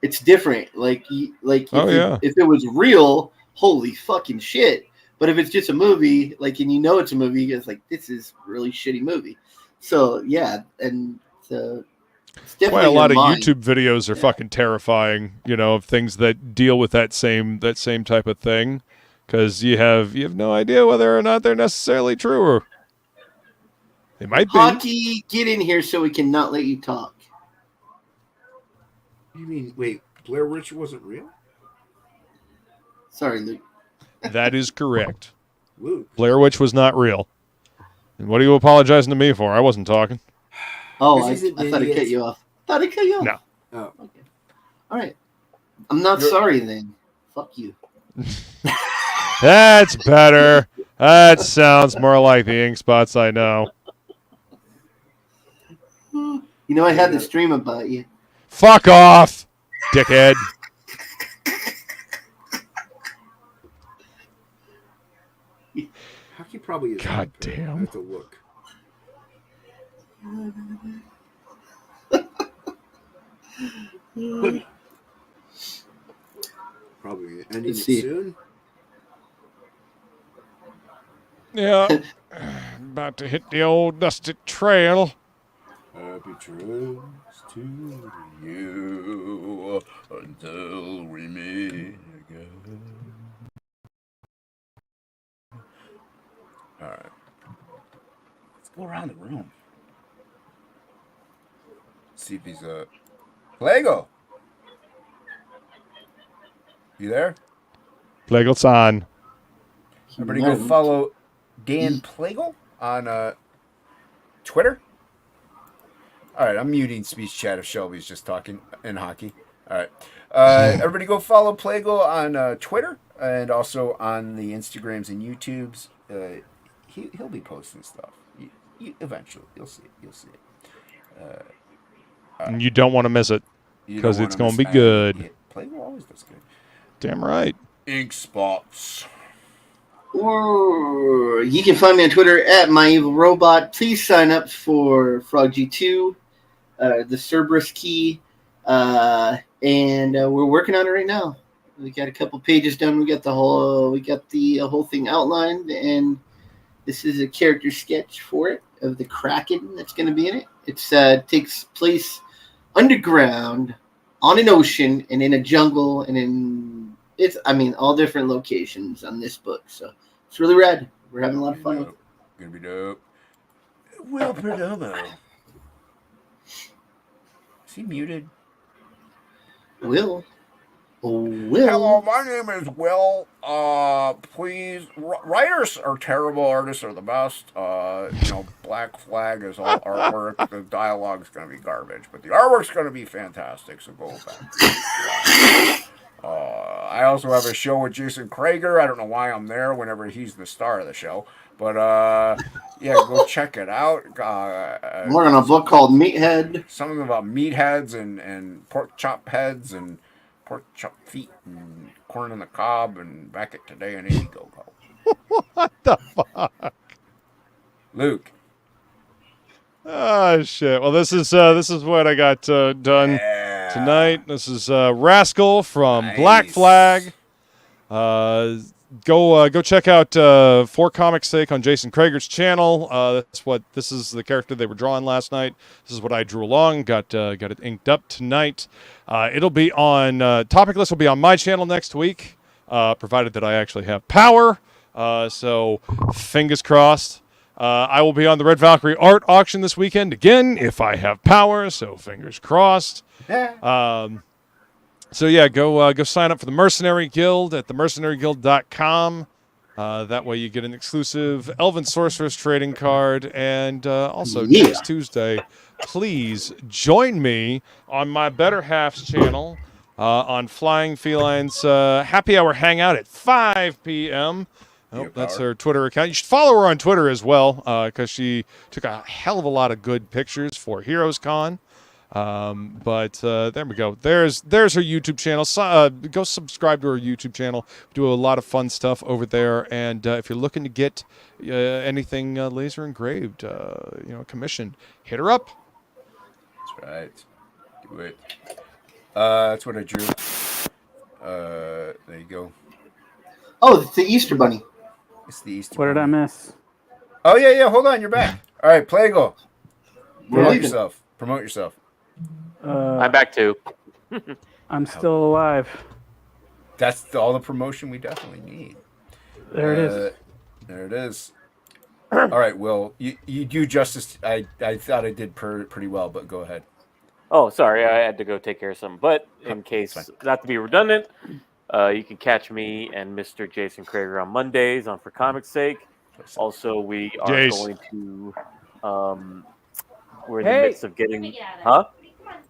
it's different. If it was real, holy fucking shit. But if it's just a movie, like, and it's a movie, it's like, this is really shitty movie. So yeah, and that's why a lot of YouTube videos are fucking terrifying, of things that deal with that same type of thing, because you have no idea whether or not they're necessarily true, or they might be. Hocky, get in here so we can not let you talk. You mean, wait, Blair Witch wasn't real? Sorry, Luke. That is correct. Luke. Blair Witch was not real. And what are you apologizing to me for? I wasn't talking. Oh, I thought I cut you off. No. Oh. Okay. All right. I'm not sorry then. Fuck you. That's better. That sounds more like the ink spots I know. I had this dream about you. Fuck off, dickhead. Hocky probably is. God damn. I have to look. Probably ending it soon. Yeah. About to hit the old dusty trail. Happy trails to you until we meet again. All right. Let's go around the room. See if he's Plegel. You there? Plegel's on. Everybody go follow Dan Plegel on Twitter. All right, I'm muting speech chat if Shelby's just talking in hockey. All right. Everybody go follow Plegel on Twitter and also on the Instagrams and YouTubes. He'll be posting stuff. Eventually, you'll see it. And you don't want to miss it because it's going to be good. Plegel always does good. Damn right. Ink spots. Or you can find me on Twitter at MyEvilRobot. Please sign up for Frog G2, the Cerberus key, and we're working on it right now. We got a couple pages done. We got the whole thing outlined, and this is a character sketch for it of the Kraken that's going to be in it. It takes place underground on an ocean and in a jungle and all different locations on this book. So it's really rad. We're having a lot of fun with it. Gonna be dope. Will Perdomo. Is he muted? Will. Hello, my name is Will. Please, writers are terrible, artists are the best. Black Flag is all artwork. The dialogue's going to be garbage, but the artwork's going to be fantastic, so go back. I also have a show with Jason Krager. I don't know why I'm there whenever he's the star of the show, but go check it out. We're on a book called Meathead. Something about meatheads and pork chop heads and pork chop feet and corn on the cob and back at Today and Indiegogo. What the fuck? Luke. Oh shit. Well, this is what I got done tonight. This is Rascal from Black Flag. go check out For Comics Sake on Jason Krager's channel. This is the character they were drawing last night. This is what I drew along. Got it inked up tonight. It'll be on TOPicLESS will be on my channel next week, provided that I actually have power. So fingers crossed. I will be on the Red Valkyrie art auction this weekend again if I have power. So fingers crossed. So yeah, go sign up for the Mercenary Guild at themercenaryguild.com. That way you get an exclusive Elven Sorceress trading card. And also next Tuesday, please join me on my Better Halves channel on Flying Felines Happy Hour Hangout at 5 p.m. Oh, that's her Twitter account. You should follow her on Twitter as well because she took a hell of a lot of good pictures for Heroes Con. But there we go. There's her YouTube channel. Go subscribe to her YouTube channel. We do a lot of fun stuff over there. And if you're looking to get anything laser engraved, commissioned, hit her up. That's right. Do it. That's what I drew. There you go. Oh, it's the Easter Bunny. It's the Easter What did I miss? Oh, yeah. Hold on. You're back. All right, Plegel. Promote yourself. I'm back too. I'm still alive. That's all the promotion we definitely need. There it is. There it is. All right, Will. You do justice. I thought I did pretty well, but go ahead. Oh, sorry. I had to go take care of something. But in case, not to be redundant, you can catch me and Mr. Jason Krager on Mondays on For Comics Sake. Also, we are going to... we're in the midst of getting... Huh?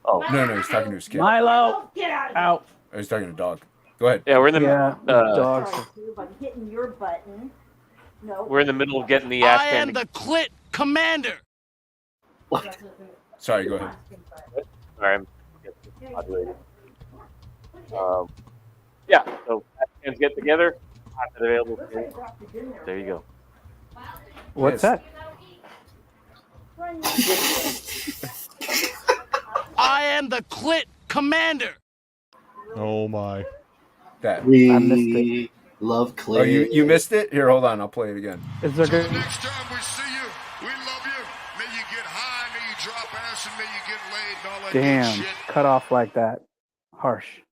Oh. No, he's talking to his kid. Milo! Out. Oh, he's talking to a dog. Go ahead. Yeah, we're in the... dogs. I'm hitting your button. No. We're in the middle of getting the ass I am the Clit Commander. What? Sorry, go ahead. Sorry, I'm modulated. Yeah, so fans get together. Available. There you go. What's that? I am the Clit Commander. Oh my. We love Clay. Oh, you missed it? Here, hold on. I'll play it again. Is there good? Next time we see you, we love you. May you get high, may you drop acid, may you get laid, and all that good Damn, shit. cut off like that. Harsh.